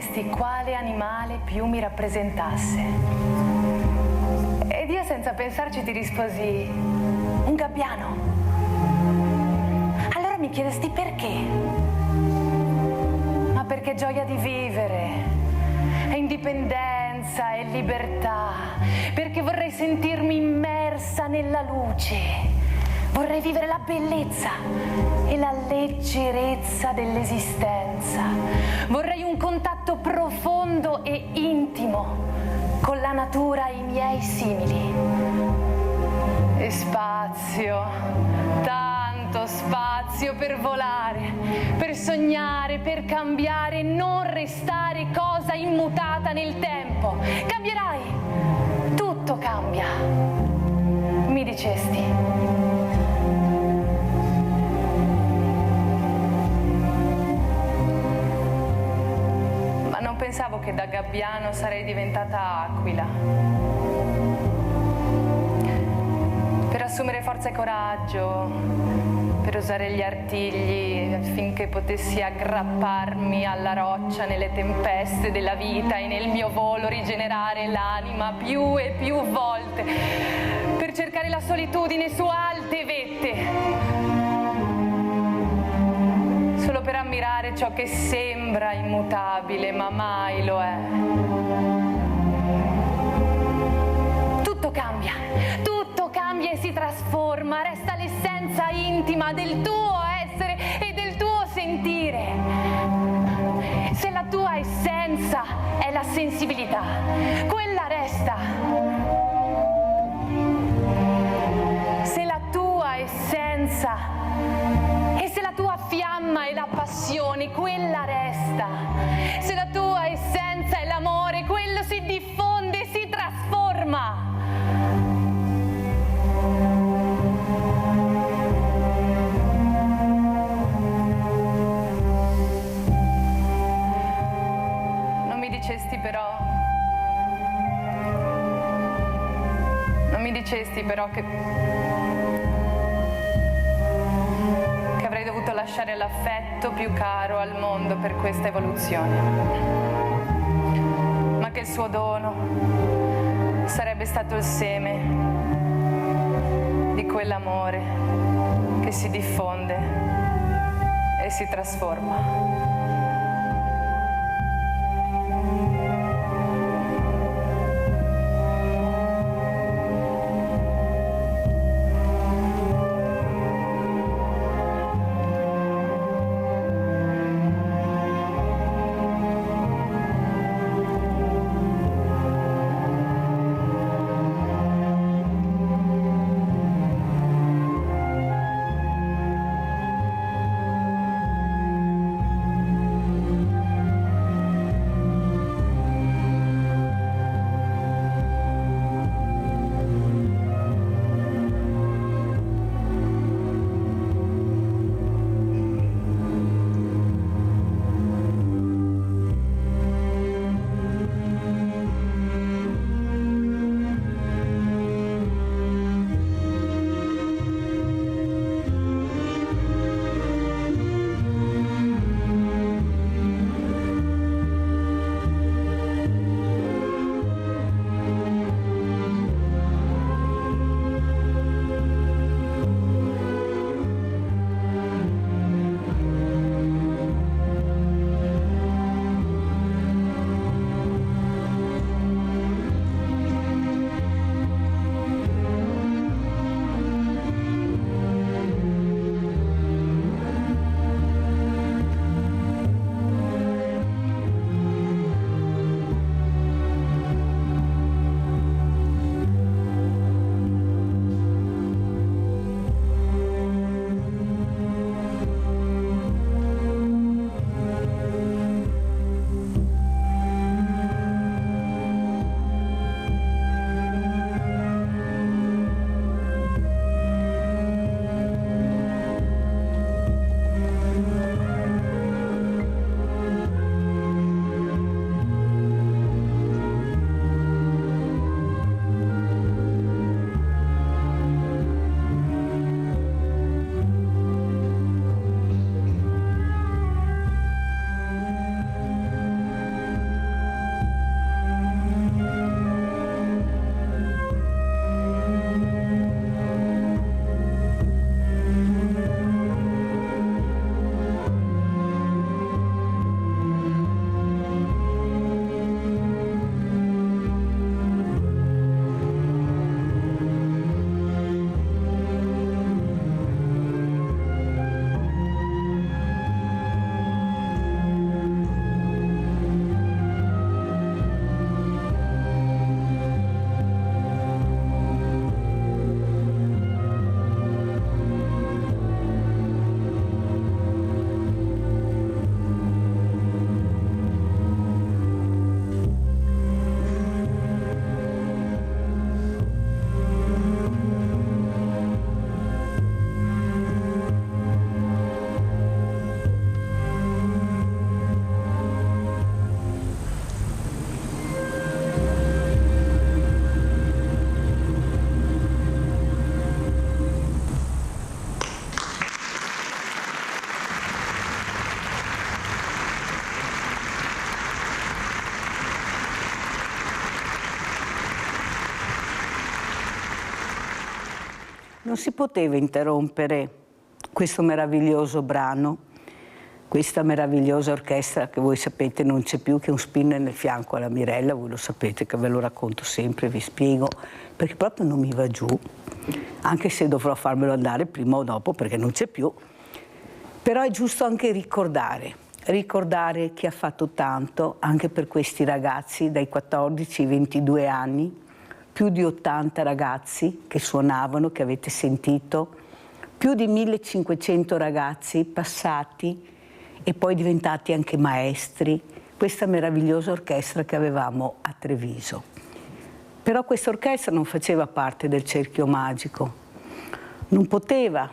chiesti quale animale più mi rappresentasse. Ed io senza pensarci ti risposi: un gabbiano. Allora mi chiedesti perché? Ma perché gioia di vivere, è indipendenza, è libertà, perché vorrei sentirmi immersa nella luce. Vorrei vivere la bellezza e la leggerezza dell'esistenza. Vorrei un contatto profondo e intimo con la natura e i miei simili. E spazio, tanto spazio per volare, per sognare, per cambiare e non restare cosa immutata nel tempo. Cambierai, tutto cambia, mi dicesti. Non pensavo che da gabbiano sarei diventata aquila. Per assumere forza e coraggio, per usare gli artigli affinché potessi aggrapparmi alla roccia nelle tempeste della vita e nel mio volo rigenerare l'anima più e più volte, per cercare la solitudine su alte vette. Solo per ammirare ciò che sembra immutabile, ma mai lo è. Tutto cambia e si trasforma, resta l'essenza intima del tuo essere e del tuo sentire. Se la tua essenza è la sensibilità, quella resta. Se la tua essenza e se la tua fiamma è la passione, quella resta. Se la tua essenza è l'amore, quello si diffonde e si trasforma. Non mi dicesti però che avrei dovuto lasciare l'affetto più caro al mondo per questa evoluzione, ma che il suo dono sarebbe stato il seme di quell'amore che si diffonde e si trasforma. Non si poteva interrompere questo meraviglioso brano, questa meravigliosa orchestra che voi sapete non c'è più, che è un spinner nel fianco alla Mirella, voi lo sapete che ve lo racconto sempre, vi spiego, perché proprio non mi va giù, anche se dovrò farmelo andare prima o dopo perché non c'è più. Però è giusto anche ricordare chi ha fatto tanto anche per questi ragazzi dai 14 ai 22 anni, più di 80 ragazzi che suonavano, che avete sentito, più di 1500 ragazzi passati e poi diventati anche maestri, questa meravigliosa orchestra che avevamo a Treviso. Però questa orchestra non faceva parte del cerchio magico, non poteva.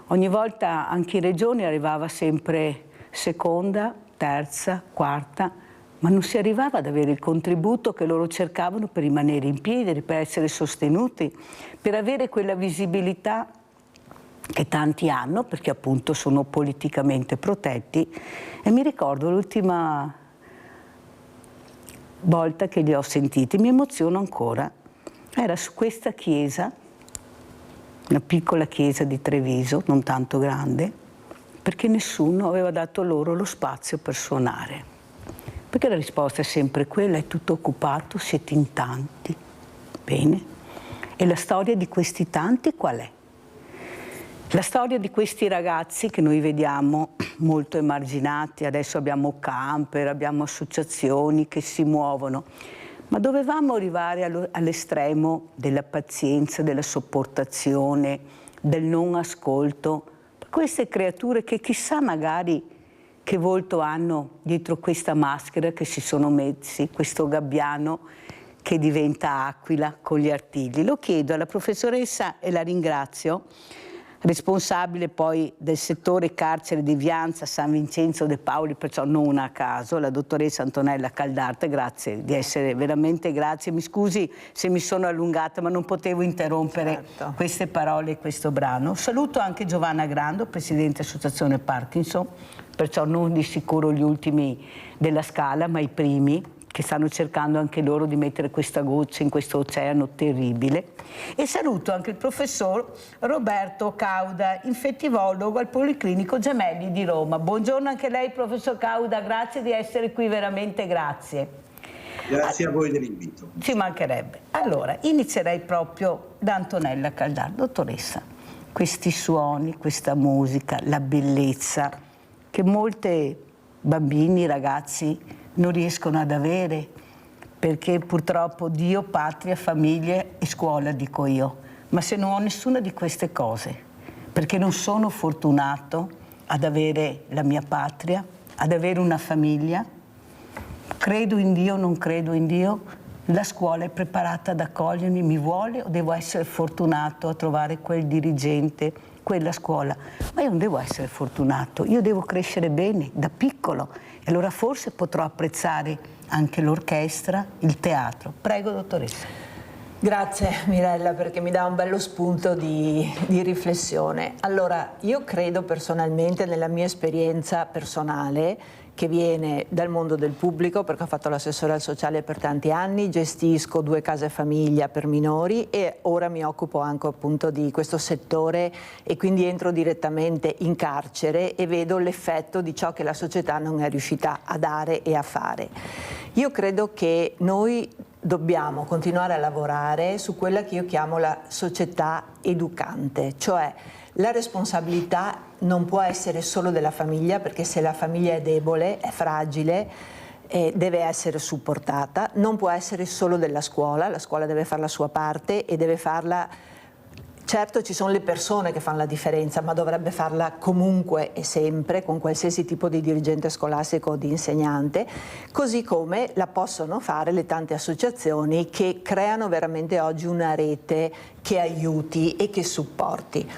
Ogni volta anche in regione arrivava sempre seconda, terza, quarta, ma non si arrivava ad avere il contributo che loro cercavano per rimanere in piedi, per essere sostenuti, per avere quella visibilità che tanti hanno, perché appunto sono politicamente protetti. E mi ricordo l'ultima volta che li ho sentiti, mi emoziono ancora, era su questa chiesa, una piccola chiesa di Treviso, non tanto grande, perché nessuno aveva dato loro lo spazio per suonare. Perché la risposta è sempre quella, è tutto occupato, siete in tanti. Bene. E la storia di questi tanti qual è? La storia di questi ragazzi che noi vediamo molto emarginati, adesso abbiamo camper, abbiamo associazioni che si muovono, ma dovevamo arrivare all'estremo della pazienza, della sopportazione, del non ascolto, per queste creature che chissà magari che volto hanno dietro questa maschera che si sono messi, questo gabbiano che diventa aquila con gli artigli. Lo chiedo alla professoressa e la ringrazio, responsabile poi del settore carcere di Vianza, San Vincenzo de Paoli, perciò non a caso, la dottoressa Antonella Caldarte, grazie di essere veramente, grazie, mi scusi se mi sono allungata ma non potevo interrompere queste parole e questo brano. Saluto anche Giovanna Grando, presidente Associazione Parkinson, perciò non di sicuro gli ultimi della scala ma i primi, che stanno cercando anche loro di mettere questa goccia in questo oceano terribile. E saluto anche il professor Roberto Cauda, infettivologo al Policlinico Gemelli di Roma. Buongiorno anche lei, professor Cauda, grazie di essere qui, veramente grazie. Grazie a voi dell'invito. Ci mancherebbe. Allora, inizierei proprio da Antonella Caldarte. Dottoressa, questi suoni, questa musica, la bellezza che molti bambini, ragazzi non riescono ad avere, perché purtroppo Dio, patria, famiglia e scuola, dico io. Ma se non ho nessuna di queste cose, perché non sono fortunato ad avere la mia patria, ad avere una famiglia, credo in Dio, non credo in Dio, la scuola è preparata ad accogliermi, mi vuole o devo essere fortunato a trovare quel dirigente, quella scuola? Ma io non devo essere fortunato, io devo crescere bene, da piccolo. E allora forse potrò apprezzare anche l'orchestra, il teatro. Prego, dottoressa. Grazie Mirella, perché mi dà un bello spunto di riflessione. Allora, io credo personalmente, nella mia esperienza personale, che viene dal mondo del pubblico, perché ho fatto l'assessore al sociale per tanti anni, gestisco 2 case famiglia per minori e ora mi occupo anche appunto di questo settore e quindi entro direttamente in carcere e vedo l'effetto di ciò che la società non è riuscita a dare e a fare. Io credo che noi dobbiamo continuare a lavorare su quella che io chiamo la società educante, cioè la responsabilità non può essere solo della famiglia, perché se la famiglia è debole, è fragile, deve essere supportata, non può essere solo della scuola, la scuola deve fare la sua parte e deve farla. Certo ci sono le persone che fanno la differenza, ma dovrebbe farla comunque e sempre con qualsiasi tipo di dirigente scolastico o di insegnante, così come la possono fare le tante associazioni che creano veramente oggi una rete che aiuti e che supporti.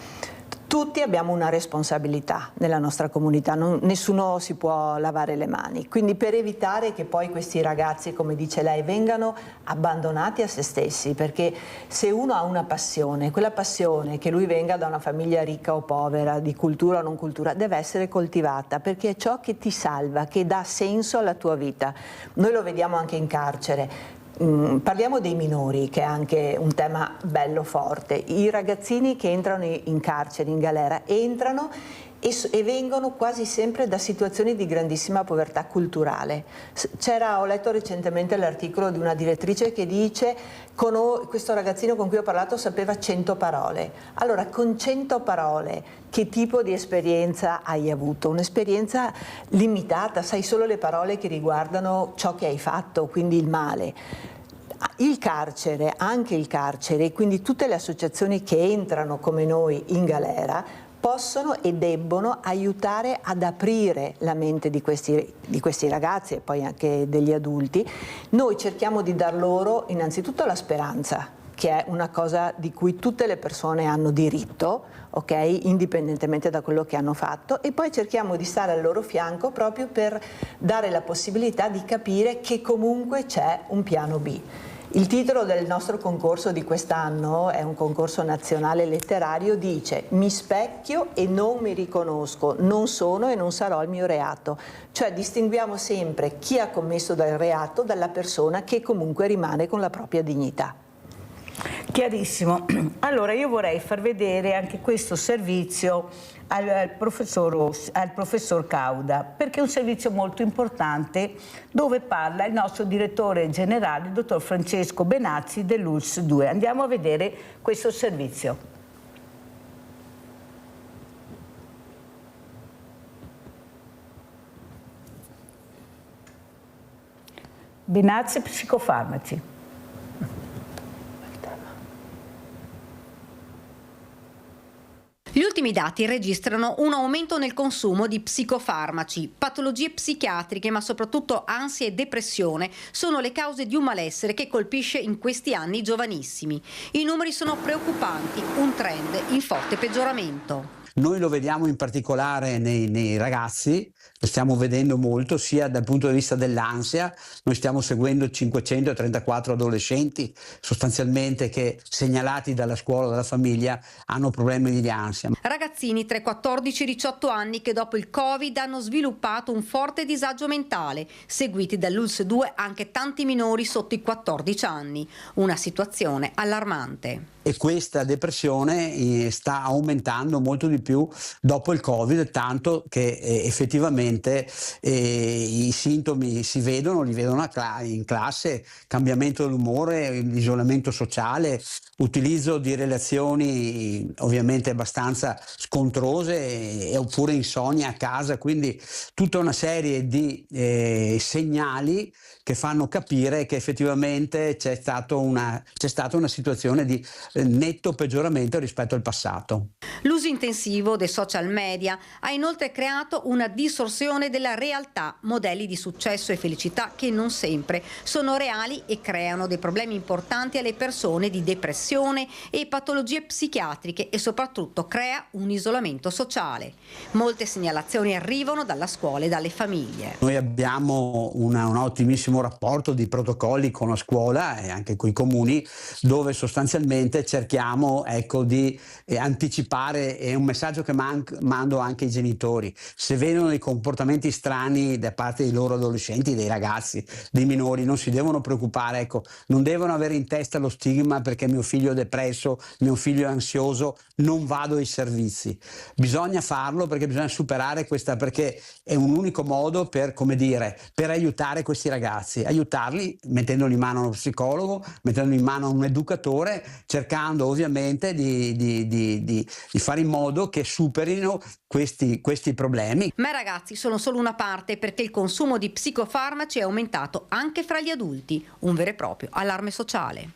Tutti abbiamo una responsabilità nella nostra comunità, nessuno si può lavare le mani, quindi per evitare che poi questi ragazzi, come dice lei, vengano abbandonati a se stessi, perché se uno ha una passione, quella passione, che lui venga da una famiglia ricca o povera, di cultura o non cultura, deve essere coltivata, perché è ciò che ti salva, che dà senso alla tua vita. Noi lo vediamo anche in carcere. parliamo dei minori, che è anche un tema bello forte. I ragazzini che entrano in carcere, in galera, entrano e vengono quasi sempre da situazioni di grandissima povertà culturale. Ho letto recentemente l'articolo di una direttrice che dice: questo ragazzino con cui ho parlato sapeva 100 parole. Allora, con 100 parole che tipo di esperienza hai avuto? Un'esperienza limitata, sai solo le parole che riguardano ciò che hai fatto, quindi il male. Il carcere, anche il carcere, e quindi tutte le associazioni che entrano come noi in galera, possono e debbono aiutare ad aprire la mente di questi ragazzi e poi anche degli adulti. Noi cerchiamo di dar loro innanzitutto la speranza, che è una cosa di cui tutte le persone hanno diritto, ok? Indipendentemente da quello che hanno fatto, e poi cerchiamo di stare al loro fianco proprio per dare la possibilità di capire che comunque c'è un piano B. Il titolo del nostro concorso di quest'anno, è un concorso nazionale letterario, dice: mi specchio e non mi riconosco, non sono e non sarò il mio reato. Cioè distinguiamo sempre chi ha commesso del reato dalla persona che comunque rimane con la propria dignità. Chiarissimo. Allora io vorrei far vedere anche questo servizio al professor Cauda, perché è un servizio molto importante dove parla il nostro direttore generale, il dottor Francesco Benazzi dell'ULSS 2. Andiamo a vedere questo servizio. Benazzi psicofarmaci. Gli ultimi dati registrano un aumento nel consumo di psicofarmaci. Patologie psichiatriche, ma soprattutto ansia e depressione, sono le cause di un malessere che colpisce in questi anni i giovanissimi. I numeri sono preoccupanti, un trend in forte peggioramento. Noi lo vediamo in particolare nei ragazzi, lo stiamo vedendo molto sia dal punto di vista dell'ansia. Noi stiamo seguendo 534 adolescenti sostanzialmente che, segnalati dalla scuola, dalla famiglia, hanno problemi di ansia. Ragazzini tra i 14 e i 18 anni che dopo il Covid hanno sviluppato un forte disagio mentale, seguiti dall'ULSS 2 anche tanti minori sotto i 14 anni, una situazione allarmante. E questa depressione sta aumentando molto di più dopo il Covid, tanto che effettivamente i sintomi si vedono, li vedono in classe: cambiamento dell'umore, isolamento sociale, utilizzo di relazioni ovviamente abbastanza scontrose, oppure insonnia a casa, quindi tutta una serie di segnali che fanno capire che effettivamente c'è stata una situazione di netto peggioramento rispetto al passato. L'uso intensivo dei social media ha inoltre creato una distorsione della realtà, modelli di successo e felicità che non sempre sono reali e creano dei problemi importanti alle persone di depressione e patologie psichiatriche, e soprattutto crea un isolamento sociale. Molte segnalazioni arrivano dalla scuola e dalle famiglie. Noi abbiamo un ottimissimo rapporto di protocolli con la scuola e anche con i comuni, dove sostanzialmente cerchiamo di anticipare. È un messaggio che mando anche ai genitori: se vedono dei comportamenti strani da parte dei loro adolescenti, dei ragazzi, dei minori, non si devono preoccupare, non devono avere in testa lo stigma perché mio figlio è depresso, mio figlio è ansioso, non vado ai servizi. Bisogna farlo perché bisogna superare questa, perché è un unico modo per aiutare questi ragazzi, aiutarli mettendoli in mano a uno psicologo, mettendoli in mano a un educatore, cercando ovviamente di fare in modo che superino questi problemi. Ma i ragazzi sono solo una parte, perché il consumo di psicofarmaci è aumentato anche fra gli adulti, un vero e proprio allarme sociale.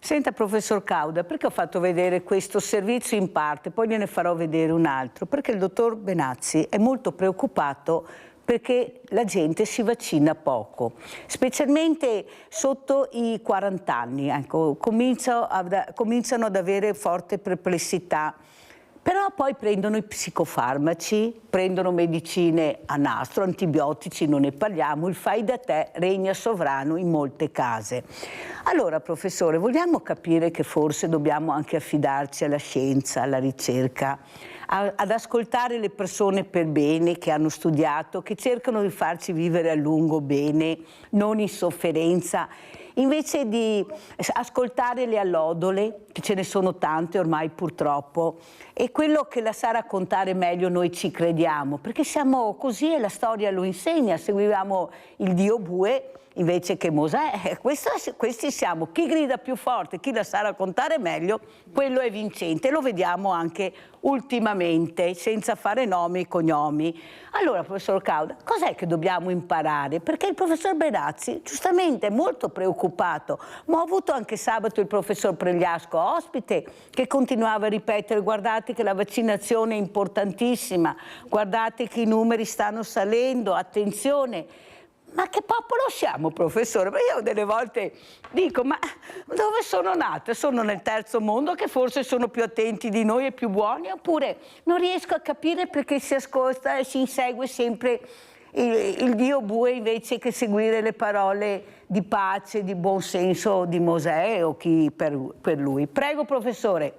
Senta, professor Cauda, perché ho fatto vedere questo servizio in parte, poi gliene farò vedere un altro? Perché il dottor Benazzi è molto preoccupato perché la gente si vaccina poco, specialmente sotto i 40 anni, cominciano ad avere forte perplessità. Però poi prendono i psicofarmaci, prendono medicine a nastro, antibiotici non ne parliamo, il fai da te regna sovrano in molte case. Allora, professore, vogliamo capire che forse dobbiamo anche affidarci alla scienza, alla ricerca, ad ascoltare le persone per bene che hanno studiato, che cercano di farci vivere a lungo bene, non in sofferenza, invece di ascoltare le allodole, che ce ne sono tante ormai purtroppo, e quello che la sa raccontare meglio noi ci crediamo, perché siamo così e la storia lo insegna, seguivamo il dio bue invece che Mosè. Questi siamo, chi grida più forte, chi la sa raccontare meglio, quello è vincente, lo vediamo anche ultimamente, senza fare nomi e cognomi. Allora, professor Cauda, cos'è che dobbiamo imparare? Perché il professor Benazzi giustamente è molto preoccupato, ma ho avuto anche sabato il professor Pregliasco ospite che continuava a ripetere: guardate che la vaccinazione è importantissima, guardate che i numeri stanno salendo, attenzione. Ma che popolo siamo, professore? Io delle volte dico, ma dove sono nate? Sono nel terzo mondo, che forse sono più attenti di noi e più buoni? Oppure non riesco a capire perché si ascolta e si insegue sempre il dio bue invece che seguire le parole di pace, di buonsenso di Mosè o chi per lui. Prego, professore.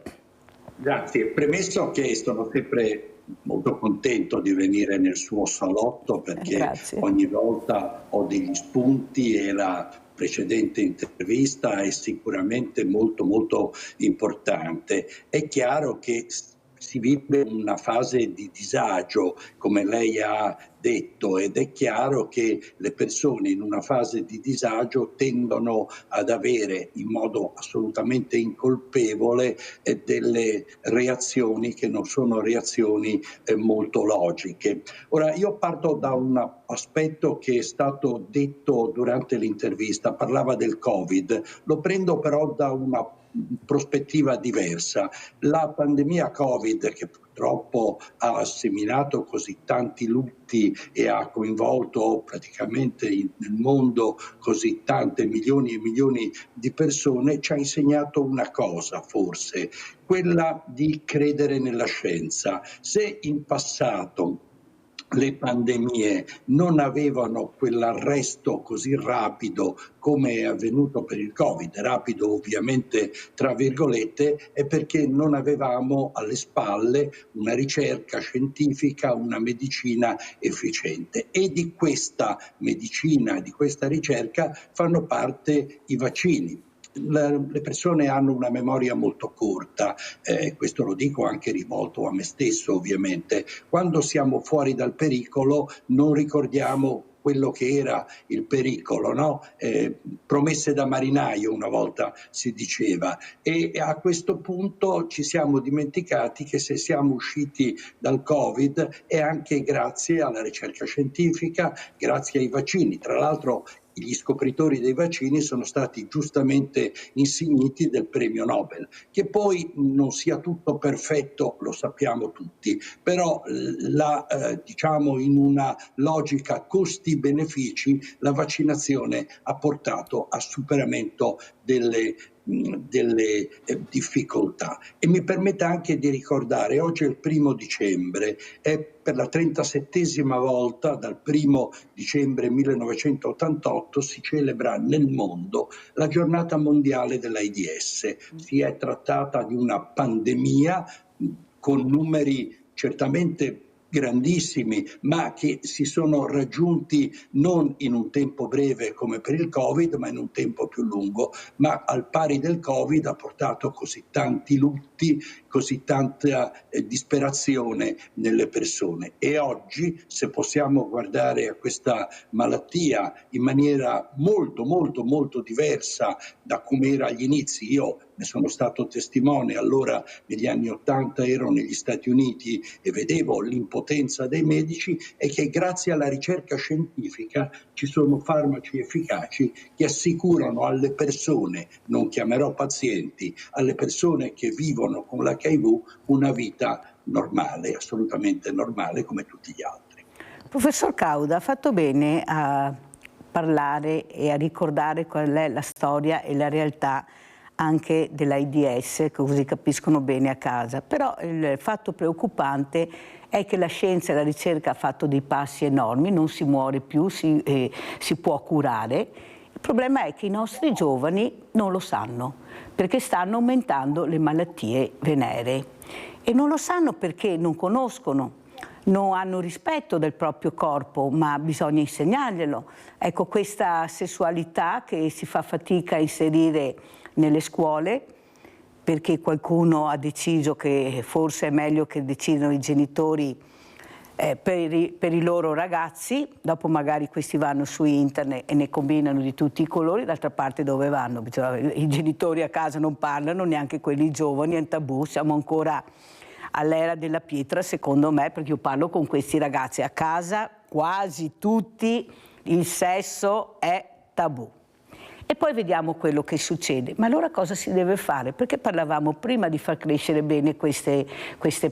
Grazie. Premesso che sono sempre molto contento di venire nel suo salotto, perché ogni volta ho degli spunti e la precedente intervista è sicuramente molto molto importante. È chiaro che si vive una fase di disagio, come lei ha detto, ed è chiaro che le persone in una fase di disagio tendono ad avere in modo assolutamente incolpevole delle reazioni che non sono reazioni molto logiche. Ora, io parto da un aspetto che è stato detto durante l'intervista, parlava del Covid, lo prendo però da una prospettiva diversa. La pandemia Covid, che purtroppo ha seminato così tanti lutti e ha coinvolto praticamente nel mondo così tante milioni e milioni di persone, ci ha insegnato una cosa, forse, quella di credere nella scienza. Se in passato le pandemie non avevano quell'arresto così rapido come è avvenuto per il Covid, rapido ovviamente tra virgolette, è perché non avevamo alle spalle una ricerca scientifica, una medicina efficiente, e di questa medicina, di questa ricerca fanno parte i vaccini. Le persone hanno una memoria molto corta, questo lo dico anche rivolto a me stesso ovviamente. Quando siamo fuori dal pericolo non ricordiamo quello che era il pericolo, no? Promesse da marinaio una volta si diceva, e a questo punto ci siamo dimenticati che se siamo usciti dal Covid è anche grazie alla ricerca scientifica, grazie ai vaccini. Tra l'altro gli scopritori dei vaccini sono stati giustamente insigniti del premio Nobel. Che poi non sia tutto perfetto lo sappiamo tutti, però diciamo in una logica costi-benefici la vaccinazione ha portato a superamento delle difficoltà. E mi permetta anche di ricordare, oggi è il 1° dicembre, è per la 37esima volta dal 1° dicembre 1988 si celebra nel mondo la giornata mondiale dell'AIDS. Si è trattata di una pandemia con numeri certamente grandissimi, ma che si sono raggiunti non in un tempo breve come per il Covid, ma in un tempo più lungo. Ma al pari del Covid ha portato così tanti lutti, così tanta disperazione nelle persone. E oggi, se possiamo guardare a questa malattia in maniera molto, molto, molto diversa da come era agli inizi, io ne sono stato testimone, allora negli anni '80 ero negli Stati Uniti e vedevo l'impotenza dei medici, e che grazie alla ricerca scientifica ci sono farmaci efficaci che assicurano alle persone, non chiamerò pazienti, alle persone che vivono con l'HIV una vita normale, assolutamente normale come tutti gli altri. Professor Cauda ha fatto bene a parlare e a ricordare qual è la storia e la realtà anche dell'AIDS, così capiscono bene a casa. Però il fatto preoccupante è che la scienza e la ricerca ha fatto dei passi enormi, non si muore più, si può curare, Il problema è che i nostri giovani non lo sanno, perché stanno aumentando le malattie venere e non lo sanno perché non conoscono, non hanno rispetto del proprio corpo, ma bisogna insegnarglielo. Ecco, questa sessualità che si fa fatica a inserire nelle scuole, perché qualcuno ha deciso che forse è meglio che decidano i genitori per i loro ragazzi, dopo magari questi vanno su internet e ne combinano di tutti i colori, d'altra parte dove vanno? I genitori a casa non parlano, neanche quelli giovani, è un tabù, siamo ancora all'era della pietra secondo me, perché io parlo con questi ragazzi a casa, quasi tutti il sesso è tabù. E poi vediamo quello che succede. Ma allora cosa si deve fare? Perché parlavamo prima di far crescere bene queste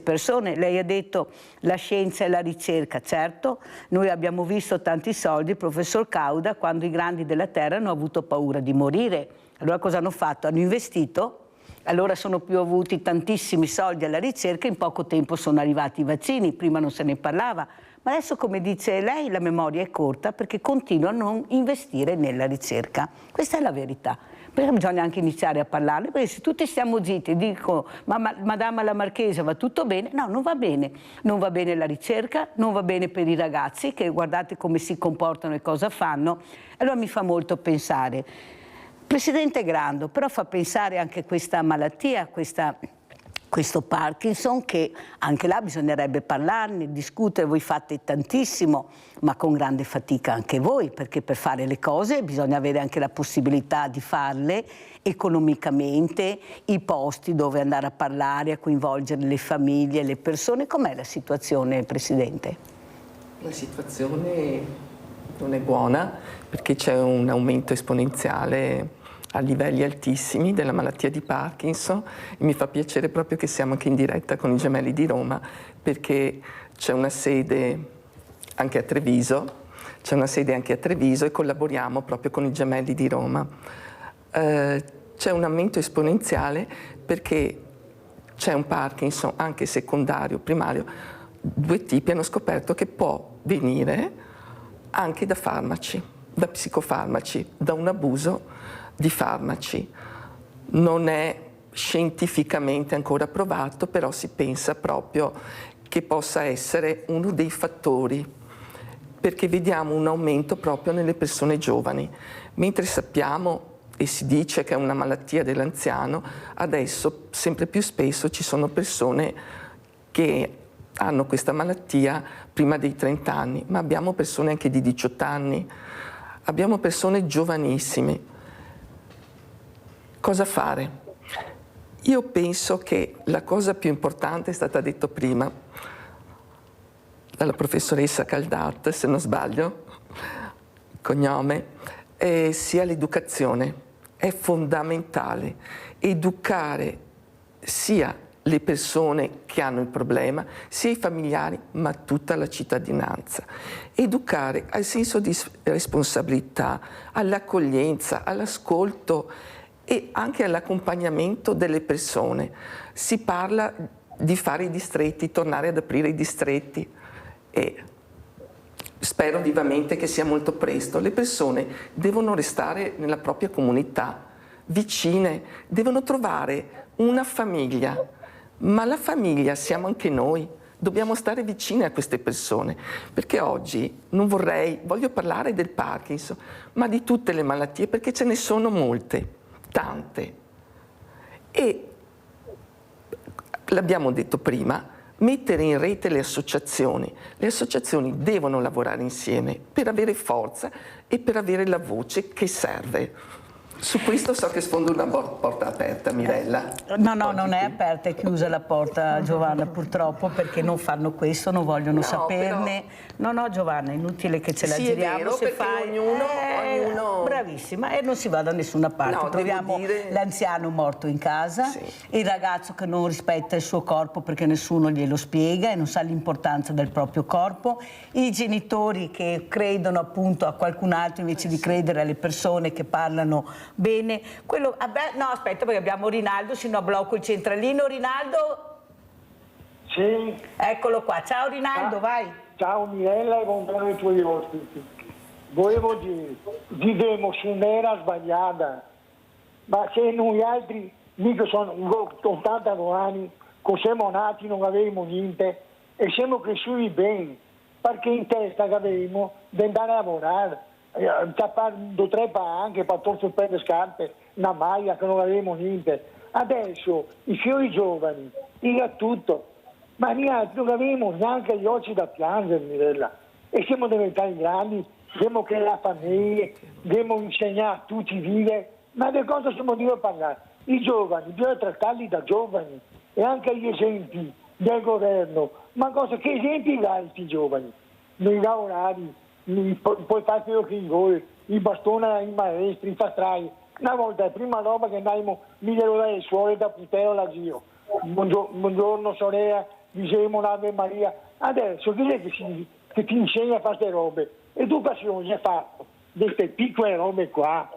persone. Lei ha detto la scienza e la ricerca. Certo, noi abbiamo visto tanti soldi, il professor Cauda, quando i grandi della terra hanno avuto paura di morire. Allora cosa hanno fatto? Hanno investito, allora sono più avuti tantissimi soldi alla ricerca, in poco tempo sono arrivati i vaccini, prima non se ne parlava. Ma adesso, come dice lei, la memoria è corta perché continuano a non investire nella ricerca. Questa è la verità. Perché bisogna anche iniziare a parlarne, perché se tutti stiamo zitti e dico ma Madama la Marchesa va tutto bene, no, non va bene. Non va bene la ricerca, non va bene per i ragazzi, che guardate come si comportano e cosa fanno. Allora mi fa molto pensare. Presidente Grando, però fa pensare anche questa malattia, questo Parkinson, che anche là bisognerebbe parlarne, discutere, voi fate tantissimo, ma con grande fatica anche voi, perché per fare le cose bisogna avere anche la possibilità di farle economicamente, i posti dove andare a parlare, a coinvolgere le famiglie, le persone. Com'è la situazione, Presidente? La situazione non è buona perché c'è un aumento esponenziale a livelli altissimi della malattia di Parkinson e mi fa piacere proprio che siamo anche in diretta con i Gemelli di Roma, perché c'è una sede anche a Treviso, e collaboriamo proprio con i Gemelli di Roma. C'è un aumento esponenziale perché c'è un Parkinson anche secondario, primario, due tipi hanno scoperto che può venire anche da farmaci, da psicofarmaci, da un abuso di farmaci. Non è scientificamente ancora provato, però si pensa proprio che possa essere uno dei fattori, perché vediamo un aumento proprio nelle persone giovani, mentre sappiamo e si dice che è una malattia dell'anziano, adesso sempre più spesso ci sono persone che hanno questa malattia prima dei 30 anni, ma abbiamo persone anche di 18 anni, abbiamo persone giovanissime. Cosa fare? Io penso che la cosa più importante è stata detta prima dalla professoressa Caldat, se non sbaglio, cognome, sia l'educazione. È fondamentale educare sia le persone che hanno il problema, sia i familiari, ma tutta la cittadinanza. Educare al senso di responsabilità, all'accoglienza, all'ascolto e anche all'accompagnamento delle persone. Si parla di fare i distretti, tornare ad aprire i distretti e spero vivamente che sia molto presto. Le persone devono restare nella propria comunità, vicine, devono trovare una famiglia, ma la famiglia siamo anche noi. Dobbiamo stare vicine a queste persone, perché oggi voglio parlare del Parkinson, ma di tutte le malattie, perché ce ne sono molte. Tante. E l'abbiamo detto prima, mettere in rete le associazioni. Le associazioni devono lavorare insieme per avere forza e per avere la voce che serve. Su questo so che sfondo una porta aperta, Mirella. No, non è aperta, è chiusa la porta, Giovanna, purtroppo, perché non fanno questo, non vogliono saperne. Però... No, Giovanna, è inutile che ce la giriamo. È vero, se fai ognuno... Bravissima, e non si va da nessuna parte. No, troviamo l'anziano morto in casa, sì, il ragazzo che non rispetta il suo corpo perché nessuno glielo spiega e non sa l'importanza del proprio corpo, i genitori che credono appunto a qualcun altro invece di credere alle persone che parlano bene. No, aspetta, perché abbiamo Rinaldo, se no blocco il centralino. Rinaldo? Sì. Eccolo qua. Ciao Rinaldo, vai. Ciao Mirella e buongiorno ai tuoi ospiti. volevo dire, viviamo su un'era sbagliata, ma se noi altri, mica sono 89 anni, che siamo nati non avevamo niente e siamo cresciuti bene, perché in testa che avevamo di andare a lavorare, tappare 2 o 3 anche per togliere per le scarpe, una maglia che non avevamo niente. Adesso i fiori giovani, il tutto, ma neanche non avevamo neanche gli occhi da piangere, Mirella. E siamo diventati grandi, abbiamo creato famiglie, abbiamo insegnato a tutti a vivere, ma di cosa stiamo a parlare? I giovani, bisogna trattarli da giovani e anche gli esempi del governo. Ma che esempi dai i giovani? Noi lavorati, poi fare quello che vuoi, i bastoni ai maestri, i fastrai. Una volta la prima roba che andavamo migliorare alle suore da Puteo alla Gio. Buongiorno sorella, dicevamo l'Ave Maria. Adesso chi è che ti insegna a fare queste robe? Educazione è fatto di queste piccole robe qua.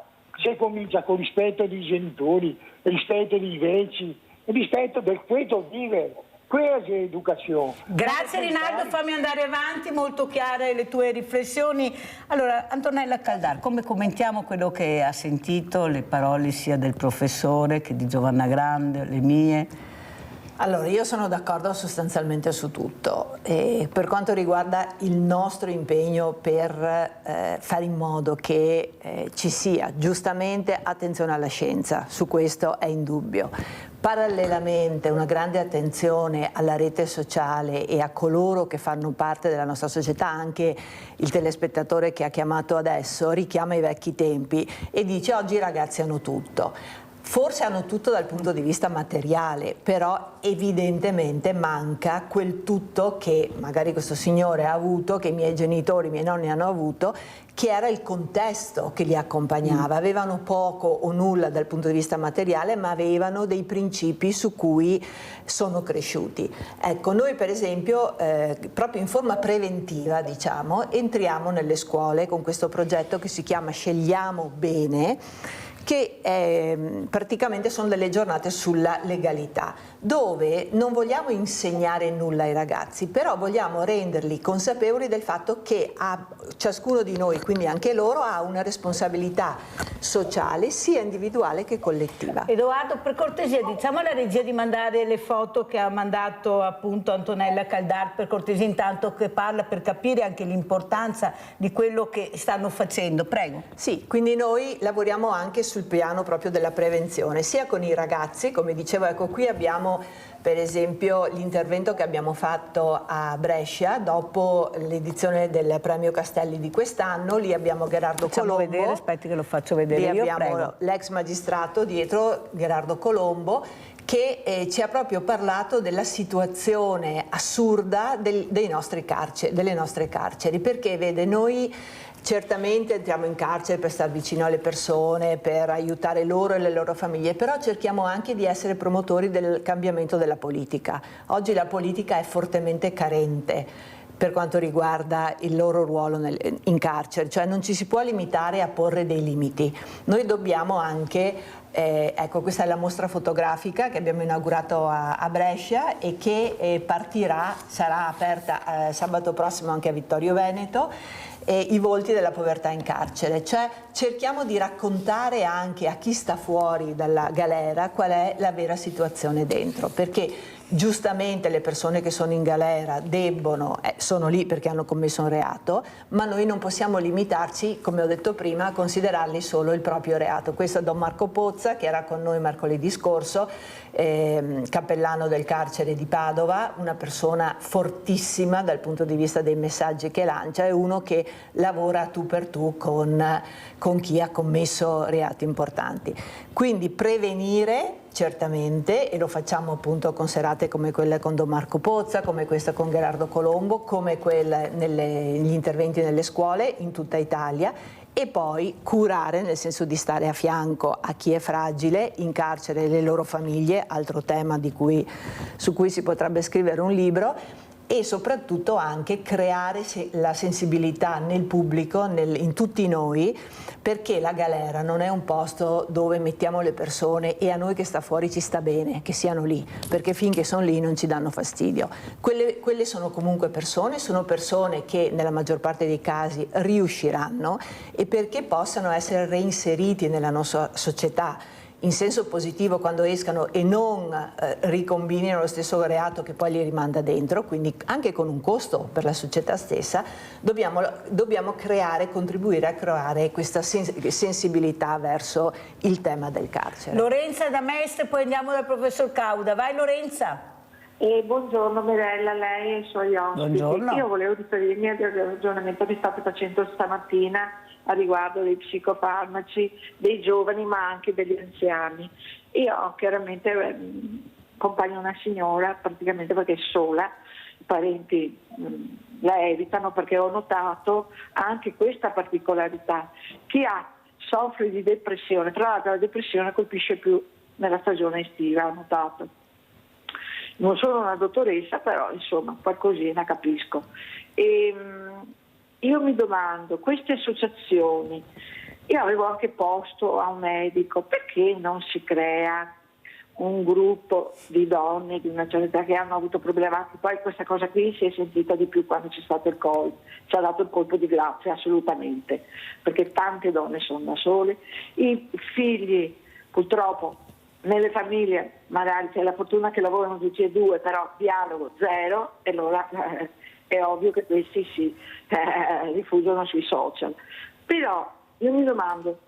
Se comincia con rispetto dei genitori, rispetto dei vecchi, rispetto del quieto vivere. Quella è l'educazione. Grazie Rinaldo, fammi andare avanti, molto chiare le tue riflessioni. Allora, Antonella Caldar, come commentiamo quello che ha sentito, le parole sia del professore che di Giovanna Grande, le mie? Allora, io sono d'accordo sostanzialmente su tutto. E per quanto riguarda il nostro impegno per fare in modo che ci sia giustamente attenzione alla scienza, su questo è indubbio. Parallelamente una grande attenzione alla rete sociale e a coloro che fanno parte della nostra società, anche il telespettatore che ha chiamato adesso richiama i vecchi tempi e dice oggi i ragazzi hanno tutto. Forse hanno tutto dal punto di vista materiale, però evidentemente manca quel tutto che magari questo signore ha avuto, che i miei genitori, i miei nonni hanno avuto, che era il contesto che li accompagnava. Avevano poco o nulla dal punto di vista materiale, ma avevano dei principi su cui sono cresciuti. Ecco, noi per esempio, proprio in forma preventiva, diciamo, entriamo nelle scuole con questo progetto che si chiama Scegliamo Bene, che praticamente sono delle giornate sulla legalità, dove non vogliamo insegnare nulla ai ragazzi, però vogliamo renderli consapevoli del fatto che ciascuno di noi, quindi anche loro, ha una responsabilità sociale sia individuale che collettiva. Edoardo, per cortesia, diciamo alla regia di mandare le foto che ha mandato appunto Antonella Caldar, per cortesia, intanto che parla, per capire anche l'importanza di quello che stanno facendo. Prego. Sì, quindi noi lavoriamo anche sul piano proprio della prevenzione, sia con i ragazzi, come dicevo, ecco qui abbiamo per esempio l'intervento che abbiamo fatto a Brescia dopo l'edizione del premio Castelli di quest'anno. Lì abbiamo Gherardo Colombo. Vedere, aspetti che lo faccio vedere lì io, abbiamo l'ex magistrato dietro, Gherardo Colombo, che ci ha proprio parlato della situazione assurda delle nostre carceri, perché vede, noi certamente entriamo in carcere per stare vicino alle persone, per aiutare loro e le loro famiglie, però cerchiamo anche di essere promotori del cambiamento della politica. Oggi la politica è fortemente carente per quanto riguarda il loro ruolo in carcere, cioè non ci si può limitare a porre dei limiti. Noi dobbiamo anche, ecco, questa è la mostra fotografica che abbiamo inaugurato a Brescia e che partirà, sarà aperta sabato prossimo anche a Vittorio Veneto, i volti della povertà in carcere, cioè cerchiamo di raccontare anche a chi sta fuori dalla galera qual è la vera situazione dentro, perché giustamente le persone che sono in galera sono lì perché hanno commesso un reato, ma noi non possiamo limitarci, come ho detto prima, a considerarli solo il proprio reato. Questo è Don Marco Pozza, che era con noi mercoledì scorso, cappellano del carcere di Padova, una persona fortissima dal punto di vista dei messaggi che lancia, è uno che lavora tu per tu con chi ha commesso reati importanti. Quindi prevenire certamente, e lo facciamo appunto con serate come quelle con Don Marco Pozza, come questa con Gherardo Colombo, come quelle negli interventi nelle scuole in tutta Italia, e poi curare, nel senso di stare a fianco a chi è fragile in carcere e le loro famiglie, altro tema su cui si potrebbe scrivere un libro, e soprattutto anche creare la sensibilità nel pubblico, in tutti noi, perché la galera non è un posto dove mettiamo le persone e a noi che sta fuori ci sta bene che siano lì, perché finché sono lì non ci danno fastidio. Quelle sono comunque persone che nella maggior parte dei casi riusciranno, e perché possano essere reinseriti nella nostra società in senso positivo quando escano e non ricombinino lo stesso reato che poi li rimanda dentro, quindi anche con un costo per la società stessa, dobbiamo contribuire a creare questa sensibilità verso il tema del carcere. Lorenza da Mestre, poi andiamo dal professor Cauda. Vai Lorenza. Buongiorno Mirella, lei e i suoi ospiti. Buongiorno. Io volevo riferirmi al ragionamento che state facendo stamattina a riguardo dei psicofarmaci, dei giovani ma anche degli anziani. Io chiaramente accompagno una signora praticamente perché è sola, i parenti la evitano, perché ho notato anche questa particolarità. Chi soffre di depressione, tra l'altro la depressione colpisce più nella stagione estiva, ho notato. Non sono una dottoressa, però insomma qualcosina capisco. Io mi domando, queste associazioni, io avevo anche posto a un medico, perché non si crea un gruppo di donne di una certa età che hanno avuto problematiche? Poi questa cosa qui si è sentita di più quando c'è stato il Covid, ci ha dato il colpo di grazia assolutamente, perché tante donne sono da sole, i figli purtroppo nelle famiglie magari c'è la fortuna che lavorano tutti e due, però dialogo zero, e allora è ovvio che questi si rifugiano sui social. Però io mi domando,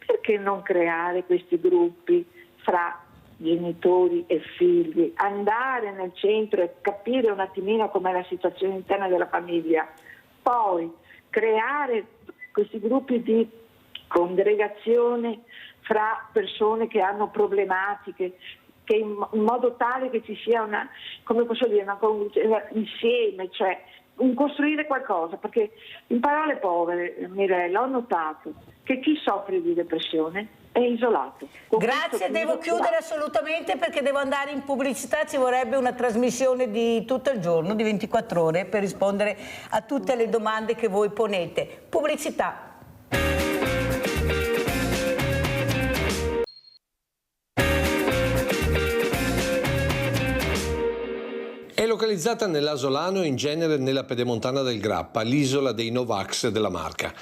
perché non creare questi gruppi fra genitori e figli, andare nel centro e capire un attimino com'è la situazione interna della famiglia, poi creare questi gruppi di congregazione fra persone che hanno problematiche, che in modo tale che ci sia una insieme, cioè costruire qualcosa, perché in parole povere, Mirella, ho notato che chi soffre di depressione è isolato. Grazie, devo chiudere assolutamente perché devo andare in pubblicità, ci vorrebbe una trasmissione di tutto il giorno, di 24 ore, per rispondere a tutte le domande che voi ponete. Pubblicità. È localizzata nell'Asolano e in genere nella pedemontana del Grappa, l'isola dei Novax della Marca.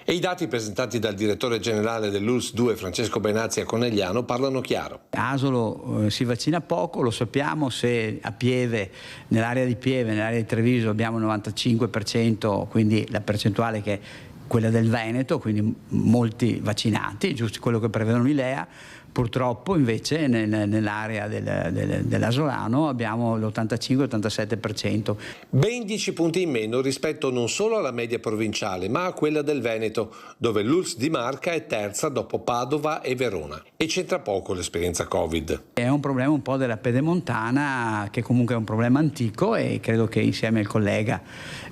E i dati presentati dal direttore generale dell'ULSS 2 Francesco Benazzi a Conegliano parlano chiaro. Asolo si vaccina poco, lo sappiamo, se a Pieve, nell'area di Pieve, nell'area di Treviso abbiamo il 95%, quindi la percentuale che è quella del Veneto, quindi molti vaccinati, giusto quello che prevedono i LEA. Purtroppo invece nell'area dell'Asolano abbiamo l'85-87%. Ben 10 punti in meno rispetto non solo alla media provinciale ma a quella del Veneto, dove l'ULSS di Marca è terza dopo Padova e Verona. E c'entra poco l'esperienza Covid. È un problema un po' della pedemontana, che comunque è un problema antico, e credo che insieme al collega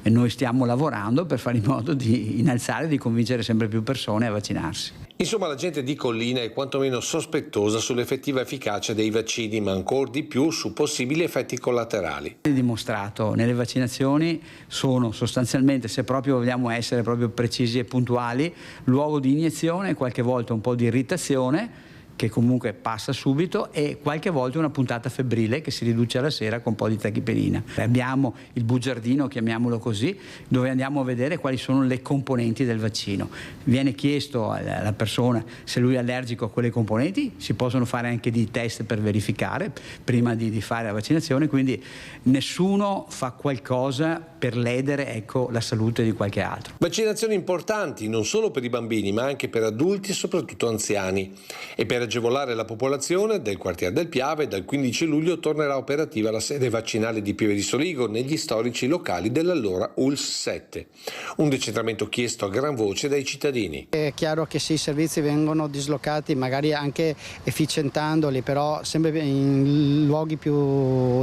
noi stiamo lavorando per fare in modo di innalzare e di convincere sempre più persone a vaccinarsi. Insomma, la gente di Collina è quantomeno sospettosa sull'effettiva efficacia dei vaccini, ma ancor di più su possibili effetti collaterali. È dimostrato, nelle vaccinazioni sono sostanzialmente, se proprio vogliamo essere proprio precisi e puntuali, luogo di iniezione, qualche volta un po' di irritazione, che comunque passa subito, e qualche volta una puntata febbrile che si riduce alla sera con un po' di tachipirina. Abbiamo il bugiardino, chiamiamolo così, dove andiamo a vedere quali sono le componenti del vaccino. Viene chiesto alla persona se lui è allergico a quelle componenti, si possono fare anche dei test per verificare prima di fare la vaccinazione, quindi nessuno fa qualcosa per ledere la salute di qualche altro. Vaccinazioni importanti non solo per i bambini ma anche per adulti e soprattutto anziani. E per agevolare la popolazione del quartiere del Piave, dal 15 luglio tornerà operativa la sede vaccinale di Pieve di Soligo negli storici locali dell'allora ULSS 7. Un decentramento chiesto a gran voce dai cittadini. È chiaro che se i servizi vengono dislocati, magari anche efficientandoli, però sempre in luoghi più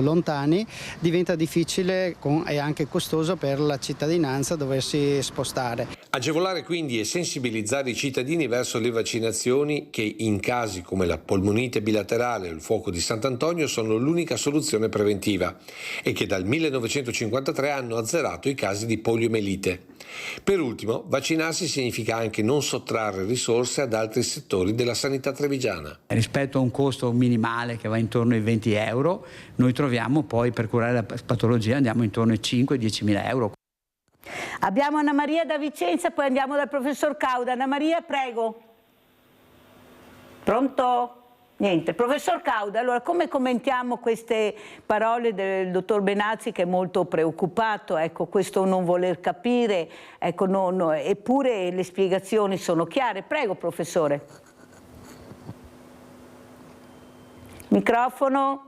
lontani, diventa difficile e anche costoso costoso per la cittadinanza doversi spostare. Agevolare quindi e sensibilizzare i cittadini verso le vaccinazioni che in casi come la polmonite bilaterale o il fuoco di Sant'Antonio sono l'unica soluzione preventiva e che dal 1953 hanno azzerato i casi di poliomelite. Per ultimo, vaccinarsi significa anche non sottrarre risorse ad altri settori della sanità trevigiana. Rispetto a un costo minimale che va intorno ai 20 euro, noi troviamo poi per curare la patologia andiamo intorno ai 5-10 mila euro. Abbiamo Anna Maria da Vicenza, poi andiamo dal professor Cauda. Anna Maria, prego. Pronto? Niente. Professor Cauda, allora come commentiamo queste parole del dottor Benazzi, che è molto preoccupato, ecco, questo non voler capire, ecco, eppure le spiegazioni sono chiare. Prego, professore. Microfono.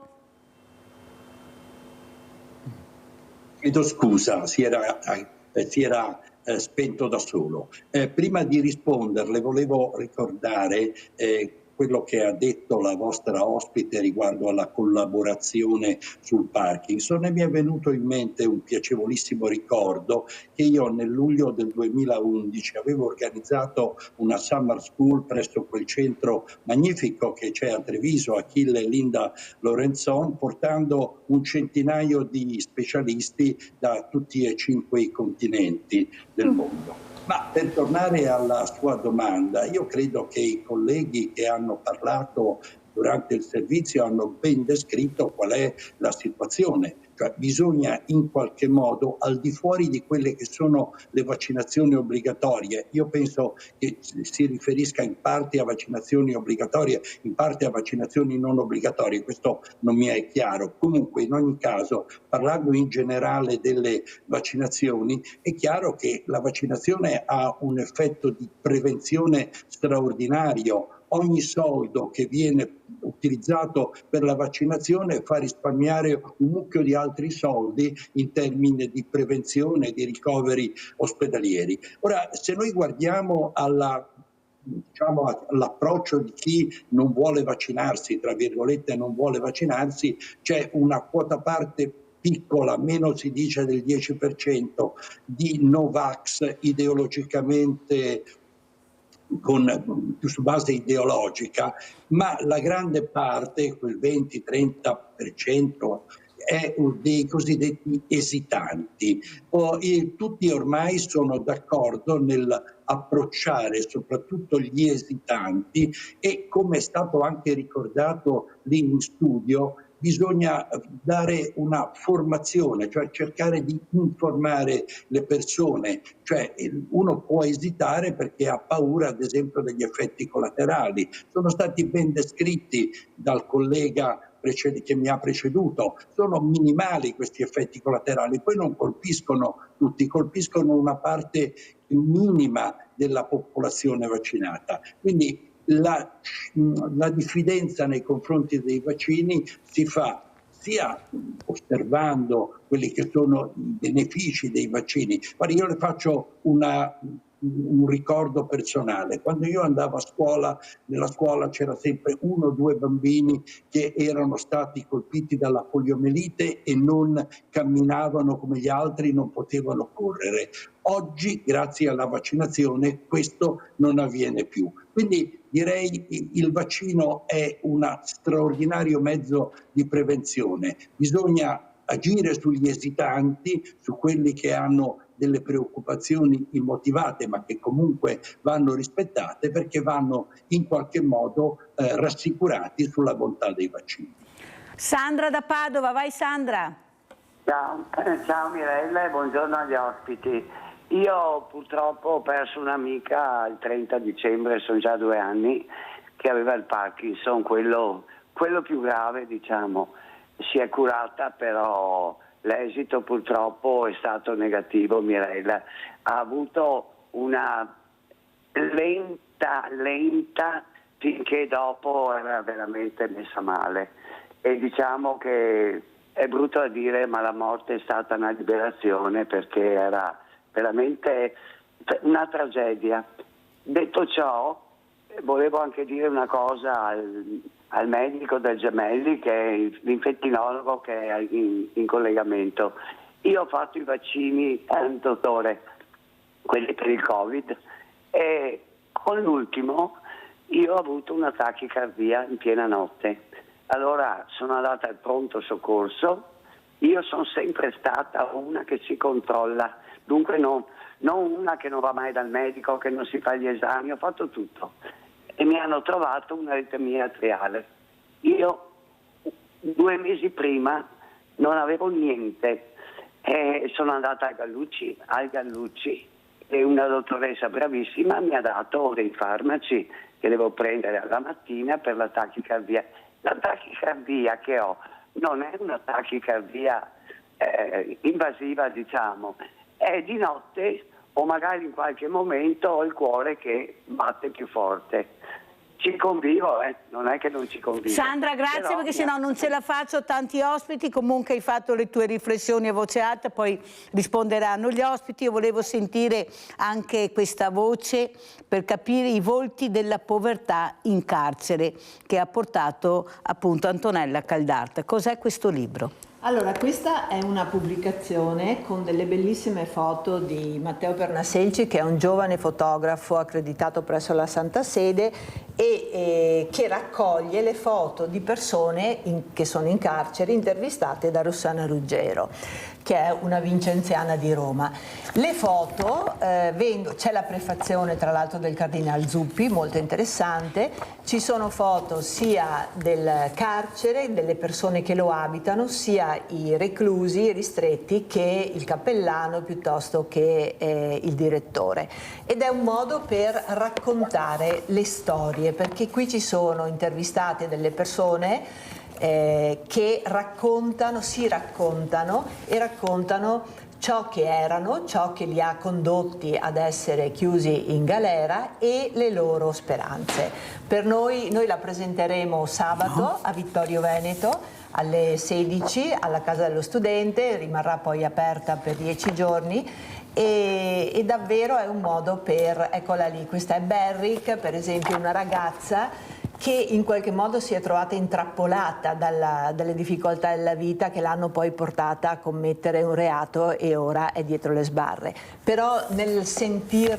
Chiedo scusa, si era spento da solo. Prima di risponderle volevo ricordare quello che ha detto la vostra ospite riguardo alla collaborazione sul Parkinson, e mi è venuto in mente un piacevolissimo ricordo che io nel luglio del 2011 avevo organizzato una summer school presso quel centro magnifico che c'è a Treviso, Achille e Linda Lorenzon, portando un centinaio di specialisti da tutti e 5 i continenti del mondo. Ma per tornare alla sua domanda, io credo che i colleghi che hanno parlato durante il servizio hanno ben descritto qual è la situazione. Cioè, bisogna in qualche modo, al di fuori di quelle che sono le vaccinazioni obbligatorie, io penso che si riferisca in parte a vaccinazioni obbligatorie, in parte a vaccinazioni non obbligatorie, questo non mi è chiaro. Comunque, in ogni caso, parlando in generale delle vaccinazioni, è chiaro che la vaccinazione ha un effetto di prevenzione straordinario. Ogni soldo che viene utilizzato per la vaccinazione fa risparmiare un mucchio di altri soldi in termini di prevenzione, di ricoveri ospedalieri. Ora, se noi guardiamo all'approccio di chi non vuole vaccinarsi, tra virgolette non vuole vaccinarsi, c'è una quota parte piccola, meno si dice del 10%, di Novax ideologicamente più su base ideologica, ma la grande parte, quel 20-30%, è dei cosiddetti esitanti. Tutti ormai sono d'accordo nell'approcciare soprattutto gli esitanti e, come è stato anche ricordato lì in studio, bisogna dare una formazione, cioè cercare di informare le persone. Cioè, uno può esitare perché ha paura, ad esempio, degli effetti collaterali. Sono stati ben descritti dal collega che mi ha preceduto, sono minimali questi effetti collaterali, poi non colpiscono tutti, colpiscono una parte minima della popolazione vaccinata. Quindi la diffidenza nei confronti dei vaccini si fa sia osservando quelli che sono i benefici dei vaccini. Guarda, io le faccio un ricordo personale. Quando io andavo a scuola, nella scuola c'era sempre 1 o 2 bambini che erano stati colpiti dalla poliomelite e non camminavano come gli altri, non potevano correre. Oggi, grazie alla vaccinazione, questo non avviene più. Quindi direi che il vaccino è un straordinario mezzo di prevenzione. Bisogna agire sugli esitanti, su quelli che hanno delle preoccupazioni immotivate ma che comunque vanno rispettate, perché vanno in qualche modo rassicurati sulla bontà dei vaccini. Sandra da Padova, vai Sandra. Ciao Mirella e buongiorno agli ospiti. Io purtroppo ho perso un'amica il 30 dicembre, sono già 2 anni, che aveva il Parkinson, quello più grave, diciamo. Si è curata, però l'esito purtroppo è stato negativo, Mirella. Ha avuto una lenta finché dopo era veramente messa male. E diciamo che è brutto da dire, ma la morte è stata una liberazione, perché era veramente una tragedia. Detto ciò, volevo anche dire una cosa al medico del Gemelli, che è l'infettinologo che è in collegamento. Io ho fatto i vaccini, dottore, quelli per il Covid, e con l'ultimo io ho avuto una tachicardia in piena notte. Allora sono andata al pronto soccorso. Io sono sempre stata una che si controlla, dunque non una che non va mai dal medico, che non si fa gli esami, ho fatto tutto. E mi hanno trovato un'aritmia atriale. Io 2 mesi prima non avevo niente e sono andata al Gallucci, e una dottoressa bravissima mi ha dato dei farmaci che devo prendere alla mattina per la tachicardia. La tachicardia che ho non è una tachicardia invasiva, diciamo, è di notte o magari in qualche momento ho il cuore che batte più forte. Ci convivo, non è che non ci convivo. Sandra, grazie, però, perché sennò non ce la faccio, tanti ospiti. Comunque hai fatto le tue riflessioni a voce alta, poi risponderanno gli ospiti. Io volevo sentire anche questa voce per capire i volti della povertà in carcere che ha portato appunto Antonella Caldarta. Cos'è questo libro? Allora, questa è una pubblicazione con delle bellissime foto di Matteo Pernasselci, che è un giovane fotografo accreditato presso la Santa Sede e che raccoglie le foto di persone che sono in carcere intervistate da Rossana Ruggero, che è una vincenziana di Roma. Le foto, c'è la prefazione tra l'altro del Cardinal Zuppi, molto interessante, ci sono foto sia del carcere, delle persone che lo abitano, sia i reclusi, i ristretti, che il cappellano piuttosto che il direttore. Ed è un modo per raccontare le storie, perché qui ci sono intervistate delle persone che si raccontano ciò che erano, ciò che li ha condotti ad essere chiusi in galera e le loro speranze. Per noi la presenteremo sabato a Vittorio Veneto alle 16 alla Casa dello Studente, rimarrà poi aperta per 10 giorni. E davvero è un modo per, eccola lì, questa è Berrick, per esempio, una ragazza che in qualche modo si è trovata intrappolata dalle difficoltà della vita che l'hanno poi portata a commettere un reato e ora è dietro le sbarre. Però nel sentire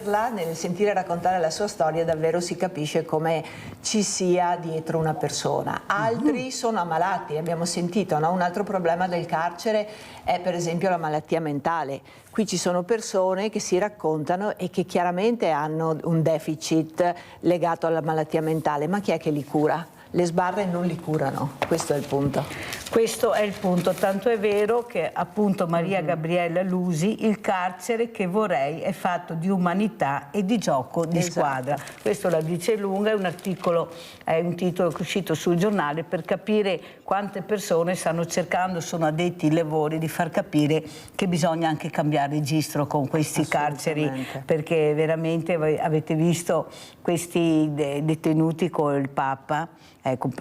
raccontare la sua storia davvero si capisce come ci sia dietro una persona. Altri sono ammalati, abbiamo sentito, no? Un altro problema del carcere è per esempio la malattia mentale. Qui ci sono persone che si raccontano e che chiaramente hanno un deficit legato alla malattia mentale, ma chi è che li cura? Le sbarre non li curano, questo è il punto. Questo è il punto, tanto è vero che appunto Maria Gabriella Lusi, il carcere che vorrei è fatto di umanità e di gioco di squadra. Questo la dice lunga, è un articolo, è un titolo che è uscito sul giornale per capire quante persone stanno cercando, sono addetti ai lavori, di far capire che bisogna anche cambiare registro con questi carceri, perché veramente avete visto questi detenuti col Papa,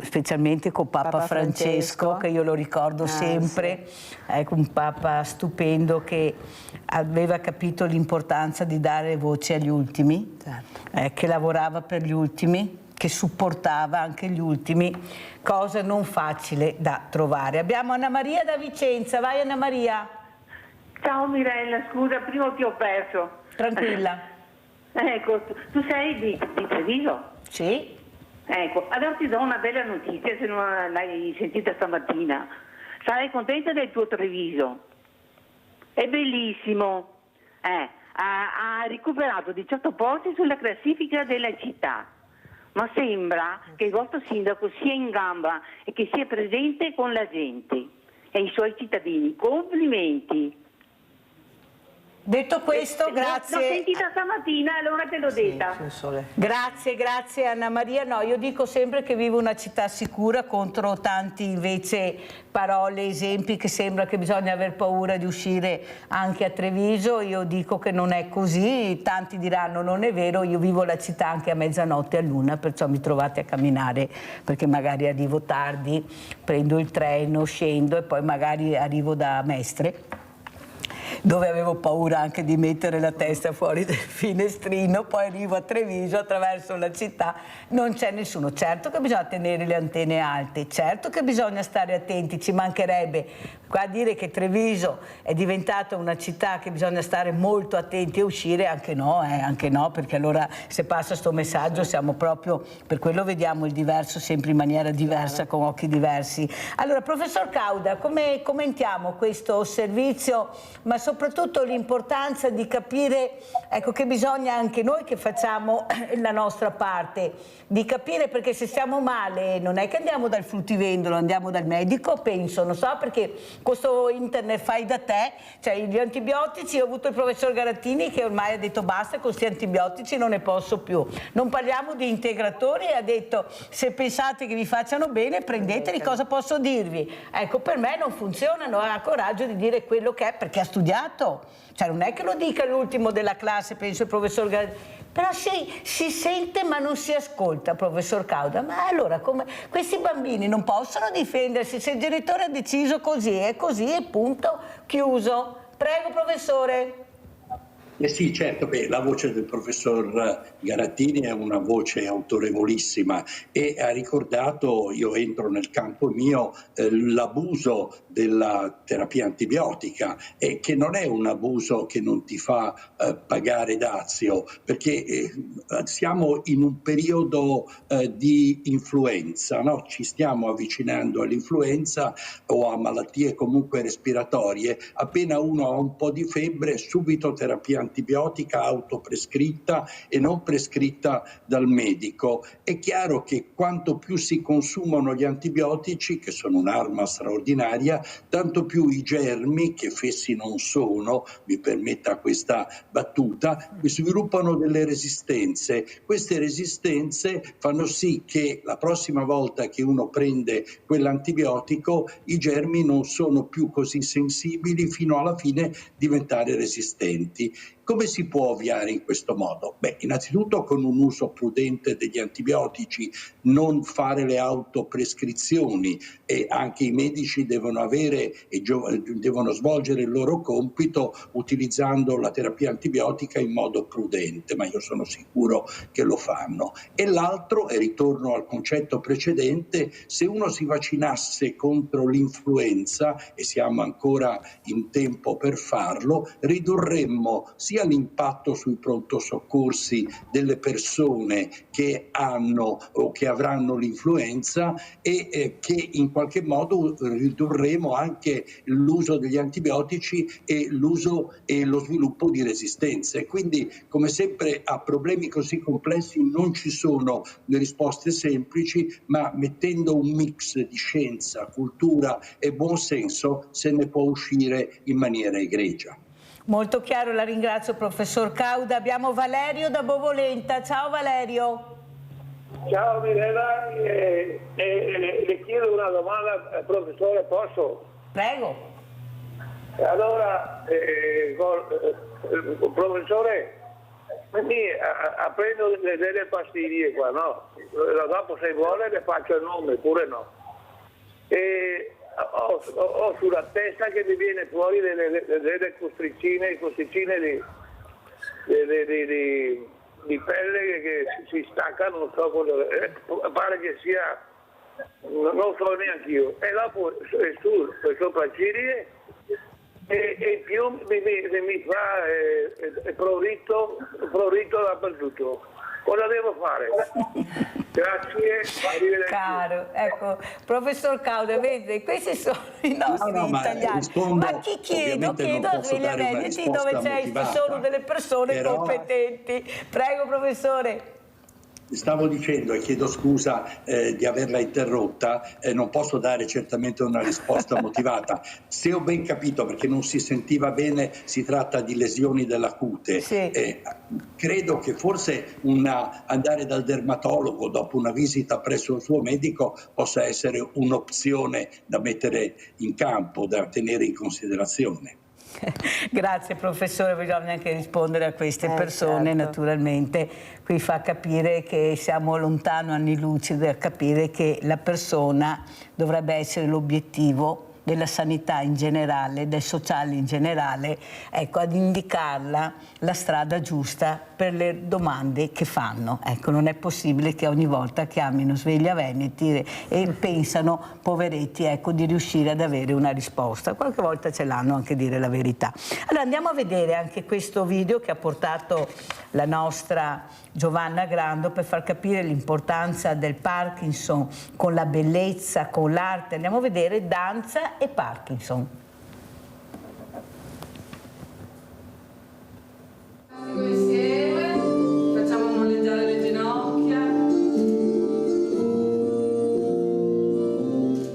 specialmente con Papa Francesco, che io lo ricordo sempre, ecco, un Papa stupendo che aveva capito l'importanza di dare voce agli ultimi, che lavorava per gli ultimi, che supportava anche gli ultimi, cosa non facile da trovare. Abbiamo Anna Maria da Vicenza, vai Anna Maria. Ciao Mirella, scusa, prima ti ho perso. Tranquilla. Ecco, tu sei di Treviso? Sì. Ecco, allora ti do una bella notizia se non l'hai sentita stamattina. Sarai contenta del tuo Treviso. È bellissimo. Ha recuperato 18 posti sulla classifica della città. Ma sembra che il vostro sindaco sia in gamba e che sia presente con la gente e i suoi cittadini. Complimenti. Detto questo, grazie. L'ho sentita stamattina, allora te l'ho detta. Grazie Anna Maria. No, io dico sempre che vivo una città sicura contro tanti invece parole, esempi che sembra che bisogna aver paura di uscire anche a Treviso. Io dico che non è così, tanti diranno non è vero, io vivo la città anche a mezzanotte e a luna, perciò mi trovate a camminare perché magari arrivo tardi, prendo il treno, scendo e poi magari arrivo da Mestre. dove avevo paura anche di mettere la testa fuori del finestrino, poi arrivo a Treviso, attraverso la città, non c'è nessuno. Certo che bisogna tenere le antenne alte, certo che bisogna stare attenti, ci mancherebbe. Qua a dire che Treviso è diventata una città che bisogna stare molto attenti a uscire, anche no, perché allora se passa sto messaggio siamo proprio, per quello vediamo il diverso sempre in maniera diversa, con occhi diversi. Allora, professor Cauda, come commentiamo questo servizio, ma soprattutto l'importanza di capire, ecco, che bisogna anche noi che facciamo la nostra parte, di capire, perché se stiamo male non è che andiamo dal fruttivendolo, andiamo dal medico, penso, non so, perché questo internet fai da te, cioè gli antibiotici, ho avuto il professor Garattini che ormai ha detto basta con questi antibiotici, non ne posso più. Non parliamo di integratori, ha detto se pensate che vi facciano bene prendeteli, cosa posso dirvi? Ecco, per me non funzionano, ha coraggio di dire quello che è, perché ha studiato, cioè non è che lo dica l'ultimo della classe, penso il professor Garattini, però si sente ma non si ascolta, professor Cauda. Ma allora come questi bambini non possono difendersi, se il genitore ha deciso così è così e punto, chiuso. Prego, professore. Sì, certo, la voce del professor Garattini è una voce autorevolissima e ha ricordato, io entro nel campo mio, l'abuso della terapia antibiotica, che non è un abuso che non ti fa pagare dazio, perché siamo in un periodo di influenza, no? Ci stiamo avvicinando all'influenza o a malattie comunque respiratorie. Appena uno ha un po' di febbre, subito terapia antibiotica autoprescritta e non prescritta dal medico. È chiaro che quanto più si consumano gli antibiotici, che sono un'arma straordinaria, tanto più i germi, che fessi non sono, mi permetta questa battuta, sviluppano delle resistenze. Queste resistenze fanno sì che la prossima volta che uno prende quell'antibiotico i germi non sono più così sensibili fino alla fine diventare resistenti. Come si può ovviare in questo modo? Beh, innanzitutto con un uso prudente degli antibiotici, non fare le autoprescrizioni, e anche i medici devono avere e devono svolgere il loro compito utilizzando la terapia antibiotica in modo prudente, ma io sono sicuro che lo fanno. E l'altro, e ritorno al concetto precedente, se uno si vaccinasse contro l'influenza, e siamo ancora in tempo per farlo, ridurremmo sia l'impatto sui pronto soccorsi delle persone che hanno o che avranno l'influenza e che in qualche modo ridurremo anche l'uso degli antibiotici e l'uso e lo sviluppo di resistenze. Quindi, come sempre, a problemi così complessi non ci sono le risposte semplici, ma mettendo un mix di scienza, cultura e buonsenso se ne può uscire in maniera egregia. Molto chiaro, la ringrazio professor Cauda. Abbiamo Valerio da Bovolenta. Ciao Valerio. Ciao Mirella, le chiedo una domanda, professore, posso? Prego. Allora, professore, prendo delle pastiglie qua, no? Dopo se vuole le faccio il nome, pure no. E ho sulla testa che mi viene fuori delle costricine di pelle che si staccano, non so cosa, pare che sia, non so neanche io, e dopo sul sopracciglia e più mi fa prurito dappertutto. Cosa devo fare? Grazie, arrivederci. Caro, ecco, professor Cauda, vede, questi sono i nostri italiani. Ma chi chiedo a Sveglia Veneti dove c'è, ci sono delle persone competenti. Prego, professore. Stavo dicendo, e chiedo scusa di averla interrotta, non posso dare certamente una risposta motivata. Se ho ben capito, perché non si sentiva bene, si tratta di lesioni della cute. Sì. Credo che forse andare dal dermatologo dopo una visita presso il suo medico possa essere un'opzione da mettere in campo, da tenere in considerazione. Grazie professore, bisogna anche rispondere a queste persone, certo. Naturalmente qui fa capire che siamo lontano anni luce da capire che la persona dovrebbe essere l'obiettivo della sanità in generale, del sociale in generale, ecco, ad indicarla la strada giusta per le domande che fanno. Ecco, non è possibile che ogni volta chiamino Sveglia Veneti e pensano, poveretti, ecco, di riuscire ad avere una risposta. Qualche volta ce l'hanno, anche dire la verità. Allora andiamo a vedere anche questo video che ha portato la nostra Giovanna Grando per far capire l'importanza del Parkinson con la bellezza, con l'arte. Andiamo a vedere danza e Parkinson. Insieme, facciamo molleggiare le ginocchia.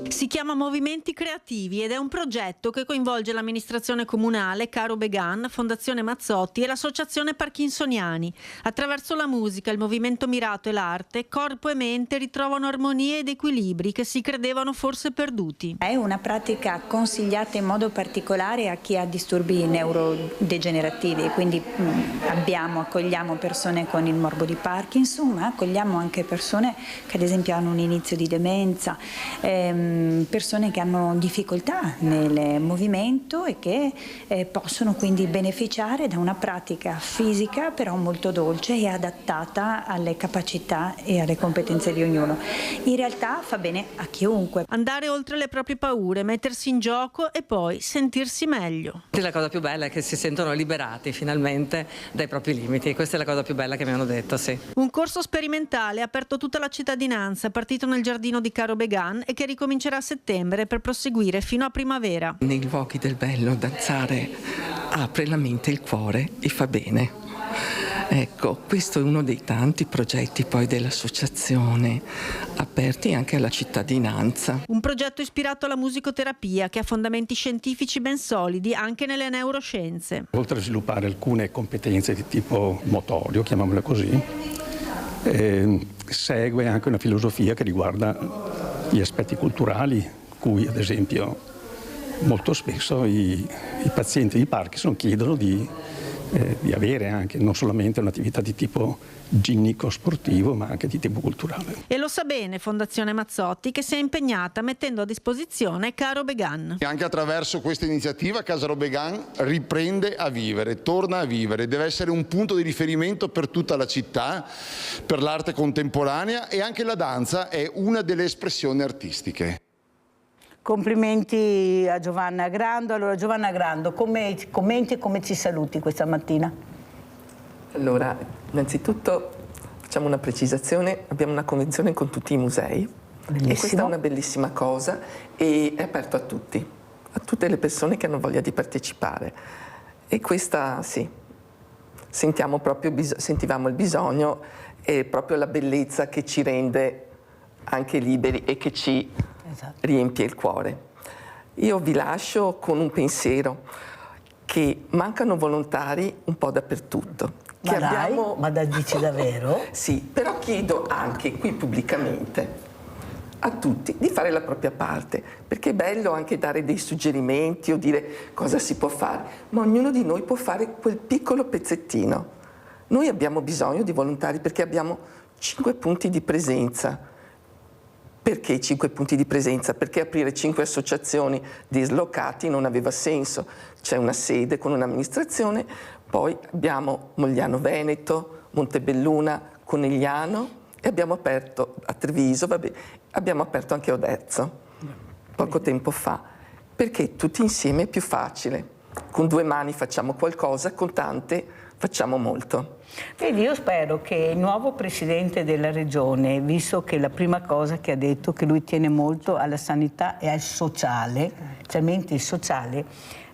Si chiama Movimenti Creativi ed è un progetto che coinvolge l'amministrazione comunale, Caro Began, Fondazione Mazzotti e l'associazione Parkinsoniani. Attraverso la musica, il movimento mirato e l'arte, corpo e mente ritrovano armonie ed equilibri che si credevano forse perduti. È una pratica consigliata in modo particolare a chi ha disturbi neurodegenerativi, quindi accogliamo persone con il morbo di Parkinson, ma accogliamo anche persone che ad esempio hanno un inizio di demenza, persone che hanno difficoltà nel movimento e che possono quindi beneficiare da una pratica fisica però molto dolce e adattata alle capacità e alle competenze di ognuno. In realtà fa bene a chiunque. Andare oltre le proprie paure, mettersi in gioco e poi sentirsi meglio. La cosa più bella è che si sentono liberati finalmente dai propri limiti. Questa è la cosa più bella che mi hanno detto, sì. Un corso sperimentale aperto a tutta la cittadinanza, partito nel giardino di Caro Began e che ricomincerà a settembre per proseguire fino a primavera. Nei luoghi del bello danzare apre la mente e il cuore e fa bene. Ecco, questo è uno dei tanti progetti poi dell'associazione, aperti anche alla cittadinanza. Un progetto ispirato alla musicoterapia che ha fondamenti scientifici ben solidi anche nelle neuroscienze. Oltre a sviluppare alcune competenze di tipo motorio, chiamiamole così, segue anche una filosofia che riguarda gli aspetti culturali, cui ad esempio molto spesso i pazienti di Parkinson chiedono di avere anche non solamente un'attività di tipo ginnico-sportivo, ma anche di tipo culturale. E lo sa bene Fondazione Mazzotti, che si è impegnata mettendo a disposizione Caro Began. Anche attraverso questa iniziativa Caro Began riprende a vivere, torna a vivere, deve essere un punto di riferimento per tutta la città, per l'arte contemporanea, e anche la danza è una delle espressioni artistiche. Complimenti a Giovanna Grando. Allora Giovanna Grando, come commenti e come ci saluti questa mattina? Allora, innanzitutto facciamo una precisazione, abbiamo una convenzione con tutti i musei. Bellissimo. E questa è una bellissima cosa e è aperto a tutti, a tutte le persone che hanno voglia di partecipare. E questa sì, sentivamo il bisogno e proprio la bellezza che ci rende anche liberi e che ci riempie il cuore. Io vi lascio con un pensiero che mancano volontari un po' dappertutto. Ma dici davvero? Sì, però chiedo anche qui pubblicamente a tutti di fare la propria parte, perché è bello anche dare dei suggerimenti o dire cosa si può fare, ma ognuno di noi può fare quel piccolo pezzettino. Noi abbiamo bisogno di volontari perché abbiamo 5 punti di presenza. Perché 5 punti di presenza? Perché aprire 5 associazioni dislocati non aveva senso. C'è una sede con un'amministrazione, poi abbiamo Mogliano Veneto, Montebelluna, Conegliano e abbiamo aperto a Treviso, abbiamo aperto anche a Oderzo poco tempo fa, perché tutti insieme è più facile. Con 2 mani facciamo qualcosa, con tante facciamo molto. Vedi, io spero che il nuovo presidente della regione, visto che la prima cosa che ha detto che lui tiene molto alla sanità e al sociale, specialmente il sociale,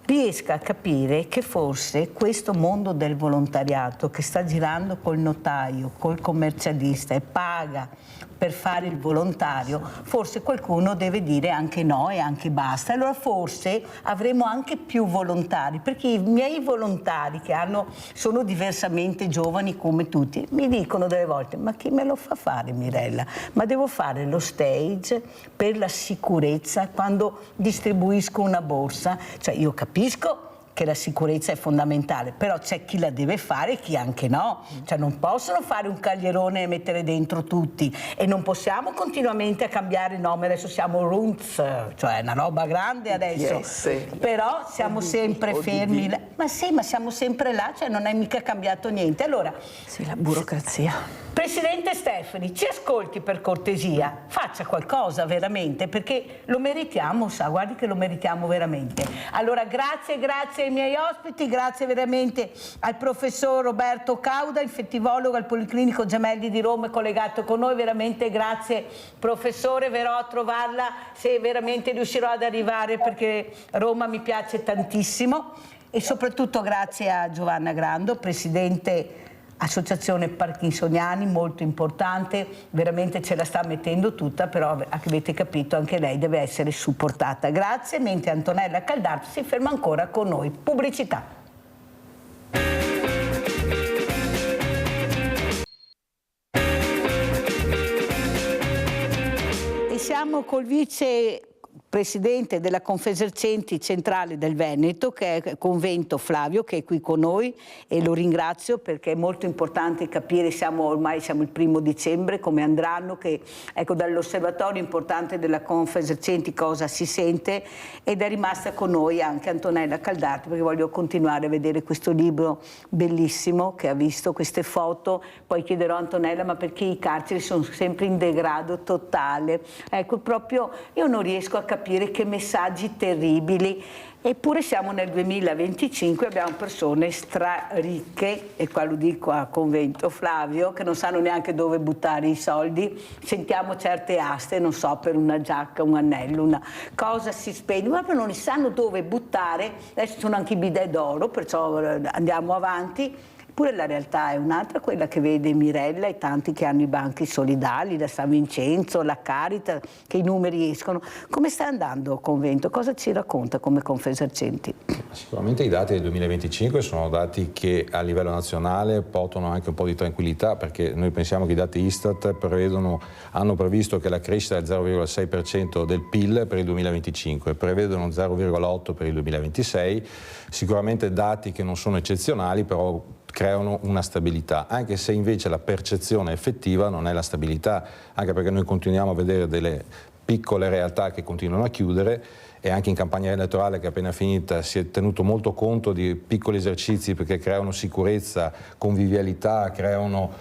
riesca a capire che forse questo mondo del volontariato che sta girando col notaio, col commercialista e paga per fare il volontario, forse qualcuno deve dire anche no e anche basta. Allora forse avremo anche più volontari, perché i miei volontari che sono diversamente giovani come tutti, mi dicono delle volte: ma chi me lo fa fare, Mirella? Ma devo fare lo stage per la sicurezza quando distribuisco una borsa? Cioè io capisco che la sicurezza è fondamentale, però c'è chi la deve fare e chi anche no, cioè non possono fare un caglierone e mettere dentro tutti, e non possiamo continuamente a cambiare nome, adesso siamo RUNTS, cioè è una roba grande adesso, però siamo sempre fermi, ma siamo sempre là, cioè non è mica cambiato niente. Allora, sì, la burocrazia. Presidente Stefani, ci ascolti per cortesia, faccia qualcosa veramente, perché lo meritiamo, sa, guardi che lo meritiamo veramente. Allora grazie ai miei ospiti, grazie veramente al professor Roberto Cauda, infettivologo al Policlinico Gemelli di Roma, collegato con noi, veramente grazie professore, verrò a trovarla se veramente riuscirò ad arrivare, perché Roma mi piace tantissimo, e soprattutto grazie a Giovanna Grando, presidente Associazione Parkinsoniani, molto importante, veramente ce la sta mettendo tutta, però avete capito, anche lei deve essere supportata. Grazie, mentre Antonella Caldardo si ferma ancora con noi. Pubblicità. E siamo col vice presidente della Confesercenti Centrale del Veneto, che è Convento Flavio, che è qui con noi, e lo ringrazio perché è molto importante capire, ormai siamo il 1° dicembre, come andranno, che ecco dall'osservatorio importante della Confesercenti cosa si sente, ed è rimasta con noi anche Antonella Caldardo, perché voglio continuare a vedere questo libro bellissimo che ha visto, queste foto. Poi chiederò a Antonella ma perché i carceri sono sempre in degrado totale, ecco, proprio io non riesco a capire che messaggi terribili, eppure siamo nel 2025, abbiamo persone straricche, e qua lo dico a Convento Flavio, che non sanno neanche dove buttare i soldi. Sentiamo certe aste, non so, per una giacca, un anello, una cosa si spegne, proprio non sanno dove buttare. Adesso sono anche i bidet d'oro, perciò andiamo avanti. Eppure la realtà è un'altra, quella che vede Mirella e tanti che hanno i banchi solidali, la San Vincenzo, la Caritas, che i numeri escono. Come sta andando Convento? Cosa ci racconta come Confesercenti? Sicuramente i dati del 2025 sono dati che a livello nazionale portano anche un po' di tranquillità, perché noi pensiamo che i dati Istat hanno previsto che la crescita è del 0,6% del PIL per il 2025, prevedono 0,8% per il 2026, sicuramente dati che non sono eccezionali, però creano una stabilità, anche se invece la percezione effettiva non è la stabilità, anche perché noi continuiamo a vedere delle piccole realtà che continuano a chiudere, e anche in campagna elettorale che è appena finita si è tenuto molto conto di piccoli esercizi perché creano sicurezza, convivialità, creano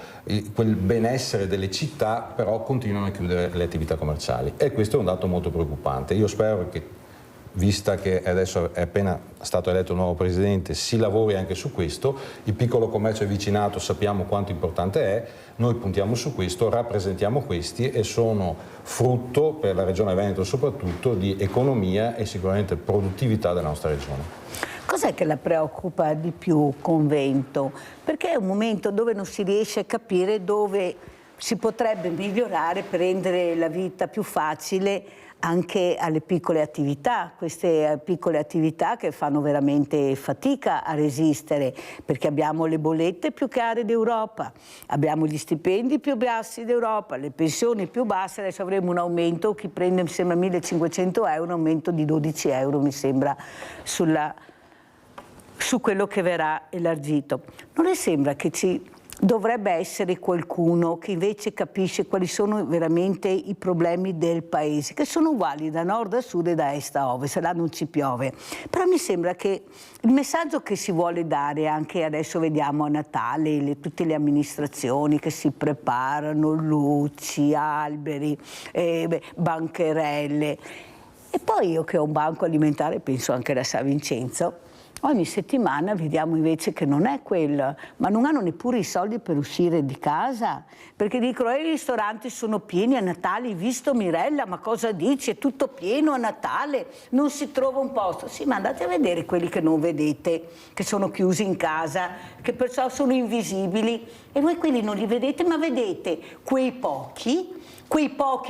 quel benessere delle città, però continuano a chiudere le attività commerciali, e questo è un dato molto preoccupante. Io spero che, vista che adesso è appena stato eletto un nuovo presidente, si lavori anche su questo. Il piccolo commercio e vicinato sappiamo quanto importante è, noi puntiamo su questo, rappresentiamo questi, e sono frutto, per la regione Veneto soprattutto, di economia e sicuramente produttività della nostra regione. Cos'è che la preoccupa di più Convento? Perché è un momento dove non si riesce a capire dove si potrebbe migliorare per rendere la vita più facile anche alle piccole attività, queste piccole attività che fanno veramente fatica a resistere, perché abbiamo le bollette più care d'Europa, abbiamo gli stipendi più bassi d'Europa, le pensioni più basse. Adesso avremo un aumento, chi prende mi sembra 1.500 euro, un aumento di 12 euro mi sembra su quello che verrà elargito. Non le sembra che ci dovrebbe essere qualcuno che invece capisce quali sono veramente i problemi del paese, che sono uguali da nord a sud e da est a ovest, là non ci piove. Però mi sembra che il messaggio che si vuole dare, anche adesso vediamo a Natale, tutte le amministrazioni che si preparano, luci, alberi, bancherelle. E poi io che ho un banco alimentare, penso anche da San Vincenzo, ogni settimana vediamo invece che non è quello, ma non hanno neppure i soldi per uscire di casa, perché dicono i ristoranti sono pieni a Natale, hai visto Mirella, ma cosa dici? È tutto pieno a Natale, non si trova un posto. Sì, ma andate a vedere quelli che non vedete, che sono chiusi in casa, che perciò sono invisibili, e voi quelli non li vedete, ma vedete quei pochi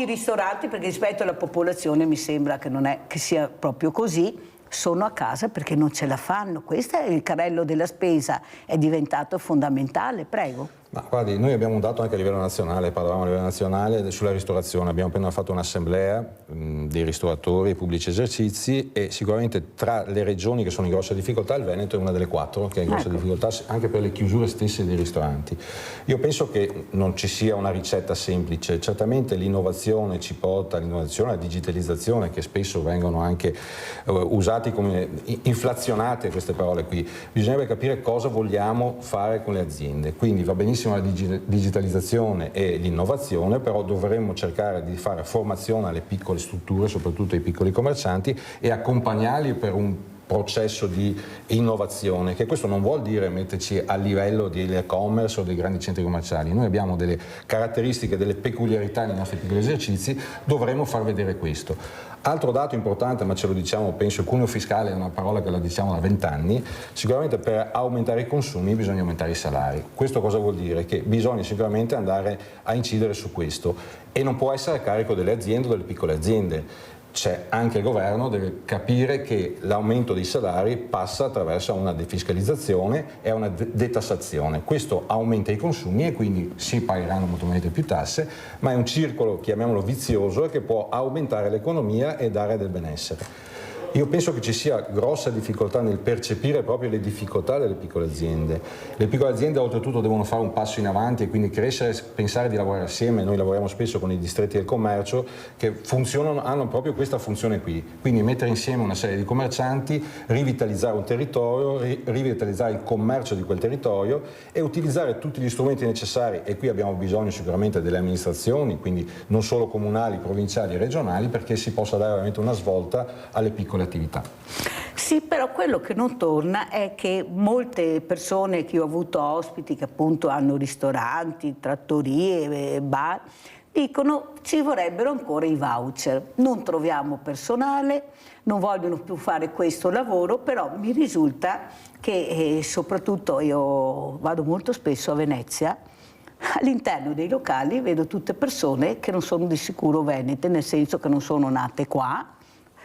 ristoranti, perché rispetto alla popolazione mi sembra che non è che sia proprio così, sono a casa perché non ce la fanno. Questo è il carrello della spesa, è diventato fondamentale. Prego. Ma guardi, noi abbiamo un dato anche a livello nazionale, parlavamo a livello nazionale sulla ristorazione, abbiamo appena fatto un'assemblea dei ristoratori e pubblici esercizi e sicuramente tra le regioni che sono in grossa difficoltà il Veneto è una delle 4 che è in grossa difficoltà anche per le chiusure stesse dei ristoranti. Io penso che non ci sia una ricetta semplice, certamente l'innovazione ci porta all'innovazione, alla digitalizzazione che spesso vengono anche usati come inflazionate queste parole qui, bisognerebbe capire cosa vogliamo fare con le aziende, quindi va benissimo la digitalizzazione e l'innovazione, però dovremmo cercare di fare formazione alle piccole strutture, soprattutto ai piccoli commercianti e accompagnarli per un processo di innovazione, che questo non vuol dire metterci a livello dell'e-commerce o dei grandi centri commerciali. Noi abbiamo delle caratteristiche, delle peculiarità nei nostri piccoli esercizi, dovremmo far vedere questo. Altro dato importante, ma ce lo diciamo, penso, il cuneo fiscale è una parola che la diciamo da 20 anni, sicuramente per aumentare i consumi bisogna aumentare i salari. Questo cosa vuol dire? Che bisogna sicuramente andare a incidere su questo e non può essere a carico delle aziende o delle piccole aziende. C'è anche il governo deve capire che l'aumento dei salari passa attraverso una defiscalizzazione e una detassazione. Questo aumenta i consumi e quindi si pagheranno molto più tasse, ma è un circolo, chiamiamolo vizioso, che può aumentare l'economia e dare del benessere. Io penso che ci sia grossa difficoltà nel percepire proprio le difficoltà delle piccole aziende. Le piccole aziende oltretutto devono fare un passo in avanti e quindi crescere, pensare di lavorare assieme. Noi lavoriamo spesso con i distretti del commercio che funzionano, hanno proprio questa funzione qui. Quindi mettere insieme una serie di commercianti, rivitalizzare un territorio, rivitalizzare il commercio di quel territorio e utilizzare tutti gli strumenti necessari, e qui abbiamo bisogno sicuramente delle amministrazioni, quindi non solo comunali, provinciali e regionali, perché si possa dare veramente una svolta alle piccole attività. Sì, però quello che non torna è che molte persone che io ho avuto ospiti che appunto hanno ristoranti, trattorie, bar, dicono ci vorrebbero ancora i voucher, non troviamo personale, non vogliono più fare questo lavoro, però mi risulta che soprattutto io vado molto spesso a Venezia, all'interno dei locali vedo tutte persone che non sono di sicuro venete, nel senso che non sono nate qua,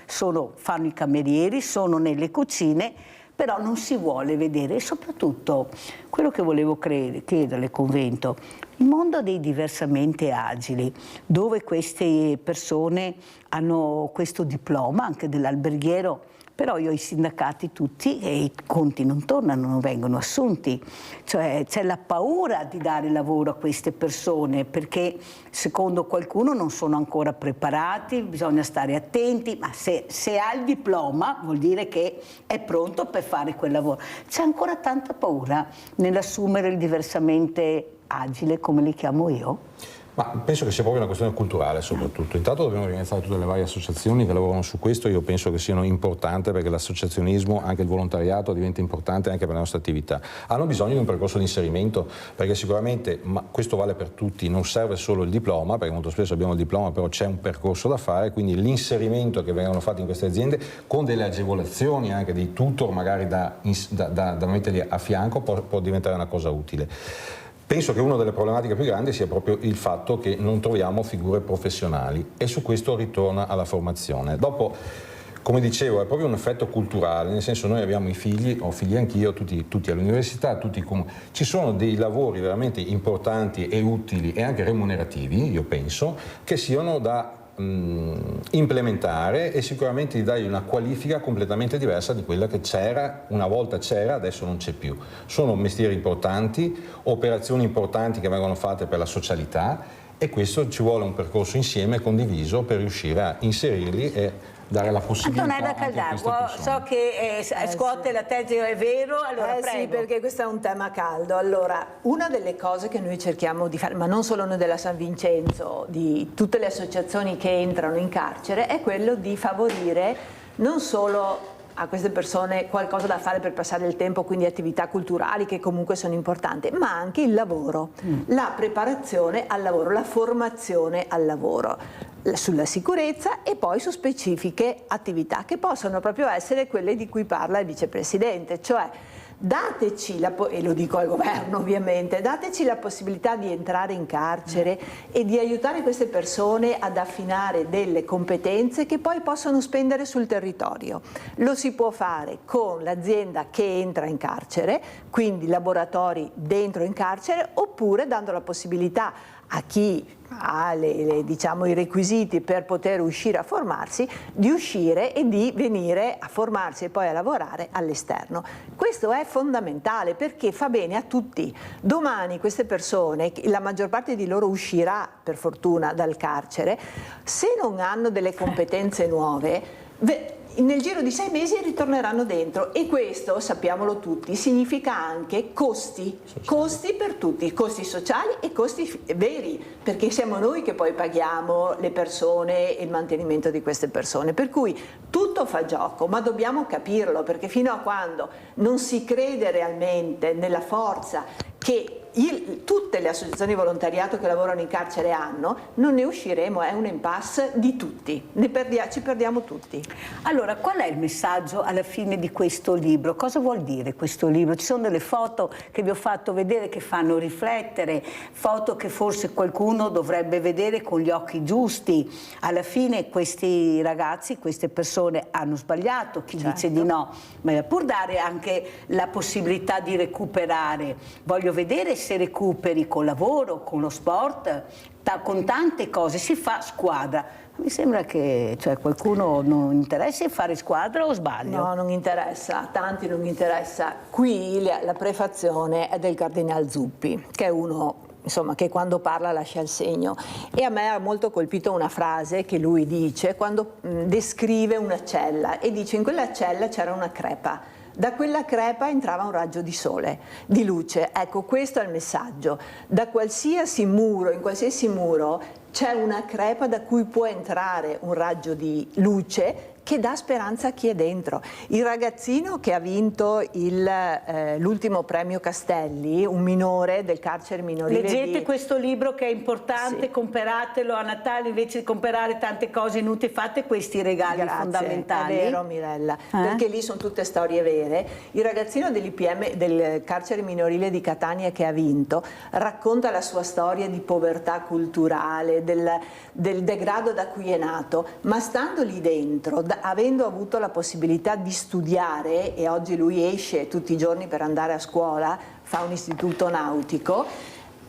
fanno i camerieri, sono nelle cucine, però non si vuole vedere. E soprattutto quello che volevo chiederle, Convento, il mondo dei diversamente agili, dove queste persone hanno questo diploma anche dell'alberghiero, però io ho i sindacati tutti e i conti non tornano, non vengono assunti, cioè c'è la paura di dare lavoro a queste persone perché secondo qualcuno non sono ancora preparati, bisogna stare attenti, ma se ha il diploma vuol dire che è pronto per fare quel lavoro. C'è ancora tanta paura nell'assumere il diversamente agile, come li chiamo io? Ma penso che sia proprio una questione culturale soprattutto. Intanto dobbiamo ringraziare tutte le varie associazioni che lavorano su questo, io penso che siano importanti perché l'associazionismo, anche il volontariato diventa importante anche per la nostra attività. Hanno bisogno di un percorso di inserimento perché sicuramente, ma questo vale per tutti, non serve solo il diploma, perché molto spesso abbiamo il diploma però c'è un percorso da fare, quindi l'inserimento che vengono fatti in queste aziende con delle agevolazioni, anche dei tutor magari da metterli a fianco può diventare una cosa utile. Penso che una delle problematiche più grandi sia proprio il fatto che non troviamo figure professionali e su questo ritorna alla formazione. Dopo, come dicevo, è proprio un effetto culturale, nel senso noi abbiamo i figli, ho figli anch'io, tutti all'università, ci sono dei lavori veramente importanti e utili e anche remunerativi, io penso, che siano da implementare e sicuramente di dargli una qualifica completamente diversa di quella che una volta c'era, adesso non c'è più. Sono mestieri importanti, operazioni importanti che vengono fatte per la socialità e questo ci vuole un percorso insieme condiviso per riuscire a inserirli e dare la possibilità. Antonella Caldacqua, so che scuote la tesi, è vero, allora prego. Sì, perché questo è un tema caldo. Allora, una delle cose che noi cerchiamo di fare, ma non solo noi della San Vincenzo, di tutte le associazioni che entrano in carcere, è quello di favorire non solo a queste persone qualcosa da fare per passare il tempo, quindi attività culturali che comunque sono importanti, ma anche il lavoro, la preparazione al lavoro, la formazione al lavoro, sulla sicurezza e poi su specifiche attività che possono proprio essere quelle di cui parla il vicepresidente, cioè dateci, e lo dico al governo ovviamente, dateci la possibilità di entrare in carcere e di aiutare queste persone ad affinare delle competenze che poi possono spendere sul territorio. Lo si può fare con l'azienda che entra in carcere, quindi laboratori dentro in carcere, oppure dando la possibilità a chi ha diciamo, i requisiti per poter uscire a formarsi, di uscire e di venire a formarsi e poi a lavorare all'esterno. Questo è fondamentale perché fa bene a tutti. Domani queste persone, la maggior parte di loro uscirà per fortuna dal carcere, se non hanno delle competenze nuove, nel giro di 6 mesi ritorneranno dentro, e questo, sappiamolo tutti, significa anche costi per tutti, costi sociali e costi veri, perché siamo noi che poi paghiamo le persone e il mantenimento di queste persone, per cui tutto fa gioco, ma dobbiamo capirlo, perché fino a quando non si crede realmente nella forza che tutte le associazioni di volontariato che lavorano in carcere hanno, non ne usciremo, è un impasse di tutti, ci perdiamo tutti. Allora, qual è il messaggio alla fine di questo libro? Cosa vuol dire questo libro? Ci sono delle foto che vi ho fatto vedere che fanno riflettere, foto che forse qualcuno dovrebbe vedere con gli occhi giusti. Alla fine questi ragazzi, queste persone hanno sbagliato, chi dice di no, ma pur dare anche la possibilità di recuperare. Voglio vedere se recuperi col lavoro, con lo sport, con tante cose, si fa squadra. Mi sembra che qualcuno non interessa fare squadra, o sbaglio? No, non interessa, tanti non interessa. Qui la prefazione è del Cardinal Zuppi, che è uno che quando parla lascia il segno, e a me ha molto colpito una frase che lui dice quando descrive una cella, e dice: in quella cella c'era una crepa. Da quella crepa entrava un raggio di sole, di luce. Ecco, questo è il messaggio. Da qualsiasi muro, in qualsiasi muro, c'è una crepa da cui può entrare un raggio di luce che dà speranza a chi è dentro. Il ragazzino che ha vinto l'ultimo premio Castelli, un minore del carcere minorile. Leggete questo libro che è importante, comperatelo a Natale, invece di comprare tante cose inutili, fate questi regali fondamentali. È vero, Mirella, perché lì sono tutte storie vere. Il ragazzino dell'IPM, del carcere minorile di Catania, che ha vinto, racconta la sua storia di povertà culturale, del degrado da cui è nato, ma stando lì dentro, avendo avuto la possibilità di studiare, e oggi lui esce tutti i giorni per andare a scuola, fa un istituto nautico,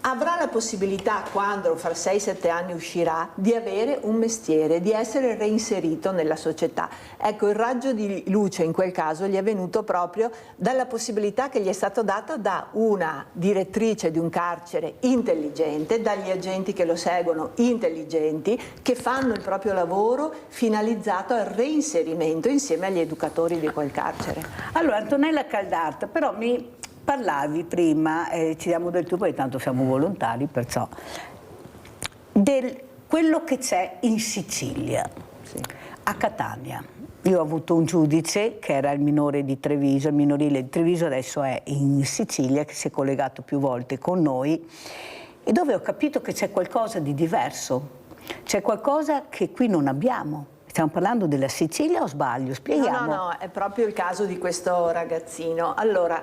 avrà la possibilità, quando fra 6-7 anni uscirà, di avere un mestiere, di essere reinserito nella società. Ecco, il raggio di luce in quel caso gli è venuto proprio dalla possibilità che gli è stata data da una direttrice di un carcere intelligente, dagli agenti che lo seguono intelligenti, che fanno il proprio lavoro finalizzato al reinserimento insieme agli educatori di quel carcere. Allora, Antonella Caldart, però mi parlavi prima, ci diamo del tuo, perché tanto siamo volontari, perciò, del quello che c'è in Sicilia, a Catania. Io ho avuto un giudice che era il minore di Treviso, il minorile di Treviso, adesso è in Sicilia, che si è collegato più volte con noi, e dove ho capito che c'è qualcosa di diverso, c'è qualcosa che qui non abbiamo. Stiamo parlando della Sicilia o sbaglio? Spieghiamo. No, è proprio il caso di questo ragazzino. Allora,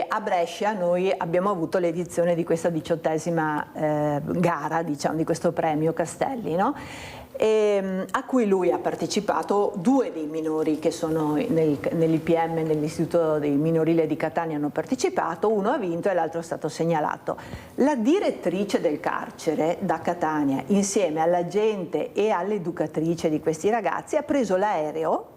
a Brescia noi abbiamo avuto l'edizione di questa 18ª gara, diciamo, di questo premio Castelli, no? A cui lui ha partecipato. 2 dei minori che sono nell'IPM, nell'Istituto dei Minorile di Catania, hanno partecipato, uno ha vinto e l'altro è stato segnalato. La direttrice del carcere da Catania, insieme all'agente e all'educatrice di questi ragazzi, ha preso l'aereo.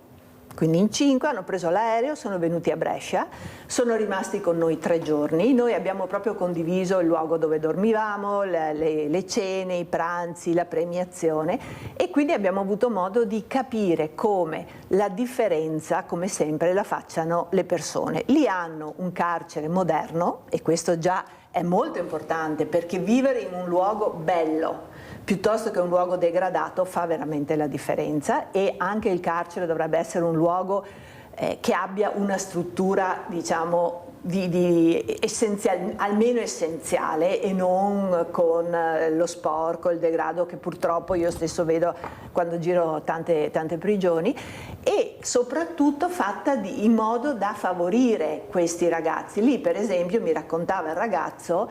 Quindi in 5 hanno preso l'aereo, sono venuti a Brescia, sono rimasti con noi 3 giorni, noi abbiamo proprio condiviso il luogo dove dormivamo, le cene, i pranzi, la premiazione, e quindi abbiamo avuto modo di capire come la differenza, come sempre, la facciano le persone. Lì hanno un carcere moderno, e questo già è molto importante, perché vivere in un luogo bello piuttosto che un luogo degradato fa veramente la differenza, e anche il carcere dovrebbe essere un luogo che abbia una struttura, diciamo, almeno essenziale, e non con lo sporco, il degrado che purtroppo io stesso vedo quando giro tante prigioni, e soprattutto fatta in modo da favorire questi ragazzi. Lì per esempio mi raccontava il ragazzo,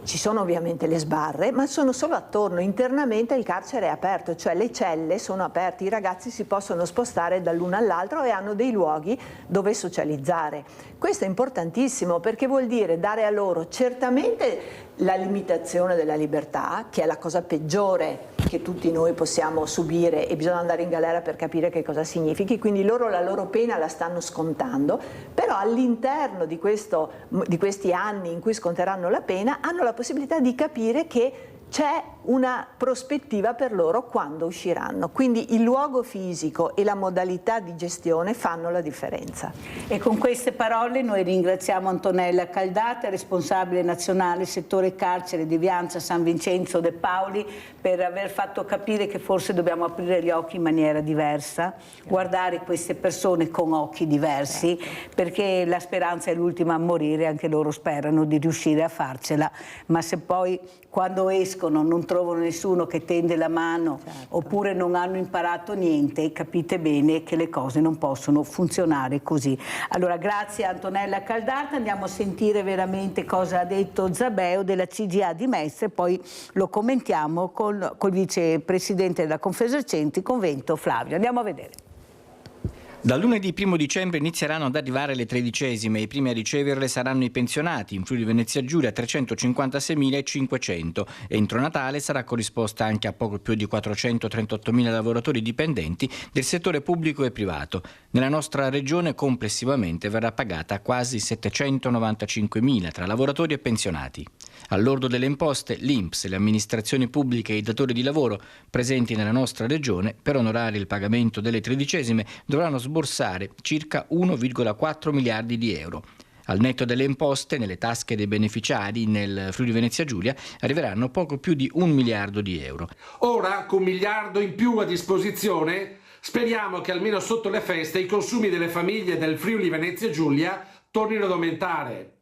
ci sono ovviamente le sbarre, ma sono solo attorno, internamente il carcere è aperto, cioè le celle sono aperte, i ragazzi si possono spostare dall'uno all'altro e hanno dei luoghi dove socializzare. Questo è importantissimo perché vuol dire dare a loro certamente la limitazione della libertà, che è la cosa peggiore che tutti noi possiamo subire, e bisogna andare in galera per capire che cosa significhi, quindi loro la loro pena la stanno scontando, però all'interno di questi anni in cui sconteranno la pena hanno la possibilità di capire che c'è una prospettiva per loro quando usciranno, quindi il luogo fisico e la modalità di gestione fanno la differenza. E con queste parole noi ringraziamo Antonella Caldata, responsabile nazionale settore carcere di Vianza San Vincenzo De Paoli, per aver fatto capire che forse dobbiamo aprire gli occhi in maniera diversa, guardare queste persone con occhi diversi, perché la speranza è l'ultima a morire, anche loro sperano di riuscire a farcela, ma se poi quando escono non trovano nessuno che tende la mano, oppure non hanno imparato niente, capite bene che le cose non possono funzionare così. Allora grazie a Antonella Caldata, andiamo a sentire veramente cosa ha detto Zabeo della CGA di Mestre, poi lo commentiamo col vicepresidente della Confesercenti Convento Flavio. Andiamo a vedere. Dal lunedì 1 dicembre inizieranno ad arrivare le 13esime e i primi a riceverle saranno i pensionati, in Friuli Venezia Giulia 356.500. Entro Natale sarà corrisposta anche a poco più di 438.000 lavoratori dipendenti del settore pubblico e privato. Nella nostra regione complessivamente verrà pagata quasi 795.000 tra lavoratori e pensionati. All'ordo delle imposte, l'INPS, le amministrazioni pubbliche e i datori di lavoro presenti nella nostra regione, per onorare il pagamento delle 13esime, dovranno sborsare circa 1,4 miliardi di euro. Al netto delle imposte, nelle tasche dei beneficiari nel Friuli Venezia Giulia arriveranno poco più di 1 miliardo di euro. Ora, con 1 miliardo in più a disposizione, speriamo che almeno sotto le feste i consumi delle famiglie del Friuli Venezia Giulia tornino ad aumentare.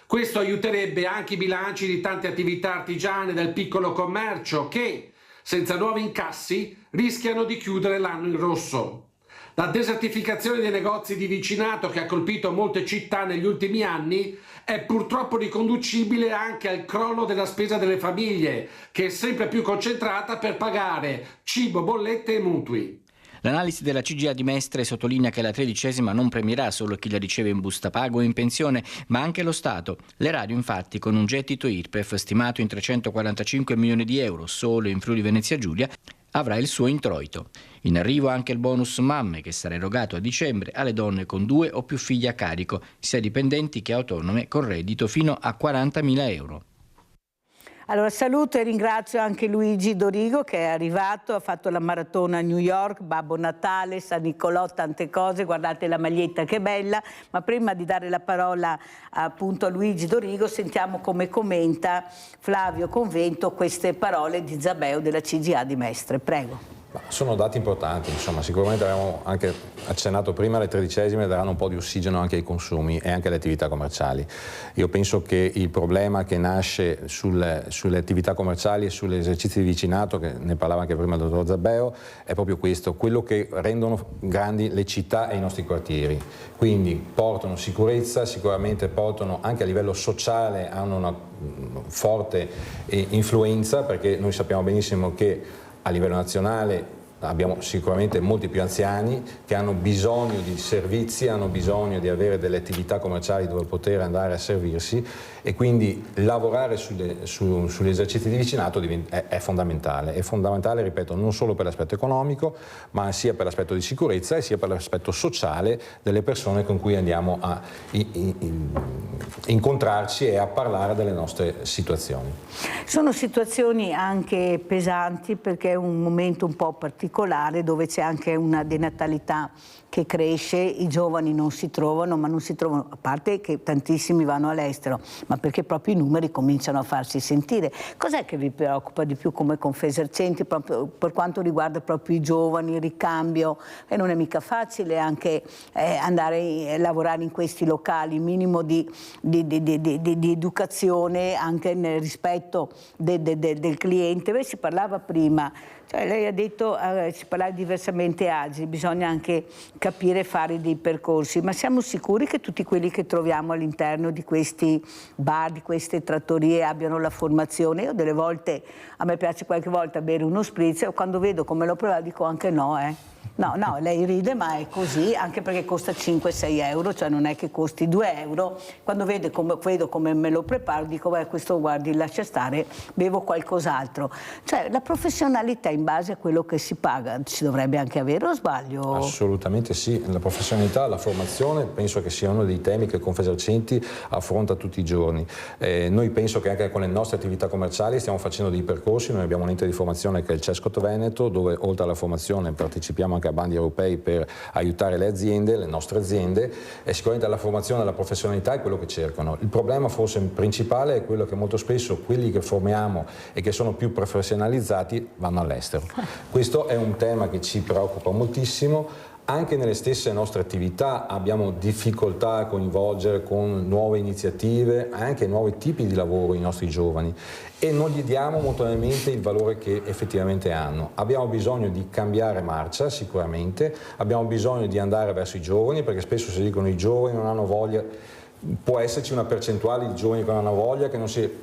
Questo aiuterebbe anche i bilanci di tante attività artigiane del piccolo commercio che, senza nuovi incassi, rischiano di chiudere l'anno in rosso. La desertificazione dei negozi di vicinato che ha colpito molte città negli ultimi anni è purtroppo riconducibile anche al crollo della spesa delle famiglie, che è sempre più concentrata per pagare cibo, bollette e mutui. L'analisi della CGA di Mestre sottolinea che la 13esima non premierà solo chi la riceve in busta paga o in pensione, ma anche lo Stato. L'erario, infatti, con un gettito IRPEF stimato in 345 milioni di euro solo in Friuli Venezia Giulia, avrà il suo introito. In arrivo anche il bonus mamme, che sarà erogato a dicembre alle donne con 2 o più figli a carico, sia dipendenti che autonome, con reddito fino a 40.000 euro. Allora saluto e ringrazio anche Luigi Dorigo che è arrivato, ha fatto la maratona a New York, Babbo Natale, San Nicolò, tante cose, guardate la maglietta che bella, ma prima di dare la parola appunto a Luigi Dorigo sentiamo come commenta Flavio Convento queste parole di Zabeo della CGA di Mestre, prego. Sono dati importanti, insomma, sicuramente abbiamo anche accennato prima, le 13esime daranno un po' di ossigeno anche ai consumi e anche alle attività commerciali. Io penso che il problema che nasce sulle attività commerciali e sugli esercizi di vicinato, che ne parlava anche prima il dottor Zabeo, è proprio questo, quello che rendono grandi le città e i nostri quartieri. Quindi portano sicurezza, sicuramente portano anche a livello sociale, hanno una forte influenza, perché noi sappiamo benissimo che a livello nazionale abbiamo sicuramente molti più anziani che hanno bisogno di servizi, hanno bisogno di avere delle attività commerciali dove poter andare a servirsi, e quindi lavorare sugli esercizi di vicinato è fondamentale. È fondamentale, ripeto, non solo per l'aspetto economico, ma sia per l'aspetto di sicurezza e sia per l'aspetto sociale delle persone con cui andiamo a incontrarci e a parlare delle nostre situazioni. Sono situazioni anche pesanti perché è un momento un po' particolare dove c'è anche una denatalità che cresce, i giovani non si trovano, ma non si trovano, a parte che tantissimi vanno all'estero, ma perché proprio i numeri cominciano a farsi sentire. Cos'è che vi preoccupa di più come Confesercenti proprio per quanto riguarda proprio i giovani, il ricambio? E non è mica facile anche andare a lavorare in questi locali, minimo di educazione anche nel rispetto del cliente. Beh, si parlava prima, cioè lei ha detto, si parlava di diversamente agili, bisogna anche capire e fare dei percorsi, ma siamo sicuri che tutti quelli che troviamo all'interno di questi bar, di queste trattorie abbiano la formazione? Io delle volte, a me piace qualche volta bere uno spritz, e quando vedo come lo prova dico anche no, No, lei ride, ma è così, anche perché costa 5-6 euro, cioè non è che costi 2 euro. Quando vedo come me lo preparo, dico, beh, questo guardi, lascia stare, bevo qualcos'altro. Cioè, la professionalità in base a quello che si paga si dovrebbe anche avere, o sbaglio? Assolutamente sì, la professionalità, la formazione penso che sia uno dei temi che Confesercenti affronta tutti i giorni. Noi penso che anche con le nostre attività commerciali stiamo facendo dei percorsi, noi abbiamo un ente di formazione che è il CESCOT Veneto, dove oltre alla formazione partecipiamo anche a bandi europei per aiutare le aziende, le nostre aziende, e sicuramente la formazione e la professionalità è quello che cercano. Il problema forse principale è quello che molto spesso quelli che formiamo e che sono più professionalizzati vanno all'estero. Questo è un tema che ci preoccupa moltissimo. Anche nelle stesse nostre attività abbiamo difficoltà a coinvolgere con nuove iniziative, anche nuovi tipi di lavoro i nostri giovani, e non gli diamo molto probabilmente il valore che effettivamente hanno. Abbiamo bisogno di cambiare marcia sicuramente, abbiamo bisogno di andare verso i giovani, perché spesso si dicono i giovani non hanno voglia. Può esserci una percentuale di giovani che non hanno voglia,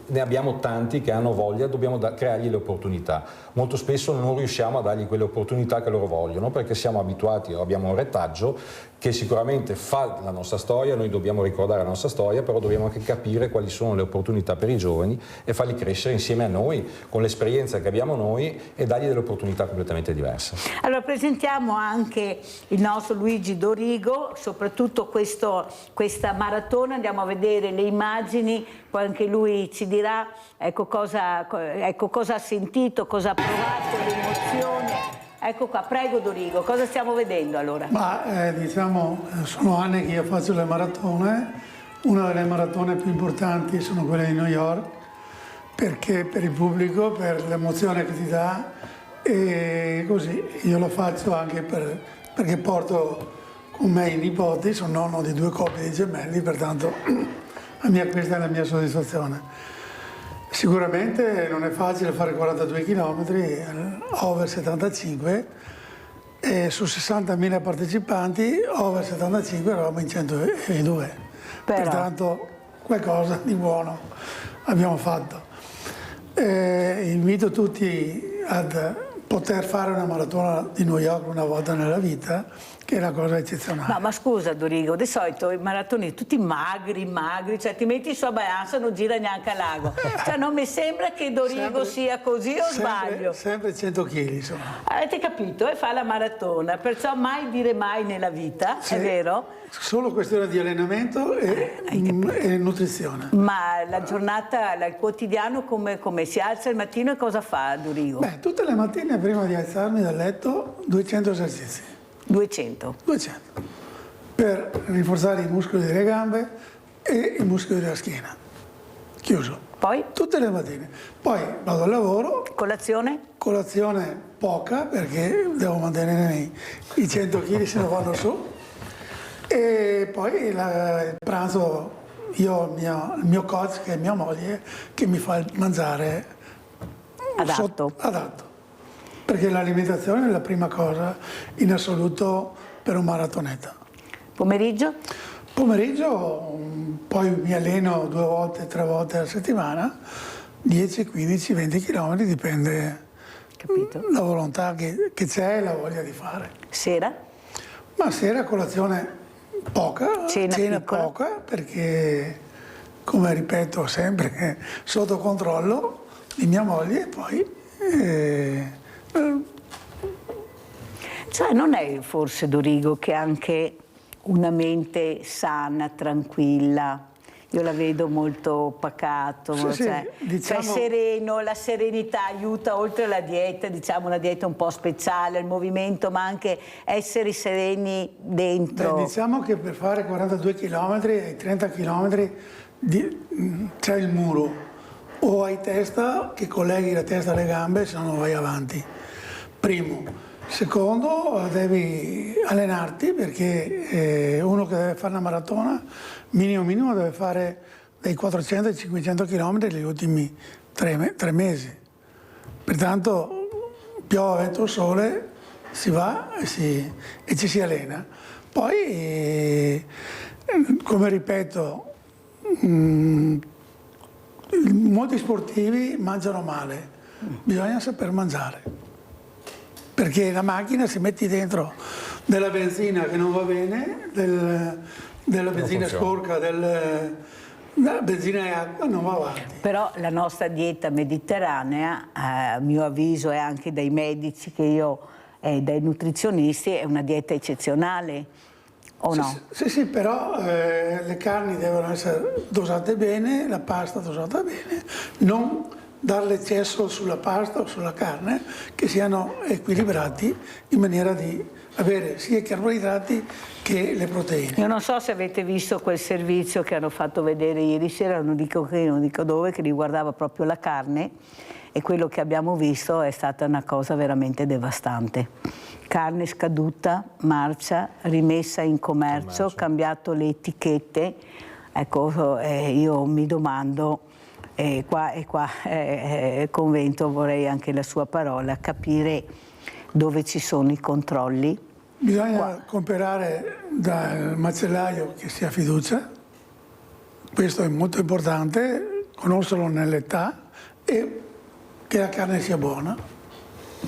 ne abbiamo tanti che hanno voglia, dobbiamo creargli le opportunità. Molto spesso non riusciamo a dargli quelle opportunità che loro vogliono, perché siamo abituati o abbiamo un retaggio che sicuramente fa la nostra storia, noi dobbiamo ricordare la nostra storia, però dobbiamo anche capire quali sono le opportunità per i giovani e farli crescere insieme a noi, con l'esperienza che abbiamo noi, e dargli delle opportunità completamente diverse. Allora presentiamo anche il nostro Luigi Dorigo, soprattutto questa maratona, andiamo a vedere le immagini, poi anche lui ci dirà cosa ha sentito, cosa ha provato, l'emozione. Ecco qua, prego Dorigo, cosa stiamo vedendo allora? Diciamo, sono anni che io faccio le maratone, una delle maratone più importanti sono quelle di New York, perché per il pubblico, per l'emozione che ti dà, e così io lo faccio anche perché porto con me i nipoti, sono nonno di 2 coppie di gemelli, pertanto questa è la mia soddisfazione. Sicuramente non è facile fare 42 km, over 75, e su 60.000 partecipanti, over 75 eravamo in 102. Pertanto qualcosa di buono abbiamo fatto. Invito tutti ad poter fare una maratona di New York una volta nella vita, che è una cosa eccezionale. No, ma scusa Dorigo, di solito i maratoni tutti magri, cioè ti metti su a Baianza, non gira neanche a lago. Cioè non mi sembra che Dorigo sia così, o sbaglio? Sempre 100 kg, insomma. Avete capito? E fa la maratona, perciò mai dire mai nella vita, sì, è vero? Solo questione di allenamento e nutrizione. Ma la giornata, il quotidiano, come si alza il mattino e cosa fa Dorigo? Beh, tutte le mattine prima di alzarmi dal letto 200 esercizi. 200 per rinforzare i muscoli delle gambe e i muscoli della schiena. Chiuso. Poi? Tutte le mattine. Poi vado al lavoro. Colazione? Colazione poca, perché devo mantenere i 100 kg, se no vanno su. E poi il pranzo, io ho il mio coach, che è mia moglie, che mi fa il mangiare adatto. Perché l'alimentazione è la prima cosa in assoluto per un maratoneta. Pomeriggio? Pomeriggio poi mi alleno 2 volte, 3 volte alla settimana, 10, 15, 20 km, dipende la volontà che c'è e la voglia di fare. Sera? Ma sera colazione poca, cena poca, perché come ripeto sempre sotto controllo di mia moglie, e poi... Cioè non è forse Dorigo che anche una mente sana, tranquilla, Io la vedo molto pacato, cioè sereno, la serenità aiuta oltre alla dieta, diciamo una dieta un po' speciale, il movimento, ma anche essere sereni dentro. Diciamo che per fare 42 km e 30 km c'è il muro, o hai testa che colleghi la testa alle gambe, se no non vai avanti. Primo. Secondo, devi allenarti, perché uno che deve fare una maratona minimo deve fare dai 400 ai 500 km negli ultimi 3 mesi. Pertanto piove, vento, sole, si va e ci si allena. Poi, come ripeto, molti sportivi mangiano male, bisogna saper mangiare. Perché la macchina, se metti dentro della benzina che non va bene, della benzina sporca, della benzina e acqua, non va avanti. Però la nostra dieta mediterranea, a mio avviso, e anche dai medici che io, dai nutrizionisti, è una dieta eccezionale, o no? Sì, però le carni devono essere dosate bene, la pasta dosata bene, non dare l'eccesso sulla pasta o sulla carne, che siano equilibrati in maniera di avere sia i carboidrati che le proteine. Io non so se avete visto quel servizio che hanno fatto vedere ieri sera, non dico dove, che riguardava proprio la carne, e quello che abbiamo visto è stata una cosa veramente devastante. Carne scaduta, marcia, rimessa in commercio, cambiato le etichette. Ecco, io mi domando, e qua convento, vorrei anche la sua parola, capire dove ci sono i controlli. Bisogna comprare dal macellaio che si ha fiducia, questo è molto importante, conoscerlo nell'età e che la carne sia buona.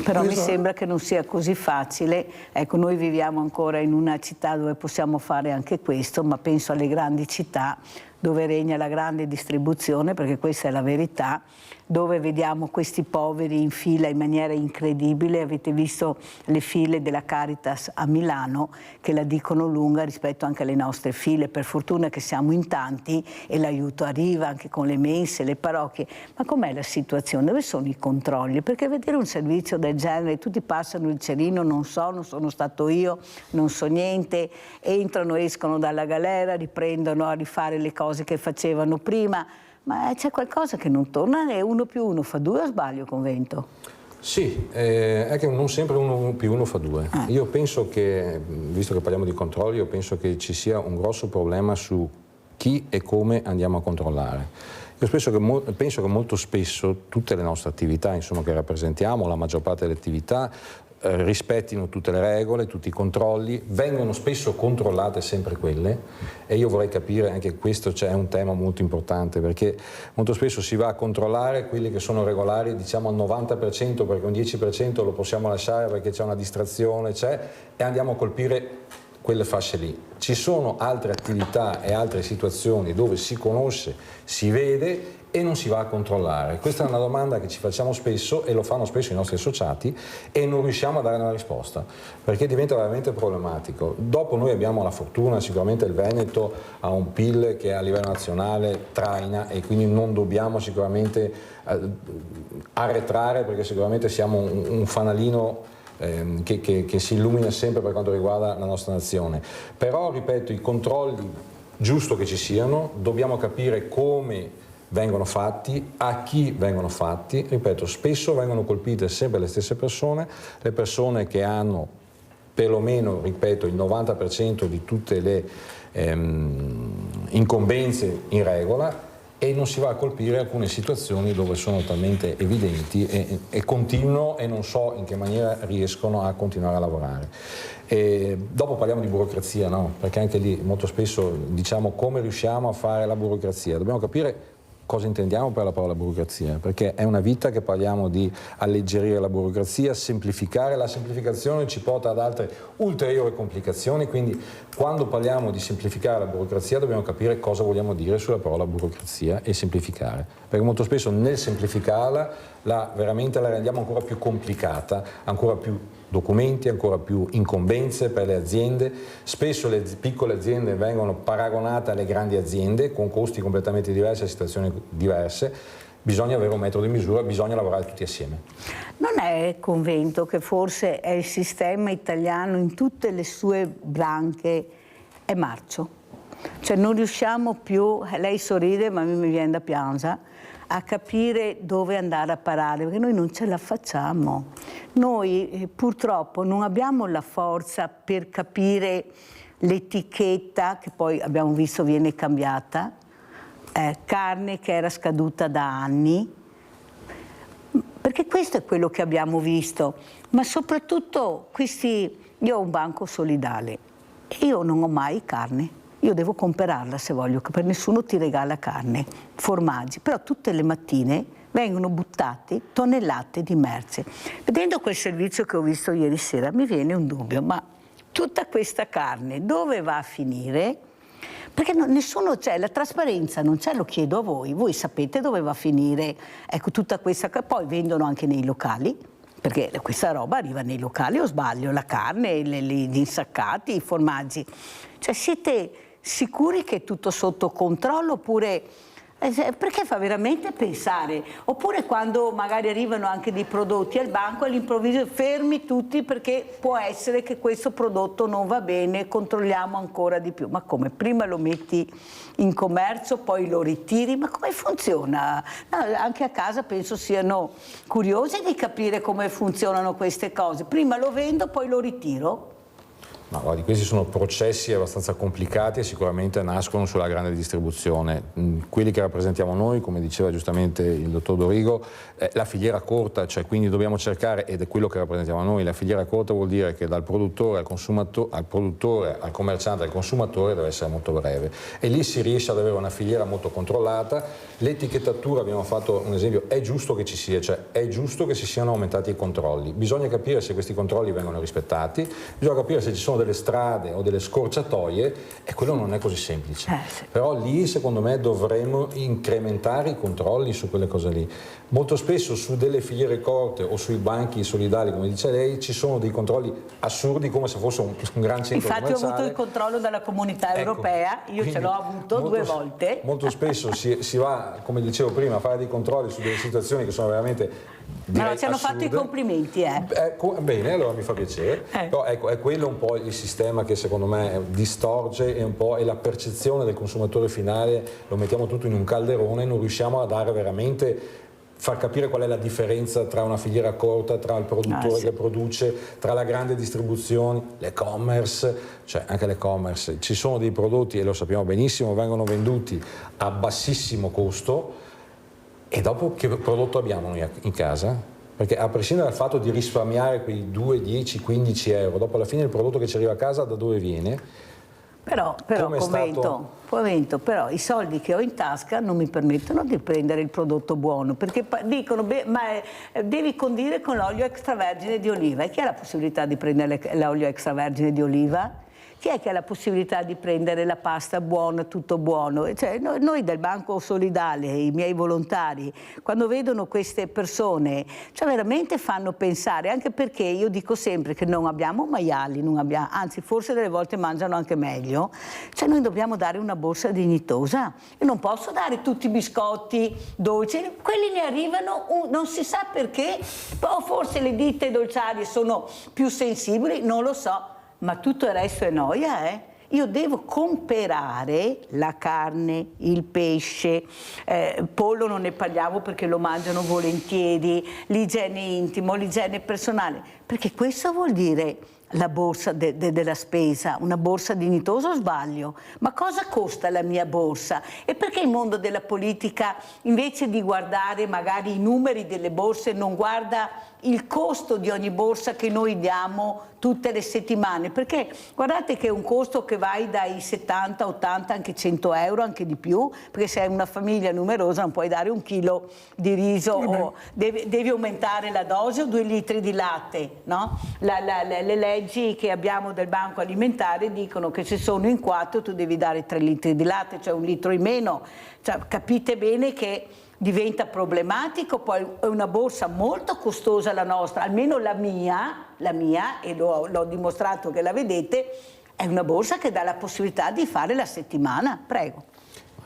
Però mi sembra che non sia così facile. Ecco, noi viviamo ancora in una città dove possiamo fare anche questo, ma penso alle grandi città dove regna la grande distribuzione, perché questa è la verità, dove vediamo questi poveri in fila in maniera incredibile. Avete visto le file della Caritas a Milano, che la dicono lunga rispetto anche alle nostre file. Per fortuna che siamo in tanti e l'aiuto arriva anche con le mense, le parrocchie. Ma com'è la situazione? Dove sono i controlli? Perché vedere un servizio del genere, tutti passano il cerino, non sono stato io, non so niente, entrano, escono dalla galera, riprendono a rifare le cose che facevano prima, ma c'è qualcosa che non torna, e 1 più 1 fa 2, o sbaglio, convento? Sì, è che non sempre 1 più 1 fa 2. Io penso che, visto che parliamo di controlli, io penso che ci sia un grosso problema su chi e come andiamo a controllare. Io penso che molto spesso tutte le nostre attività, insomma, che rappresentiamo, la maggior parte delle attività, rispettino tutte le regole, tutti i controlli, vengono spesso controllate sempre quelle, e io vorrei capire anche questo, c'è un tema molto importante, perché molto spesso si va a controllare quelli che sono regolari, diciamo al 90%, perché un 10% lo possiamo lasciare perché c'è una distrazione, e andiamo a colpire quelle fasce lì. Ci sono altre attività e altre situazioni dove si conosce, si vede e non si va a controllare. Questa è una domanda che ci facciamo spesso, e lo fanno spesso i nostri associati, e non riusciamo a dare una risposta, perché diventa veramente problematico. Dopo noi abbiamo la fortuna, sicuramente il Veneto ha un PIL che a livello nazionale traina, e quindi non dobbiamo sicuramente arretrare, perché sicuramente siamo un fanalino che si illumina sempre per quanto riguarda la nostra nazione. Però, ripeto, i controlli, giusto che ci siano, dobbiamo capire come vengono fatti, a chi vengono fatti. Ripeto, spesso vengono colpite sempre le stesse persone, le persone che hanno perlomeno, ripeto, il 90% di tutte le incombenze in regola, e non si va a colpire alcune situazioni dove sono talmente evidenti e continuano, e non so in che maniera riescono a continuare a lavorare. E dopo parliamo di burocrazia, no? Perché anche lì molto spesso diciamo come riusciamo a fare la burocrazia. Dobbiamo capire cosa intendiamo per la parola burocrazia, perché è una vita che parliamo di alleggerire la burocrazia, semplificare. La semplificazione ci porta ad altre ulteriori complicazioni, quindi quando parliamo di semplificare la burocrazia dobbiamo capire cosa vogliamo dire sulla parola burocrazia e semplificare, perché molto spesso nel semplificarla veramente la rendiamo ancora più complicata, ancora più documenti, ancora più incombenze per le aziende. Spesso le piccole aziende vengono paragonate alle grandi aziende con costi completamente diversi e situazioni diverse. Bisogna avere un metodo di misura, bisogna lavorare tutti assieme. Non è convinto che forse è il sistema italiano in tutte le sue branche è marcio? Cioè non riusciamo più, lei sorride ma mi viene da piangere, a capire dove andare a parare, perché noi non ce la facciamo. Noi purtroppo non abbiamo la forza per capire l'etichetta, che poi abbiamo visto viene cambiata, carne che era scaduta da anni, perché questo è quello che abbiamo visto, ma soprattutto io ho un banco solidale e io non ho mai carne. Io devo comprarla se voglio, che per nessuno ti regala carne, formaggi, però tutte le mattine vengono buttati tonnellate di merce. Vedendo quel servizio che ho visto ieri sera mi viene un dubbio, ma tutta questa carne dove va a finire? Perché nessuno c'è, la trasparenza non c'è, lo chiedo a voi sapete dove va a finire, ecco tutta questa, poi vendono anche nei locali, perché questa roba arriva nei locali o sbaglio, la carne, gli insaccati, i formaggi, cioè siete sicuri che è tutto sotto controllo oppure perché fa veramente pensare? Oppure quando magari arrivano anche dei prodotti al banco all'improvviso fermi tutti perché può essere che questo prodotto non va bene, controlliamo ancora di più. Ma come? Prima lo metti in commercio, poi lo ritiri, ma come funziona? No, anche a casa penso siano curiosi di capire come funzionano queste cose. Prima lo vendo, poi lo ritiro. No, guardi, questi sono processi abbastanza complicati e sicuramente nascono sulla grande distribuzione. Quelli che rappresentiamo noi, come diceva giustamente il dottor Dorigo, la filiera corta, cioè quindi dobbiamo cercare, ed è quello che rappresentiamo noi, la filiera corta vuol dire che dal produttore al consumatore, al produttore, al commerciante, al consumatore deve essere molto breve. E lì si riesce ad avere una filiera molto controllata. L'etichettatura, abbiamo fatto un esempio, è giusto che ci sia, cioè è giusto che si siano aumentati i controlli. Bisogna capire se questi controlli vengono rispettati, bisogna capire se ci sono delle strade o delle scorciatoie e quello non è così semplice. Sì. Però lì secondo me dovremmo incrementare i controlli su quelle cose lì. Molto spesso su delle filiere corte o sui banchi solidali, come dice lei, ci sono dei controlli assurdi come se fosse un gran centro commerciale. Infatti ho avuto il controllo dalla Comunità Europea, io ce l'ho avuto 2 volte. Molto spesso si va, come dicevo prima, a fare dei controlli su delle situazioni che sono veramente ma no, ci hanno fatto i complimenti, bene, allora mi fa piacere. Però ecco, è quello un po' il sistema che secondo me distorce e un po' è la percezione del consumatore finale, lo mettiamo tutto in un calderone e non riusciamo a dare veramente, far capire qual è la differenza tra una filiera corta, tra il produttore che produce, tra la grande distribuzione, l'e-commerce, cioè anche l'e-commerce. Ci sono dei prodotti, e lo sappiamo benissimo, vengono venduti a bassissimo costo. E dopo che prodotto abbiamo noi in casa? Perché a prescindere dal fatto di risparmiare quei 2, 10, 15 euro, dopo alla fine il prodotto che ci arriva a casa da dove viene? Però commento, però i soldi che ho in tasca non mi permettono di prendere il prodotto buono, perché dicono devi condire con l'olio extravergine di oliva. E chi ha la possibilità di prendere l'olio extravergine di oliva? Chi è che ha la possibilità di prendere la pasta buona, tutto buono? Cioè, noi del Banco Solidale, i miei volontari, quando vedono queste persone, cioè veramente fanno pensare, anche perché io dico sempre che non abbiamo maiali, anzi forse delle volte mangiano anche meglio, cioè noi dobbiamo dare una borsa dignitosa. Io non posso dare tutti i biscotti dolci, quelli ne arrivano, non si sa perché, o forse le ditte dolciarie sono più sensibili, non lo so. Ma tutto il resto è noia, Io devo comprare la carne, il pesce, pollo non ne parliamo perché lo mangiano volentieri, l'igiene intimo, l'igiene personale, perché questo vuol dire la borsa della spesa, una borsa dignitosa o sbaglio? Ma cosa costa la mia borsa? E perché il mondo della politica, invece di guardare magari i numeri delle borse, non guarda il costo di ogni borsa che noi diamo tutte le settimane? Perché guardate che è un costo che va dai 70, 80, anche 100 euro, anche di più, perché se hai una famiglia numerosa non puoi dare 1 chilo di riso o devi aumentare la dose o 2 litri di latte, no? Le leggi che abbiamo del Banco Alimentare dicono che se sono in 4 tu devi dare 3 litri di latte, cioè 1 litro in meno. Cioè, capite bene che diventa problematico, poi è una borsa molto costosa la nostra, almeno la mia e l'ho dimostrato che la vedete, è una borsa che dà la possibilità di fare la settimana. Prego.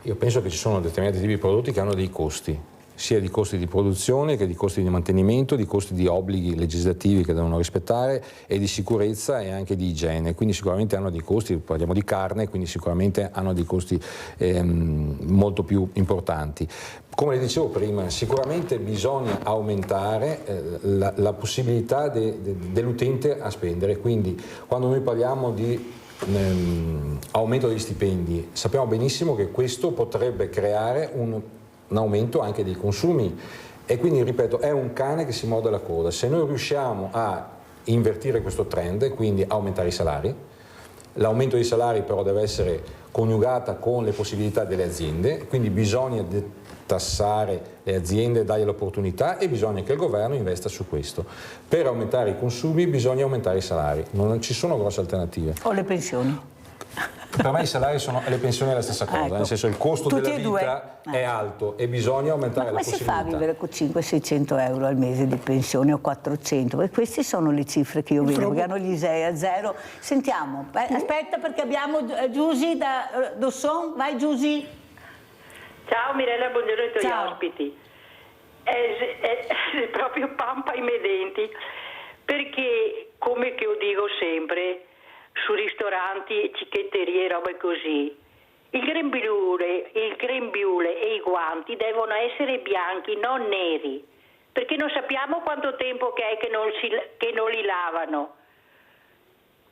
Io penso che ci sono determinati tipi di prodotti che hanno dei costi, sia di costi di produzione che di costi di mantenimento, di costi di obblighi legislativi che devono rispettare e di sicurezza e anche di igiene, quindi sicuramente hanno dei costi, parliamo di carne, quindi sicuramente hanno dei costi molto più importanti. Come le dicevo prima, sicuramente bisogna aumentare la possibilità dell'utente a spendere, quindi quando noi parliamo di aumento degli stipendi sappiamo benissimo che questo potrebbe creare un aumento anche dei consumi e quindi, ripeto, è un cane che si morde la coda. Se noi riusciamo a invertire questo trend, quindi aumentare i salari, l'aumento dei salari però deve essere coniugata con le possibilità delle aziende, quindi bisogna tassare le aziende, dargli l'opportunità e bisogna che il governo investa su questo. Per aumentare i consumi bisogna aumentare i salari, non ci sono grosse alternative. O le pensioni. Per me i salari e le pensioni è la stessa cosa, ecco. Nel senso il costo Tutti della vita è alto e bisogna aumentare la possibilità. Ma come si fa a vivere con 500-600 euro al mese di pensione o 400? E queste sono le cifre che io vedo, che hanno gli ISEE a zero. Sentiamo, aspetta perché abbiamo Giusy da Dosson, vai Giusy. Ciao Mirella, buongiorno ai tuoi ospiti. È proprio pampa ai miei denti, perché come che io dico sempre, su ristoranti, cicchetterie e robe così, il grembiule e i guanti devono essere bianchi, non neri, perché non sappiamo quanto tempo che è che non li lavano.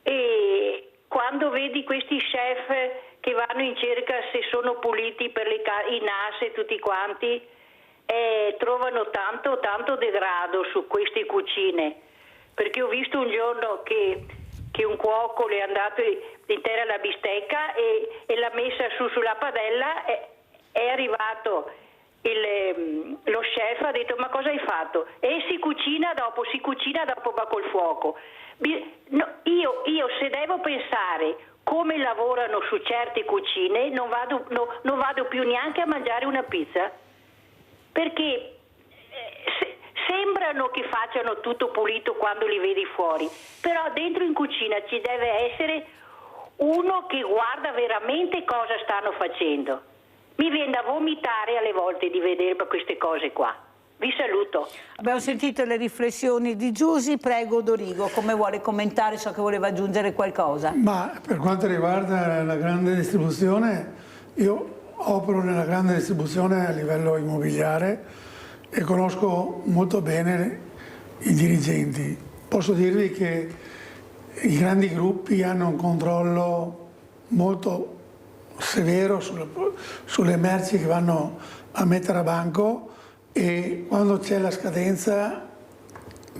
E quando vedi questi chef che vanno in cerca se sono puliti per i NAS e tutti quanti, trovano tanto degrado su queste cucine, perché ho visto un giorno che un cuoco le è andato intera la bistecca e l'ha messa sulla padella, è arrivato lo chef, ha detto: ma cosa hai fatto? E si cucina dopo va col fuoco. Io se devo pensare come lavorano su certe cucine non vado più neanche a mangiare una pizza, perché sembrano che facciano tutto pulito quando li vedi fuori, però dentro in cucina ci deve essere uno che guarda veramente cosa stanno facendo. Mi viene da vomitare alle volte di vedere queste cose qua. Vi saluto. Abbiamo sentito le riflessioni di Giusy, prego Dorigo, come vuole commentare, so che voleva aggiungere qualcosa. Ma per quanto riguarda la grande distribuzione, io opero nella grande distribuzione a livello immobiliare e conosco molto bene i dirigenti. Posso dirvi che i grandi gruppi hanno un controllo molto severo sulle merci che vanno a mettere a banco, e quando c'è la scadenza,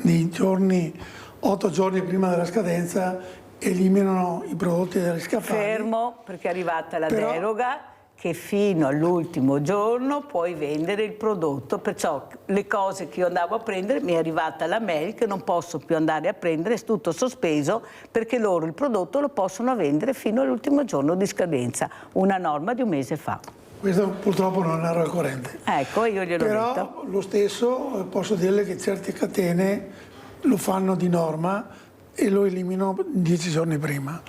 nei giorni, 8 giorni prima della scadenza, eliminano i prodotti dagli scaffali. Fermo, perché è arrivata la deroga che fino all'ultimo giorno puoi vendere il prodotto, perciò le cose che io andavo a prendere mi è arrivata la mail che non posso più andare a prendere, è tutto sospeso perché loro il prodotto lo possono vendere fino all'ultimo giorno di scadenza, una norma di un mese fa. Questo purtroppo non ero al corrente. Ecco, io gliel'ho detto. Però lo stesso posso dirle che certe catene lo fanno di norma e lo eliminano 10 giorni prima.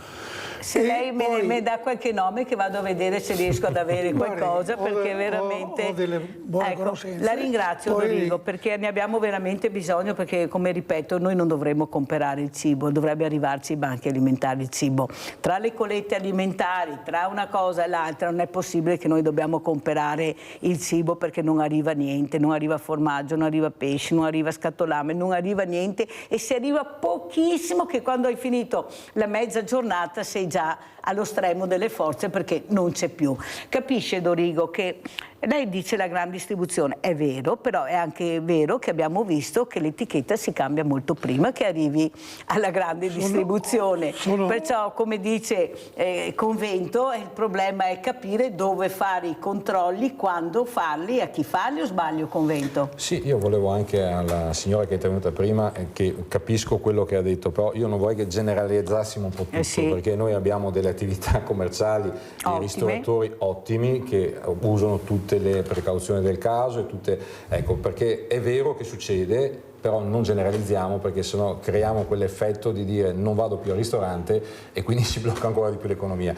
Se lei me dà qualche nome che vado a vedere se riesco ad avere qualcosa, perché veramente... Ho delle buone conoscenze. La ringrazio Dorigo, perché ne abbiamo veramente bisogno, perché come ripeto noi non dovremmo comprare il cibo, dovrebbe arrivarci ai banchi alimentari il cibo. Tra le collette alimentari, tra una cosa e l'altra, non è possibile che noi dobbiamo comprare il cibo perché non arriva niente, non arriva formaggio, non arriva pesce, non arriva scatolame, non arriva niente, e se arriva pochissimo che quando hai finito la mezza giornata sei già allo stremo delle forze perché non c'è più. Capisce Dorigo che lei dice la grande distribuzione, è vero, però è anche vero che abbiamo visto che l'etichetta si cambia molto prima che arrivi alla grande distribuzione. Perciò, come dice Convento, il problema è capire dove fare i controlli, quando farli, a chi farli, o sbaglio Convento? Sì, io volevo anche alla signora che è intervenuta prima, che capisco quello che ha detto, però io non vorrei che generalizzassimo un po' tutto, perché noi abbiamo delle attività commerciali, dei ristoratori ottimi che usano tutte tutte le precauzioni del caso e tutte, ecco, perché è vero che succede, però non generalizziamo, perché sennò creiamo quell'effetto di dire non vado più al ristorante e quindi si blocca ancora di più l'economia.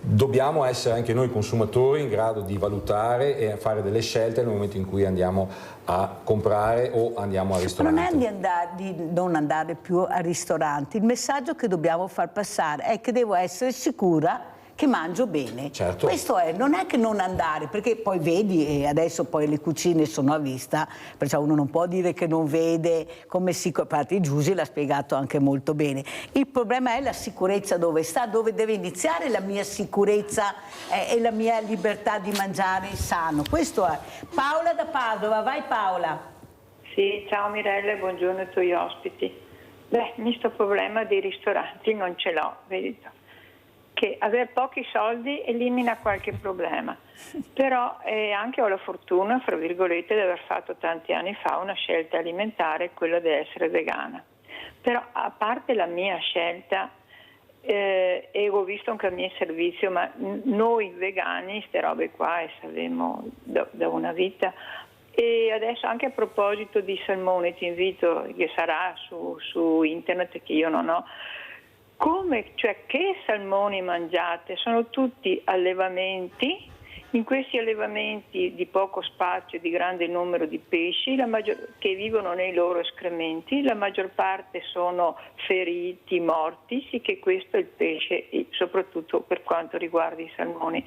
Dobbiamo essere anche noi consumatori in grado di valutare e fare delle scelte nel momento in cui andiamo a comprare o andiamo al ristorante. Non è di non andare più al ristorante, il messaggio che dobbiamo far passare è che devo essere sicura che mangio bene. Certo. Questo è, non è che non andare, perché poi vedi, e adesso poi le cucine sono a vista, perciò uno non può dire che non vede come si... Infatti Giusy l'ha spiegato anche molto bene. Il problema è la sicurezza dove sta, dove deve iniziare la mia sicurezza e la mia libertà di mangiare sano. Questo è. Paola da Padova, vai Paola. Sì, ciao Mirella, buongiorno ai tuoi ospiti. Beh, questo problema dei ristoranti non ce l'ho, vedi, che aver pochi soldi elimina qualche problema, però anche ho la fortuna, fra virgolette, di aver fatto tanti anni fa una scelta alimentare, quella di essere vegana. Però a parte la mia scelta, e ho visto anche al mio servizio, ma noi vegani, queste robe qua, e sappiamo da una vita. E adesso anche a proposito di salmone, ti invito, che sarà su internet, che io non ho, cioè che salmoni mangiate? Sono tutti allevamenti, in questi allevamenti di poco spazio e di grande numero di pesci che vivono nei loro escrementi, la maggior parte sono feriti, morti, sì che questo è il pesce, soprattutto per quanto riguarda i salmoni.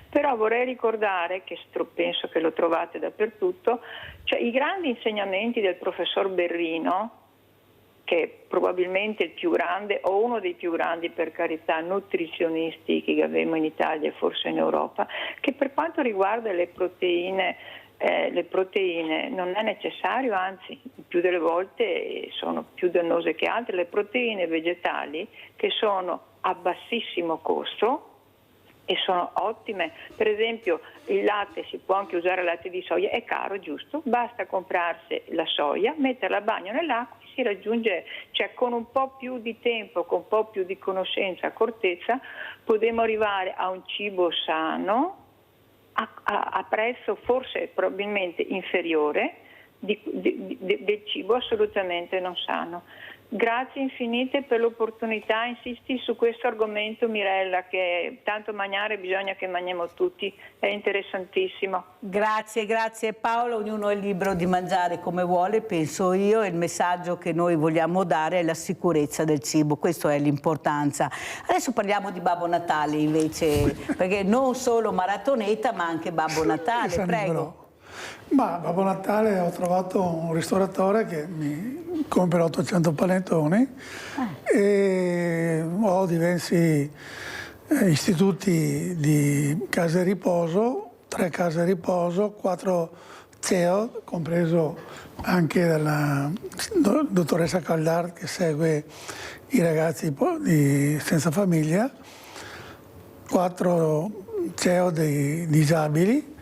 Però vorrei ricordare, che penso che lo trovate dappertutto, cioè i grandi insegnamenti del professor Berrino, che è probabilmente il più grande o uno dei più grandi, per carità, nutrizionisti che abbiamo in Italia e forse in Europa, che per quanto riguarda le proteine non è necessario, anzi più delle volte sono più dannose che altre, le proteine vegetali che sono a bassissimo costo e sono ottime. Per esempio il latte, si può anche usare latte di soia, è caro, giusto? Basta comprarsi la soia, metterla a bagno nell'acqua, si raggiunge, cioè con un po' più di tempo, con un po' più di conoscenza, accortezza, potremo arrivare a un cibo sano a prezzo forse probabilmente inferiore del cibo assolutamente non sano. Grazie infinite per l'opportunità, insisti su questo argomento Mirella, che tanto mangiare bisogna che mangiamo tutti, è interessantissimo. Grazie Paolo, ognuno è libero di mangiare come vuole, penso io, e il messaggio che noi vogliamo dare è la sicurezza del cibo, questa è l'importanza. Adesso parliamo di Babbo Natale invece, perché non solo maratoneta ma anche Babbo Natale, prego. Ma Babbo Natale ho trovato un ristoratore che mi compra 800 panettoni e ho diversi istituti di case riposo, 3 case riposo, 4 CEO, compreso anche dalla dottoressa Caldard che segue i ragazzi senza famiglia, 4 CEO dei disabili,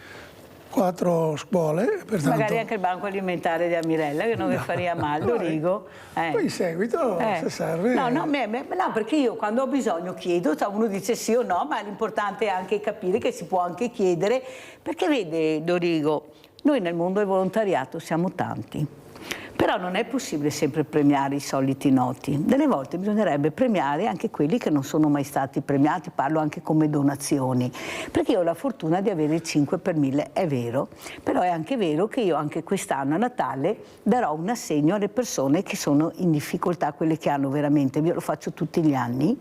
4 scuole. Pertanto... Magari anche il banco alimentare di Mirella, che non vi faria male, Dorigo. Poi in seguito, se serve... No, perché io quando ho bisogno chiedo, uno dice sì o no, ma l'importante è anche capire che si può anche chiedere, perché vede Dorigo, noi nel mondo del volontariato siamo tanti. Però non è possibile sempre premiare i soliti noti. Delle volte bisognerebbe premiare anche quelli che non sono mai stati premiati, parlo anche come donazioni, perché io ho la fortuna di avere il 5 per 1000, è vero, però è anche vero che io anche quest'anno a Natale darò un assegno alle persone che sono in difficoltà, quelle che hanno veramente, io lo faccio tutti gli anni,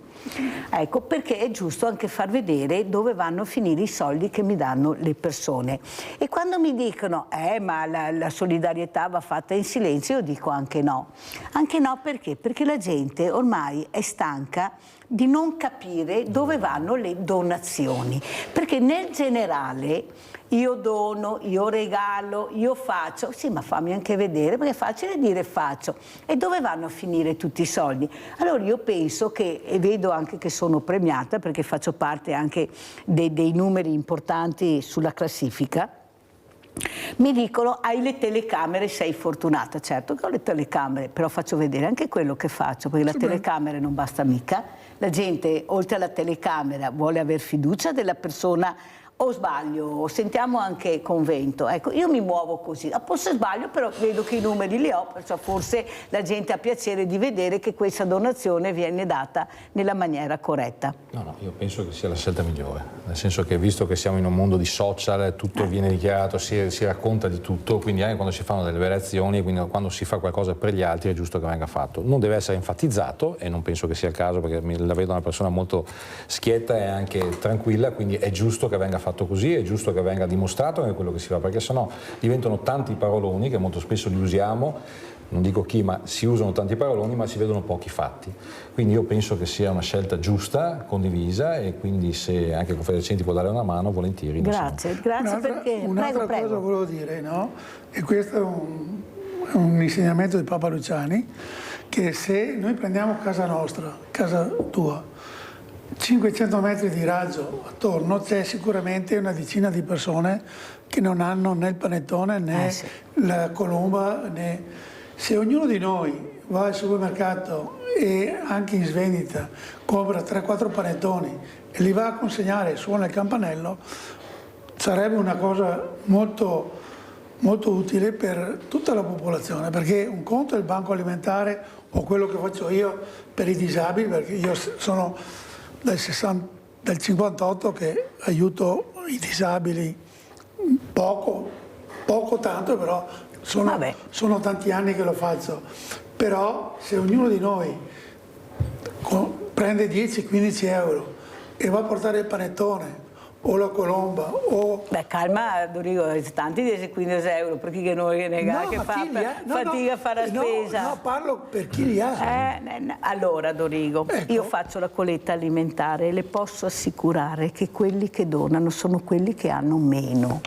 ecco, perché è giusto anche far vedere dove vanno a finire i soldi che mi danno le persone. E quando mi dicono, ma la solidarietà va fatta in silenzio, io dico anche no. Anche no perché? Perché la gente ormai è stanca di non capire dove vanno le donazioni. Perché nel generale io dono, io regalo, io faccio, sì ma fammi anche vedere, perché è facile dire faccio. E dove vanno a finire tutti i soldi? Allora io penso che, e vedo anche che sono premiata perché faccio parte anche dei numeri importanti sulla classifica, mi dicono hai le telecamere, sei fortunata. Certo che ho le telecamere, però faccio vedere anche quello che faccio, perché la telecamera non basta mica. La gente oltre alla telecamera vuole aver fiducia della persona O sbaglio? Sentiamo anche Convento. Ecco, io mi muovo così. Forse sbaglio, però vedo che i numeri li ho, perciò forse la gente ha piacere di vedere che questa donazione viene data nella maniera corretta. No, io penso che sia la scelta migliore, nel senso che visto che siamo in un mondo di social, tutto viene dichiarato, si racconta di tutto, quindi anche quando si fanno delle belle azioni, quindi quando si fa qualcosa per gli altri è giusto che venga fatto. Non deve essere enfatizzato e non penso che sia il caso, perché la vedo una persona molto schietta e anche tranquilla, quindi è giusto che venga fatto così, è giusto che venga dimostrato anche quello che si fa, perché sennò diventano tanti paroloni che molto spesso li usiamo, non dico chi, ma si usano tanti paroloni ma si vedono pochi fatti. Quindi io penso che sia una scelta giusta, condivisa, e quindi se anche Confedercenti può dare una mano, volentieri. Grazie perché... Un'altra cosa volevo dire, no? E questo è un insegnamento di Papa Luciani, che se noi prendiamo casa nostra, casa tua, 500 metri di raggio attorno, c'è sicuramente una decina di persone che non hanno né il panettone né la colomba, né... Se ognuno di noi va al supermercato e anche in svendita compra 3-4 panettoni e li va a consegnare, suona il campanello, sarebbe una cosa molto, molto utile per tutta la popolazione, perché un conto è il banco alimentare o quello che faccio io per i disabili, perché io sono del 58 che aiuto i disabili poco tanto, però sono tanti anni che lo faccio. Però se ognuno di noi prende 10-15 euro e va a portare il panettone o la colomba o... Beh, calma Dorigo, tanti 10-15 euro per chi che non nega, che fa fatica a fare la spesa. No, parlo per chi li ha. Allora Dorigo, io faccio la colletta alimentare e le posso assicurare che quelli che donano sono quelli che hanno meno.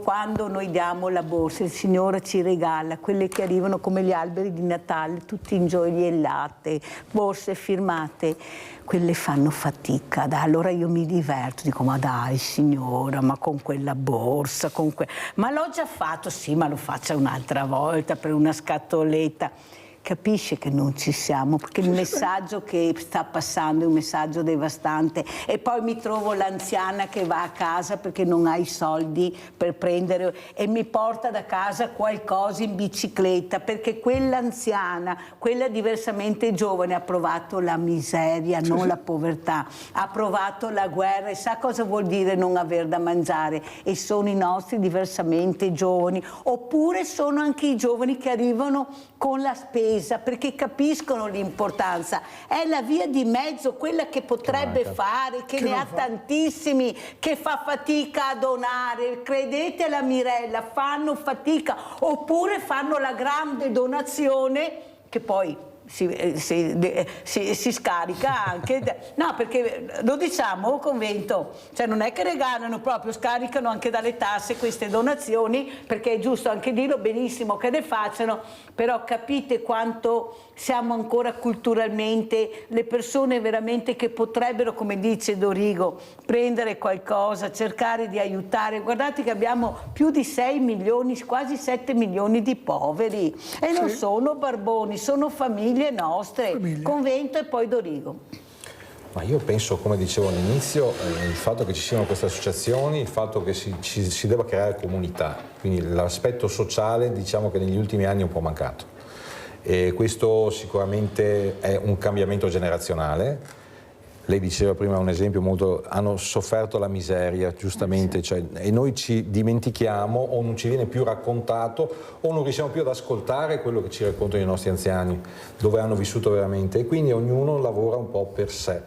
Quando noi diamo la borsa, il Signore ci regala quelle che arrivano come gli alberi di Natale, tutti ingioiellate, borse firmate, quelle fanno fatica. Allora io mi diverto, dico ma dai signora, ma con quella borsa, ma l'ho già fatto, sì, ma lo faccia un'altra volta per una scatoletta. Capisce che non ci siamo, perché il messaggio che sta passando è un messaggio devastante, e poi mi trovo l'anziana che va a casa perché non ha i soldi per prendere e mi porta da casa qualcosa in bicicletta, perché quell'anziana, quella diversamente giovane, ha provato la miseria, non la povertà, ha provato la guerra e sa cosa vuol dire non aver da mangiare, e sono i nostri diversamente giovani, oppure sono anche i giovani che arrivano con la spesa perché capiscono l'importanza. È la via di mezzo, quella che potrebbe fare, che ne ha tantissimi, che fa fatica a donare. Credete alla Mirella, fanno fatica, oppure fanno la grande donazione che poi si scarica anche, no, perché lo diciamo Convento, cioè non è che regalano proprio, scaricano anche dalle tasse queste donazioni, perché è giusto anche dirlo, benissimo che ne facciano, però capite quanto siamo ancora culturalmente le persone veramente che potrebbero, come dice Dorigo, prendere qualcosa, cercare di aiutare. Guardate che abbiamo più di 6 milioni, quasi 7 milioni di poveri, e non sono barboni, sono famiglie nostre. Convento e poi Dorigo. Ma io penso, come dicevo all'inizio, il fatto che ci siano queste associazioni, il fatto che si debba creare comunità, quindi l'aspetto sociale diciamo che negli ultimi anni è un po' mancato, e questo sicuramente è un cambiamento generazionale. Lei diceva prima un esempio molto, hanno sofferto la miseria, giustamente, cioè, e noi ci dimentichiamo, o non ci viene più raccontato, o non riusciamo più ad ascoltare quello che ci raccontano i nostri anziani, dove hanno vissuto veramente, e quindi ognuno lavora un po' per sé.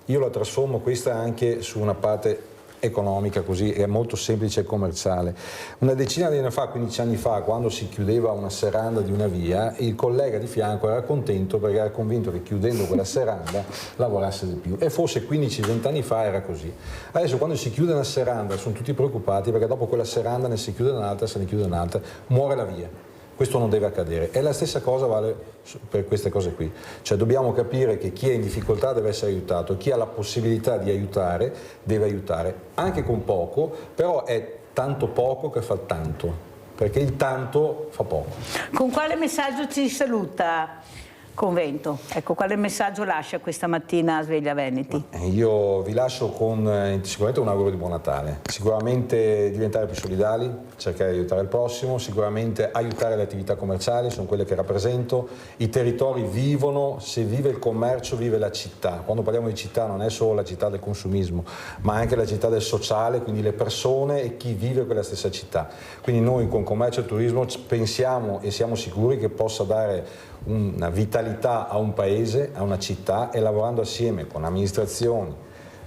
Io la trasformo questa anche su una parte economica, così è molto semplice e commerciale. Una decina di anni fa, 15 anni fa, quando si chiudeva una serranda di una via, il collega di fianco era contento perché era convinto che chiudendo quella serranda lavorasse di più, e forse 15-20 anni fa era così. Adesso quando si chiude una serranda sono tutti preoccupati perché dopo quella serranda ne si chiude un'altra, se ne chiude un'altra, muore la via. Questo non deve accadere, e la stessa cosa vale per queste cose qui, cioè dobbiamo capire che chi è in difficoltà deve essere aiutato, chi ha la possibilità di aiutare deve aiutare, anche con poco, però è tanto poco che fa tanto, perché il tanto fa poco. Con quale messaggio ci saluta Convento, ecco, quale messaggio lascia questa mattina a Sveglia Veneti? Io vi lascio con sicuramente un augurio di buon Natale, sicuramente diventare più solidali, cercare di aiutare il prossimo, sicuramente aiutare le attività commerciali, sono quelle che rappresento, i territori vivono, se vive il commercio vive la città, quando parliamo di città non è solo la città del consumismo, ma anche la città del sociale, quindi le persone e chi vive quella stessa città, quindi noi con commercio e turismo pensiamo e siamo sicuri che possa dare una vitalità a un paese, a una città, e lavorando assieme con amministrazioni,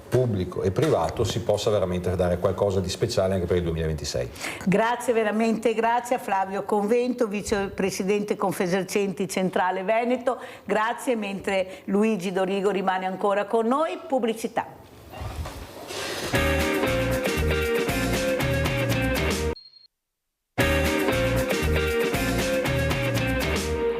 pubblico e privato si possa veramente dare qualcosa di speciale anche per il 2026. Grazie veramente, grazie a Flavio Convento, vicepresidente Confesercenti Centrale Veneto, grazie, mentre Luigi Dorigo rimane ancora con noi. Pubblicità.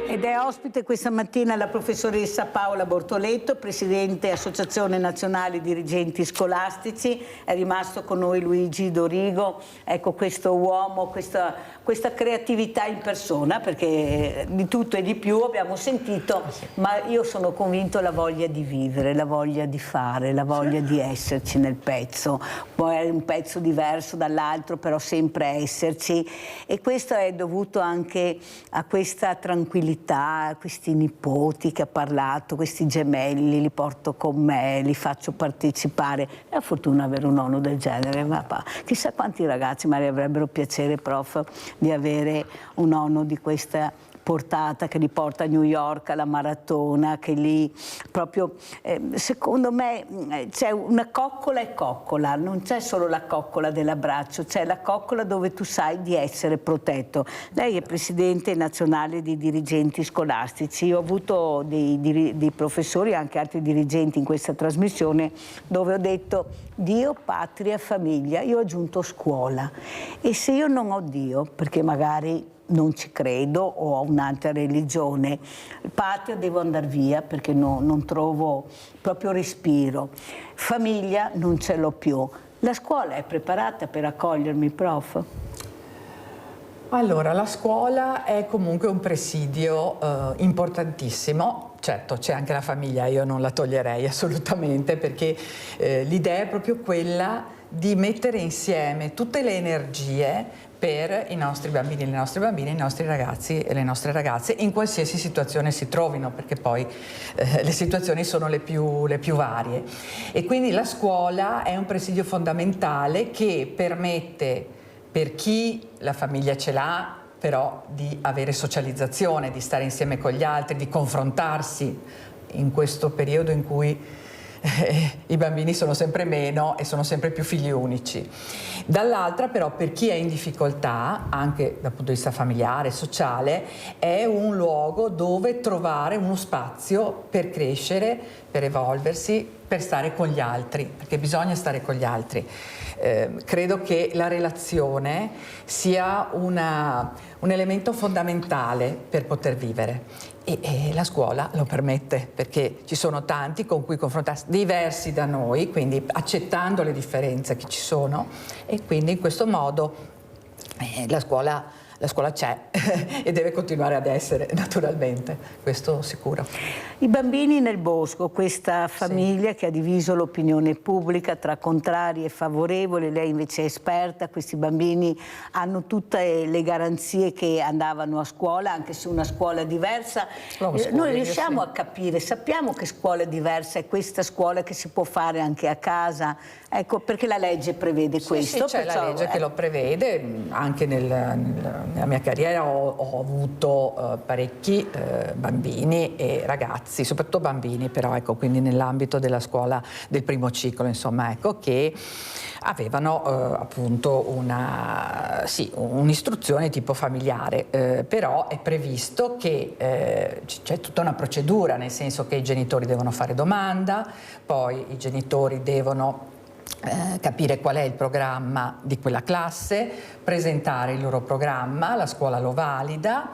Ed è ospite questa mattina la professoressa Paola Bortoletto, presidente Associazione Nazionale Dirigenti Scolastici. È rimasto con noi Luigi Dorigo, ecco, questo uomo, questa creatività in persona, perché di tutto e di più abbiamo sentito, ma io sono convinto la voglia di vivere, la voglia di fare, la voglia di esserci nel pezzo. Poi è un pezzo diverso dall'altro, però sempre esserci, e questo è dovuto anche a questa tranquillità, a questi nipoti che ha parlato, questi gemelli, li porto con me, li faccio partecipare. È una fortuna avere un nonno del genere, ma chissà quanti ragazzi magari avrebbero piacere, prof, di avere un nonno di questa portata, che li porta a New York alla maratona, che lì proprio, secondo me c'è una coccola e coccola, non c'è solo la coccola dell'abbraccio, c'è la coccola dove tu sai di essere protetto. Lei è presidente nazionale di dirigenti scolastici, io ho avuto dei professori, anche altri dirigenti in questa trasmissione, dove ho detto Dio, patria, famiglia, io ho aggiunto scuola, e se io non ho Dio, perché magari non ci credo o ho un'altra religione, patria devo andare via perché non trovo proprio respiro, famiglia non ce l'ho più. La scuola è preparata per accogliermi, prof? Allora, la scuola è comunque un presidio importantissimo. Certo, c'è anche la famiglia, io non la toglierei assolutamente, perché l'idea è proprio quella di mettere insieme tutte le energie per i nostri bambini, le nostre bambine, i nostri ragazzi e le nostre ragazze, in qualsiasi situazione si trovino, perché poi le situazioni sono le più varie. E quindi la scuola è un presidio fondamentale che permette, per chi la famiglia ce l'ha, però di avere socializzazione, di stare insieme con gli altri, di confrontarsi in questo periodo in cui i bambini sono sempre meno e sono sempre più figli unici. Dall'altra però, per chi è in difficoltà, anche dal punto di vista familiare, sociale, è un luogo dove trovare uno spazio per crescere, per evolversi, per stare con gli altri, perché bisogna stare con gli altri. Credo che la relazione sia un elemento fondamentale per poter vivere. E la scuola lo permette, perché ci sono tanti con cui confrontarsi, diversi da noi, quindi accettando le differenze che ci sono, e quindi in questo modo la scuola c'è e deve continuare ad essere, naturalmente, questo sicuro. I bambini nel bosco, questa famiglia che ha diviso l'opinione pubblica tra contrari e favorevoli, lei invece è esperta, questi bambini hanno tutte le garanzie che andavano a scuola, anche se una scuola diversa. Noi riusciamo a capire, sappiamo che scuola diversa è questa scuola che si può fare anche a casa, ecco, perché la legge prevede questo. Sì, c'è la legge che lo prevede, anche nella mia carriera ho avuto parecchi bambini e ragazzi, soprattutto bambini, però ecco, quindi nell'ambito della scuola del primo ciclo, insomma, ecco, che avevano appunto un'istruzione tipo familiare, però è previsto che c'è tutta una procedura, nel senso che i genitori devono fare domanda, poi i genitori devono capire qual è il programma di quella classe, presentare il loro programma, la scuola lo valida,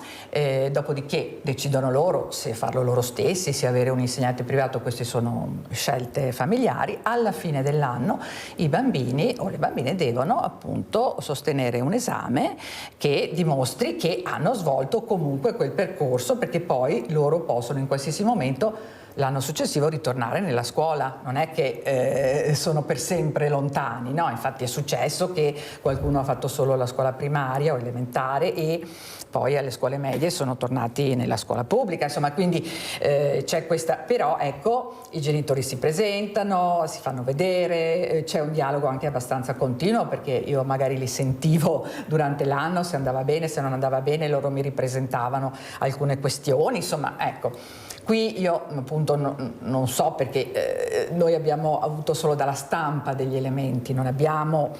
dopodiché decidono loro se farlo loro stessi, se avere un insegnante privato, queste sono scelte familiari. Alla fine dell'anno i bambini o le bambine devono appunto sostenere un esame che dimostri che hanno svolto comunque quel percorso, perché poi loro possono in qualsiasi momento l'anno successivo ritornare nella scuola, non è che sono per sempre lontani, no? Infatti è successo che qualcuno ha fatto solo la scuola primaria o elementare e poi alle scuole medie sono tornati nella scuola pubblica, insomma, quindi c'è questa, però ecco, i genitori si presentano, si fanno vedere, c'è un dialogo anche abbastanza continuo, perché io magari li sentivo durante l'anno, se andava bene, se non andava bene, loro mi ripresentavano alcune questioni, insomma, ecco. Qui io appunto non so, perché noi abbiamo avuto solo dalla stampa degli elementi, non abbiamo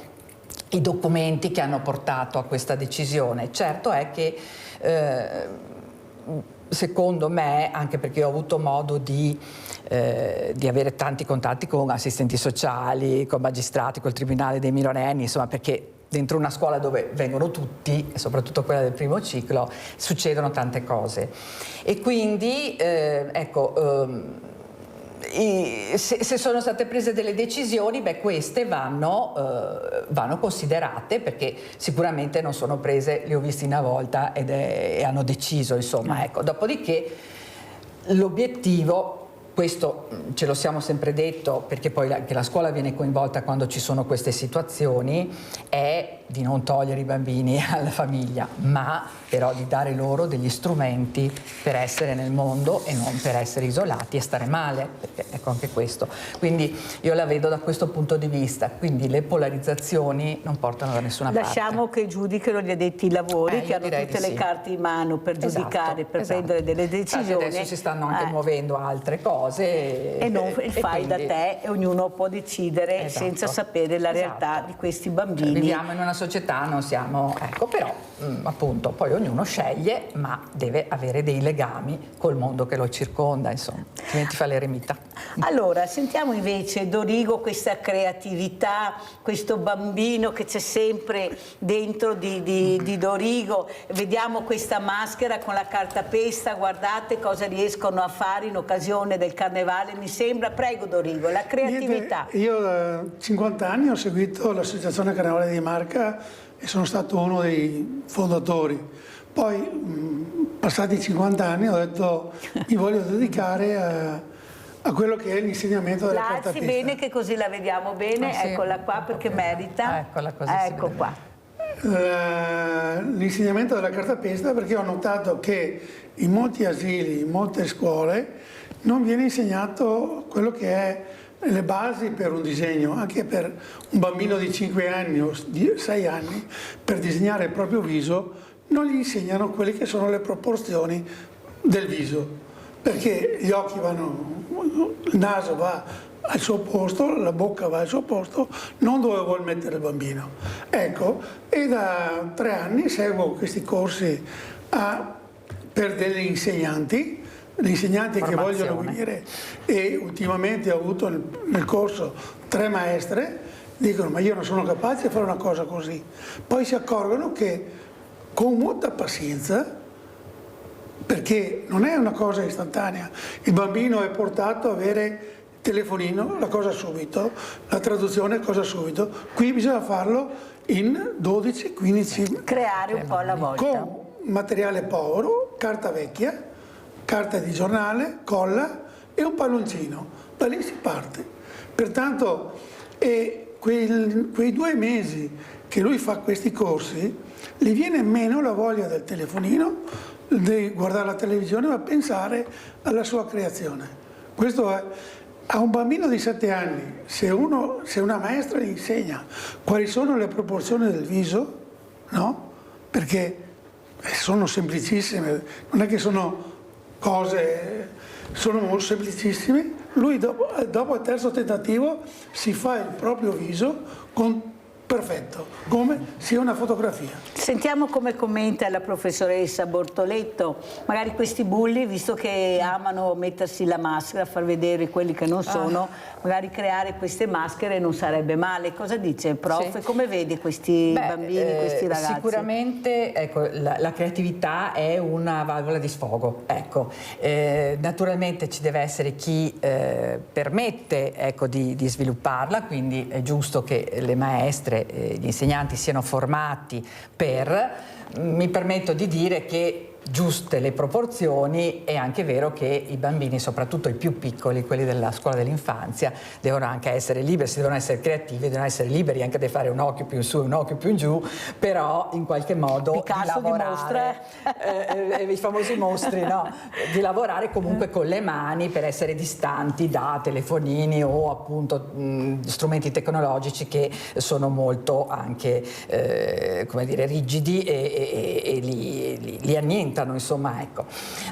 i documenti che hanno portato a questa decisione. Certo è che secondo me, anche perché ho avuto modo di avere tanti contatti con assistenti sociali, con magistrati, col tribunale dei minorenni, insomma, perché dentro una scuola dove vengono tutti, e soprattutto quella del primo ciclo, succedono tante cose. E quindi, se sono state prese delle decisioni, beh, queste vanno considerate, perché sicuramente non sono prese, le ho viste una volta e hanno deciso, insomma, ecco. Dopodiché l'obiettivo, questo ce lo siamo sempre detto, perché poi anche la scuola viene coinvolta quando ci sono queste situazioni, è di non togliere i bambini alla famiglia, ma però di dare loro degli strumenti per essere nel mondo e non per essere isolati e stare male, perché ecco anche questo. Quindi io la vedo da questo punto di vista, quindi le polarizzazioni non portano da nessuna parte. Lasciamo che giudicano gli addetti ai lavori, che hanno tutte le carte in mano per giudicare, per prendere delle decisioni. Adesso si stanno anche muovendo altre cose. E non fai da te, e ognuno può decidere senza sapere la realtà di questi bambini. Viviamo in una società, non siamo, ecco, però appunto poi ognuno sceglie, ma deve avere dei legami col mondo che lo circonda, insomma, altrimenti fa l'eremita. Allora, sentiamo invece Dorigo, questa creatività, questo bambino che c'è sempre dentro di Dorigo. Vediamo questa maschera con la cartapesta, guardate cosa riescono a fare in occasione del carnevale, mi sembra. Prego Dorigo, la creatività. Io da 50 anni ho seguito l'Associazione Carnevale di Marca e sono stato uno dei fondatori. Poi, passati 50 anni, ho detto mi voglio dedicare a quello che è l'insegnamento della cartapesta. Alzi bene, che così la vediamo bene, sì. Eccola qua perché merita. Eccola, così ecco qua. L'insegnamento della cartapesta, perché ho notato che in molti asili, in molte scuole, non viene insegnato quello che è le basi per un disegno, anche per un bambino di 5 anni o 6 anni, per disegnare il proprio viso, non gli insegnano quelle che sono le proporzioni del viso, perché gli occhi vanno, il naso va al suo posto, la bocca va al suo posto, non dove vuol mettere il bambino. Ecco, e da 3 anni seguo questi corsi per degli insegnanti, gli insegnanti che vogliono venire, e ultimamente ho avuto nel corso 3 maestre, dicono ma io non sono capace di fare una cosa così. Poi si accorgono che con molta pazienza, perché non è una cosa istantanea, il bambino è portato a avere il telefonino, la cosa subito, la traduzione cosa subito, qui bisogna farlo in 12-15 creare un po' alla volta, con materiale povero, carta vecchia, carta di giornale, colla e un palloncino, da lì si parte. Pertanto quei 2 mesi che lui fa questi corsi, gli viene meno la voglia del telefonino, di guardare la televisione, ma pensare alla sua creazione. Questo è, a un bambino di 7 anni, se una maestra gli insegna quali sono le proporzioni del viso, no? Perché sono semplicissime, non è che sono cose, sono molto semplicissime, lui dopo il terzo tentativo si fa il proprio viso con perfetto, come sia una fotografia. Sentiamo come commenta la professoressa Bortoletto, magari questi bulli, visto che amano mettersi la maschera, far vedere quelli che non sono, magari creare queste maschere non sarebbe male. Cosa dice il prof? Sì. Come vede questi bambini, questi ragazzi? Sicuramente ecco, la creatività è una valvola di sfogo. Ecco. Naturalmente ci deve essere chi permette, ecco, di svilupparla, quindi è giusto che le maestre, gli insegnanti siano formati mi permetto di dire che giuste le proporzioni, è anche vero che i bambini, soprattutto i più piccoli, quelli della scuola dell'infanzia, devono anche essere liberi, devono essere creativi, devono essere liberi anche di fare un occhio più in su e un occhio più in giù, però in qualche modo Picasso di lavorare, i famosi mostri, no? Di lavorare comunque con le mani per essere distanti da telefonini o appunto strumenti tecnologici che sono molto anche come dire, rigidi e li annientano, insomma, ecco.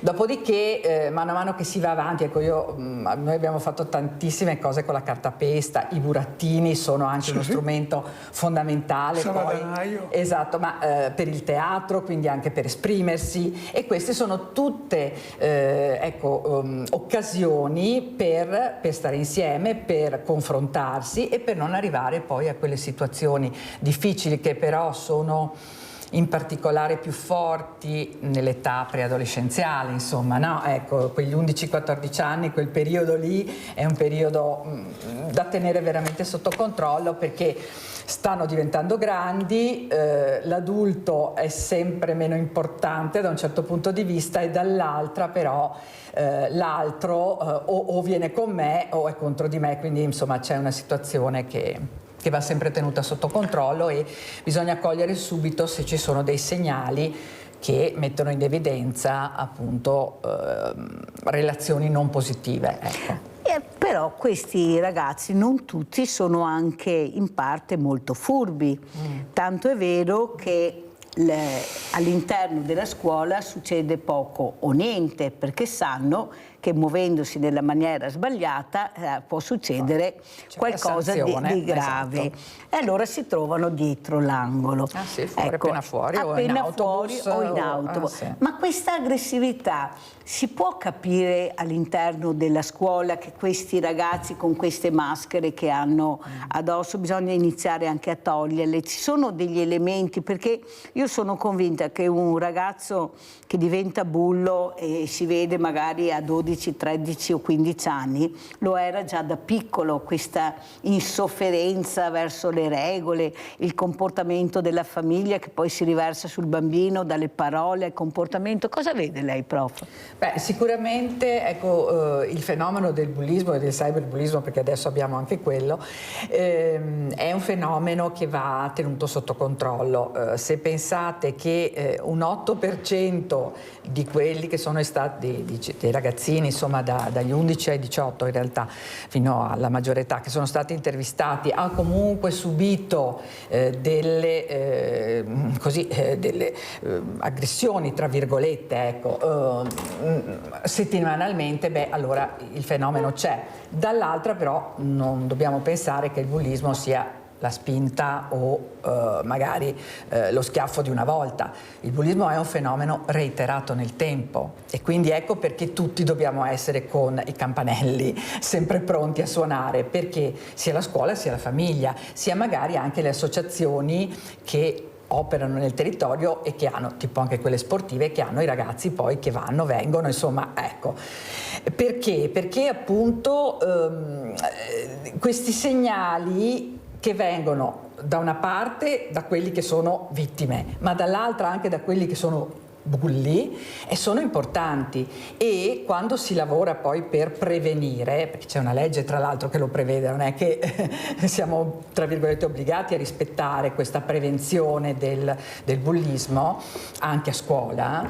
Dopodiché mano a mano che si va avanti, ecco, noi abbiamo fatto tantissime cose con la cartapesta, i burattini sono anche uno strumento fondamentale poi, esatto, ma per il teatro, quindi anche per esprimersi, e queste sono tutte occasioni per stare insieme, per confrontarsi e per non arrivare poi a quelle situazioni difficili che però sono in particolare più forti nell'età preadolescenziale, insomma, no? Ecco, quegli 11-14 anni, quel periodo lì è un periodo da tenere veramente sotto controllo, perché stanno diventando grandi, l'adulto è sempre meno importante da un certo punto di vista e dall'altra però l'altro o viene con me o è contro di me, quindi insomma c'è una situazione che va sempre tenuta sotto controllo e bisogna cogliere subito se ci sono dei segnali che mettono in evidenza appunto relazioni non positive. Ecco. Però questi ragazzi, non tutti, sono anche in parte molto furbi, tanto è vero che all'interno della scuola succede poco o niente, perché sanno che muovendosi nella maniera sbagliata può succedere qualcosa di grave. Esatto. E allora si trovano dietro l'angolo. Sì, fuori, appena fuori o in autobus. Sì. Ma questa aggressività si può capire all'interno della scuola, che questi ragazzi con queste maschere che hanno addosso bisogna iniziare anche a toglierle? Ci sono degli elementi, perché io sono convinta che un ragazzo che diventa bullo e si vede magari a 12, 13 o 15 anni, lo era già da piccolo, questa insofferenza verso le regole, il comportamento della famiglia che poi si riversa sul bambino, dalle parole al comportamento. Cosa vede lei, prof? Beh, sicuramente ecco, il fenomeno del bullismo e del cyberbullismo, perché adesso abbiamo anche quello, è un fenomeno che va tenuto sotto controllo. Se pensate che un 8% di quelli che sono stati, dei ragazzini, insomma dagli 11 ai 18 in realtà, fino alla maggiore età, che sono stati intervistati, ha comunque subito delle aggressioni, tra virgolette, ecco, settimanalmente, beh, allora il fenomeno c'è. Dall'altra però non dobbiamo pensare che il bullismo sia la spinta o magari lo schiaffo di una volta. Il bullismo è un fenomeno reiterato nel tempo e quindi ecco perché tutti dobbiamo essere con i campanelli sempre pronti a suonare, perché sia la scuola sia la famiglia, sia magari anche le associazioni che operano nel territorio e che hanno, tipo anche quelle sportive, che hanno i ragazzi poi che vanno, vengono, insomma, ecco. Perché? Perché appunto questi segnali che vengono da una parte da quelli che sono vittime, ma dall'altra anche da quelli che sono bulli, e sono importanti, e quando si lavora poi per prevenire, perché c'è una legge tra l'altro che lo prevede, non è che siamo tra virgolette obbligati a rispettare questa prevenzione del bullismo anche a scuola,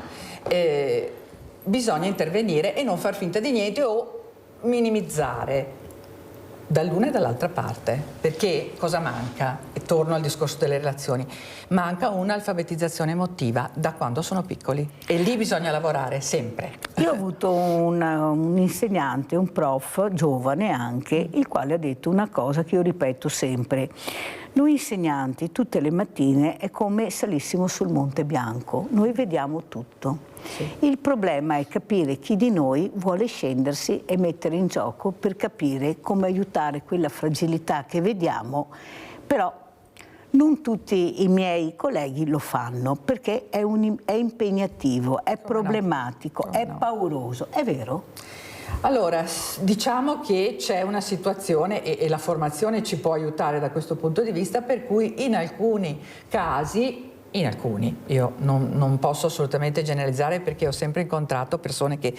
bisogna intervenire e non far finta di niente o minimizzare dall'una e dall'altra parte, perché cosa manca? torno al discorso delle relazioni, manca un'alfabetizzazione emotiva da quando sono piccoli e lì bisogna lavorare sempre. Io ho avuto un insegnante, un prof, giovane anche, il quale ha detto una cosa che io ripeto sempre. Noi insegnanti tutte le mattine è come salissimo sul Monte Bianco, noi vediamo tutto. Sì. Il problema è capire chi di noi vuole scendersi e mettere in gioco per capire come aiutare quella fragilità che vediamo, però non tutti i miei colleghi lo fanno perché è impegnativo, è problematico, è pauroso, è vero? Allora, diciamo che c'è una situazione e la formazione ci può aiutare da questo punto di vista, per cui in alcuni casi, io non posso assolutamente generalizzare perché ho sempre incontrato persone che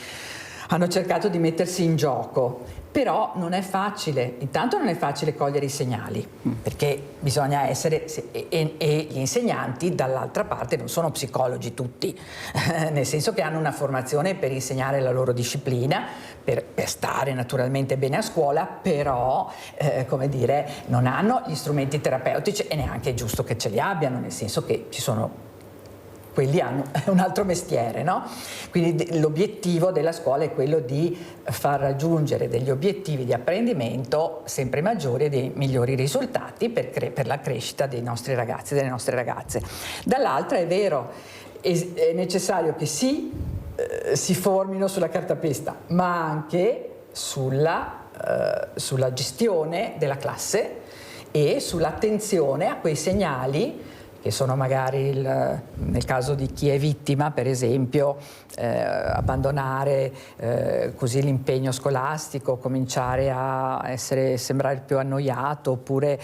hanno cercato di mettersi in gioco, però non è facile, intanto non è facile cogliere i segnali, perché bisogna essere, e gli insegnanti dall'altra parte non sono psicologi tutti, nel senso che hanno una formazione per insegnare la loro disciplina, per stare naturalmente bene a scuola, però come dire, non hanno gli strumenti terapeutici e neanche è giusto che ce li abbiano, nel senso che ci sono quelli hanno un altro mestiere, no? Quindi l'obiettivo della scuola è quello di far raggiungere degli obiettivi di apprendimento sempre maggiori e dei migliori risultati per la crescita dei nostri ragazzi e delle nostre ragazze. Dall'altra è vero, è necessario che si formino sulla cartapesta, ma anche sulla gestione della classe e sull'attenzione a quei segnali che sono magari, nel caso di chi è vittima, per esempio, abbandonare così l'impegno scolastico, cominciare a sembrare più annoiato, oppure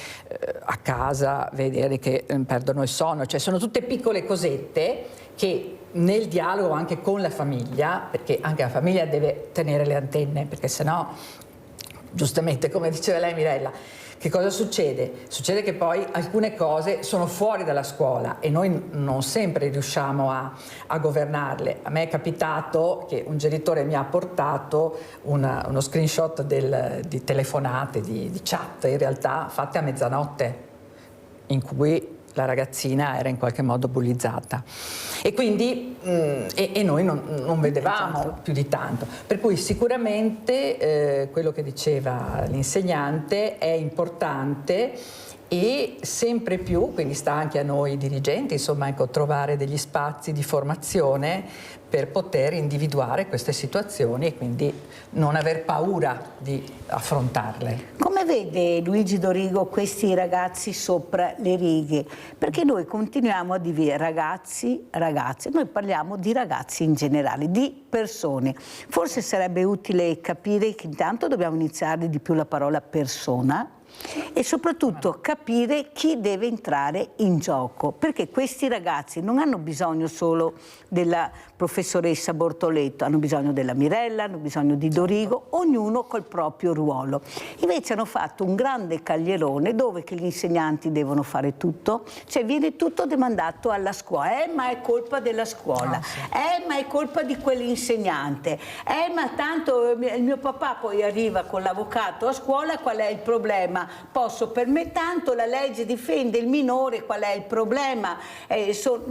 a casa vedere che perdono il sonno. Cioè sono tutte piccole cosette che nel dialogo anche con la famiglia, perché anche la famiglia deve tenere le antenne, perché sennò, giustamente come diceva lei Mirella, che cosa succede? Succede che poi alcune cose sono fuori dalla scuola e noi non sempre riusciamo a governarle. A me è capitato che un genitore mi ha portato uno screenshot di telefonate, di chat in realtà fatte a mezzanotte, in cui la ragazzina era in qualche modo bullizzata e quindi e noi non vedevamo più di tanto, per cui sicuramente quello che diceva l'insegnante è importante e sempre più, quindi sta anche a noi dirigenti, insomma, ecco, trovare degli spazi di formazione per poter individuare queste situazioni e quindi non aver paura di affrontarle. Come vede Luigi Dorigo questi ragazzi sopra le righe? Perché noi continuiamo a dire ragazzi, ragazze, noi parliamo di ragazzi in generale, di persone. Forse sarebbe utile capire che intanto dobbiamo iniziare di più la parola persona, e soprattutto capire chi deve entrare in gioco, perché questi ragazzi non hanno bisogno solo della professoressa Bortoletto, hanno bisogno della Mirella, hanno bisogno di Dorigo, ognuno col proprio ruolo. Invece hanno fatto un grande caglierone dove che gli insegnanti devono fare tutto, cioè viene tutto demandato alla scuola, ma è colpa della scuola, ma è colpa di quell'insegnante, ma tanto il mio papà poi arriva con l'avvocato a scuola, qual è il problema? Posso tanto la legge difende il minore, qual è il problema?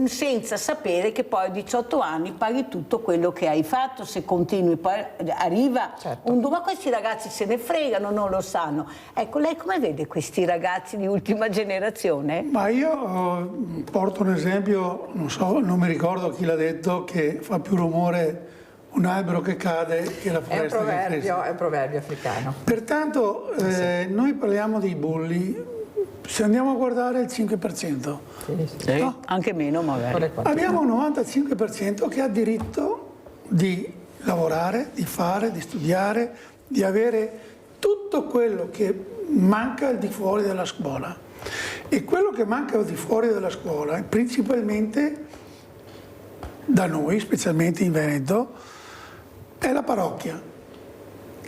Senza sapere che poi a 18 anni paghi tutto quello che hai fatto, se continui poi arriva ma questi ragazzi se ne fregano, non lo sanno. Ecco, lei come vede questi ragazzi di ultima generazione? Ma io porto un esempio, non mi ricordo chi l'ha detto, che fa più rumore un albero che cade che la foresta che cresce. È un proverbio africano. Pertanto noi parliamo dei bulli, se andiamo a guardare il 5%, no? Anche meno magari. Abbiamo un 95% che ha diritto di lavorare, di fare, di studiare, di avere tutto quello che manca al di fuori della scuola. E quello che manca al di fuori della scuola è principalmente da noi, specialmente in Veneto, è la parrocchia.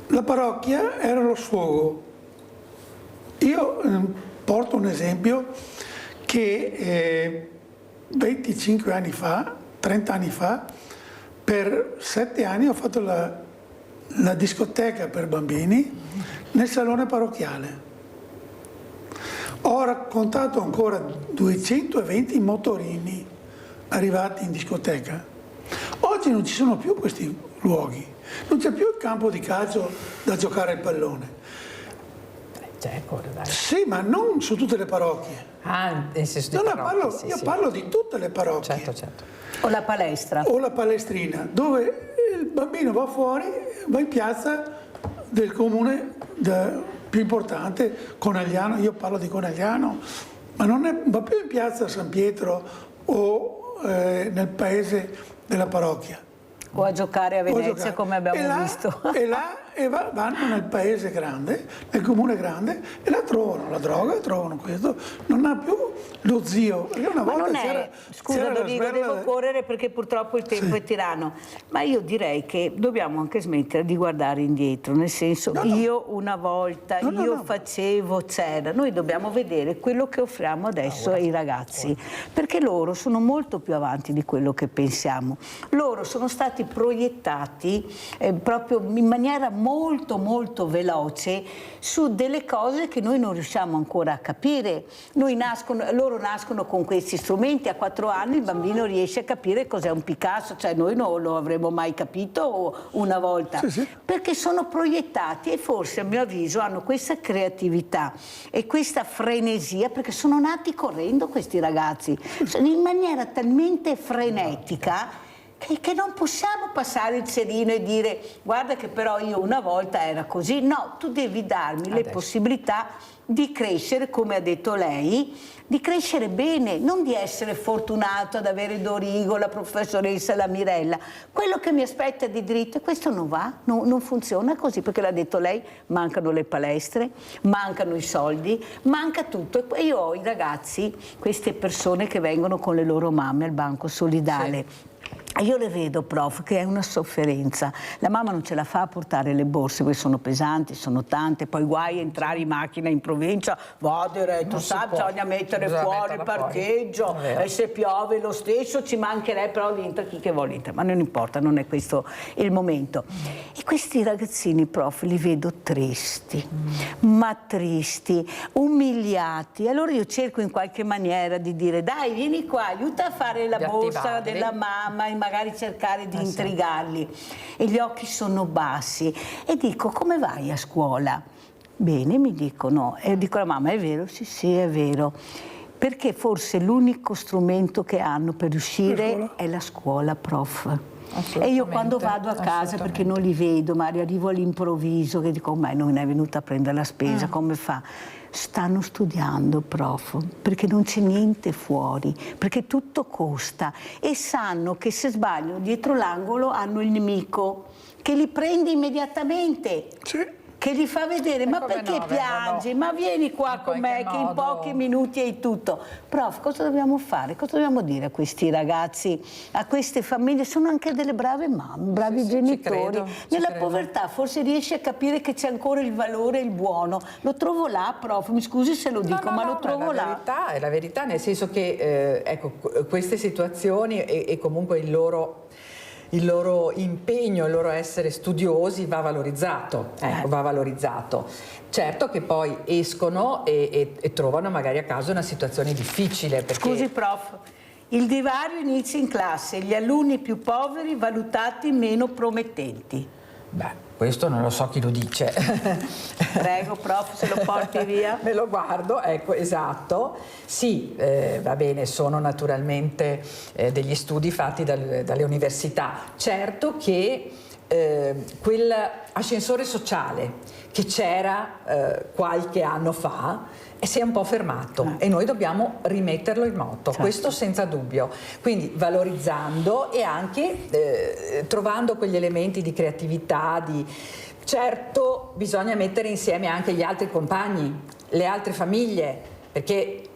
La parrocchia era lo sfogo. Io porto un esempio che 25 anni fa, 30 anni fa, per 7 anni ho fatto la discoteca per bambini nel salone parrocchiale. Ho raccontato ancora 220 motorini arrivati in discoteca. Oggi non ci sono più questi luoghi, non c'è più il campo di calcio da giocare al pallone. C'è ancora, dai. Sì, ma non su tutte le parrocchie. Nel senso di parrocchie, io parlo di tutte le parrocchie. Certo. O la palestra. O la palestrina, dove il bambino va fuori, va in piazza del comune più importante, Conegliano. Io parlo di Conegliano, ma non va più in piazza San Pietro o nel paese della parrocchia. O a giocare a Venezia, come abbiamo visto. Vanno nel paese grande, nel comune grande, e la trovano la droga, trovano questo. Non ha più lo zio. Perché una volta c'era. Scusa Dorigo, devo correre perché purtroppo il tempo è tiranno. Ma io direi che dobbiamo anche smettere di guardare indietro, nel senso, io una volta, facevo, c'era. Noi dobbiamo vedere quello che offriamo adesso ai ragazzi, perché loro sono molto più avanti di quello che pensiamo. Loro sono stati proiettati proprio in maniera molto veloce su delle cose che noi non riusciamo ancora a capire. Loro nascono con questi strumenti, a 4 anni il bambino riesce a capire cos'è un Picasso, cioè noi non lo avremmo mai capito una volta, perché sono proiettati e forse a mio avviso hanno questa creatività e questa frenesia, perché sono nati correndo questi ragazzi, in maniera talmente frenetica che non possiamo passare il cerino e dire guarda che però io una volta era così. No, tu devi darmi le possibilità di crescere, come ha detto lei, di crescere bene, non di essere fortunato ad avere Dorigo, la professoressa, la Mirella. Quello che mi aspetta di diritto, questo non va, non funziona così, perché l'ha detto lei, mancano le palestre, mancano i soldi, manca tutto. E io ho i ragazzi, queste persone che vengono con le loro mamme al banco solidale. Io le vedo, prof, che è una sofferenza. La mamma non ce la fa a portare le borse, perché sono pesanti, sono tante, poi guai a entrare in macchina in provincia, va diretto, bisogna mettere fuori il parcheggio, e se piove lo stesso ci mancherebbe, però entra chi che vuole entrare, ma non importa, non è questo il momento. E questi ragazzini, prof, li vedo tristi, ma tristi, umiliati. Allora io cerco in qualche maniera di dire, dai, vieni qua, aiuta a fare la borsa della mamma, magari cercare di intrigarli, e gli occhi sono bassi, e dico, come vai a scuola? Bene, mi dicono, e dico alla mamma, è vero? Sì, è vero, perché forse l'unico strumento che hanno per riuscire è la scuola, prof. E io quando vado a casa, perché non li vedo, ma arrivo all'improvviso, che dico, ma non è venuta a prendere la spesa, come fa? Stanno studiando, prof, perché non c'è niente fuori, perché tutto costa, e sanno che se sbagliano dietro l'angolo hanno il nemico che li prende immediatamente. Che gli fa vedere, ma perché piangi? Ma vieni qua con me che in pochi minuti hai tutto. Prof, cosa dobbiamo fare? Cosa dobbiamo dire a questi ragazzi, a queste famiglie? Sono anche delle brave mamme, bravi genitori. Nella povertà forse riesci a capire che c'è ancora il valore e il buono. Lo trovo là, prof, mi scusi se lo dico, ma lo trovo là. È la verità, nel senso che ecco, queste situazioni e comunque il loro impegno, il loro essere studiosi va valorizzato, va valorizzato. Certo che poi escono e trovano magari a casa una situazione difficile. Perché... Scusi prof, il divario inizia in classe, gli alunni più poveri valutati meno promettenti. Beh, questo non lo so chi lo dice. Prego, prof, se lo porti via. Me lo guardo, ecco, esatto. Sì, va bene, sono naturalmente degli studi fatti dalle università. Certo che quell'ascensore sociale che c'era qualche anno fa si è un po' fermato e noi dobbiamo rimetterlo in moto, questo senza dubbio. Quindi valorizzando e anche trovando quegli elementi di creatività, certo bisogna mettere insieme anche gli altri compagni, le altre famiglie, perché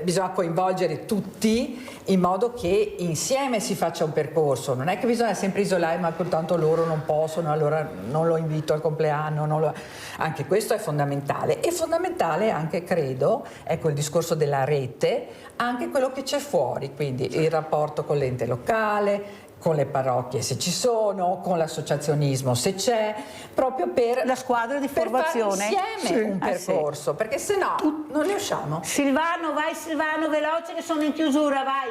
bisogna coinvolgere tutti in modo che insieme si faccia un percorso. Non è che bisogna sempre isolare, ma tanto loro non possono, allora non lo invito al compleanno. Anche questo è fondamentale. E fondamentale anche, credo, ecco il discorso della rete, anche quello che c'è fuori, quindi il rapporto con l'ente locale, con le parrocchie se ci sono, con l'associazionismo se c'è, proprio per la squadra di formazione, per fare insieme un percorso, perché se no non ne usciamo. Silvano, vai Silvano, veloce che sono in chiusura, vai.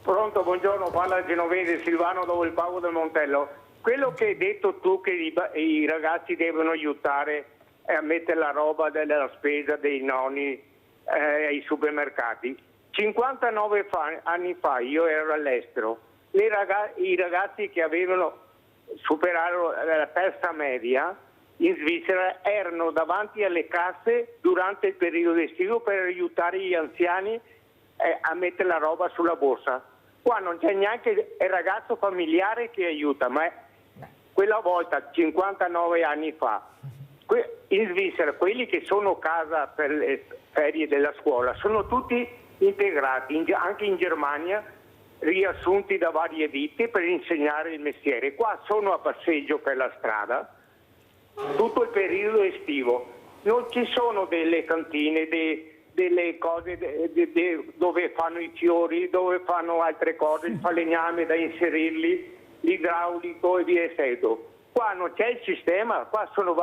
Pronto, buongiorno, parla Genovese, Silvano dopo il Pago del Montello. Quello che hai detto tu che i ragazzi devono aiutare a mettere la roba della spesa dei nonni ai supermercati. 59 anni fa io ero all'estero. I ragazzi che avevano superato la terza media in Svizzera erano davanti alle casse durante il periodo estivo per aiutare gli anziani a mettere la roba sulla borsa. Qua non c'è neanche il ragazzo familiare che aiuta, ma quella volta, 59 anni fa, in Svizzera quelli che sono a casa per le ferie della scuola sono tutti integrati, anche in Germania, riassunti da varie ditte per insegnare il mestiere. Qua sono a passeggio per la strada tutto il periodo estivo, non ci sono delle cantine, delle cose dove fanno i fiori, dove fanno altre cose, il falegname da inserirli, l'idraulico e via seguendo. Qua non c'è il sistema, qua sono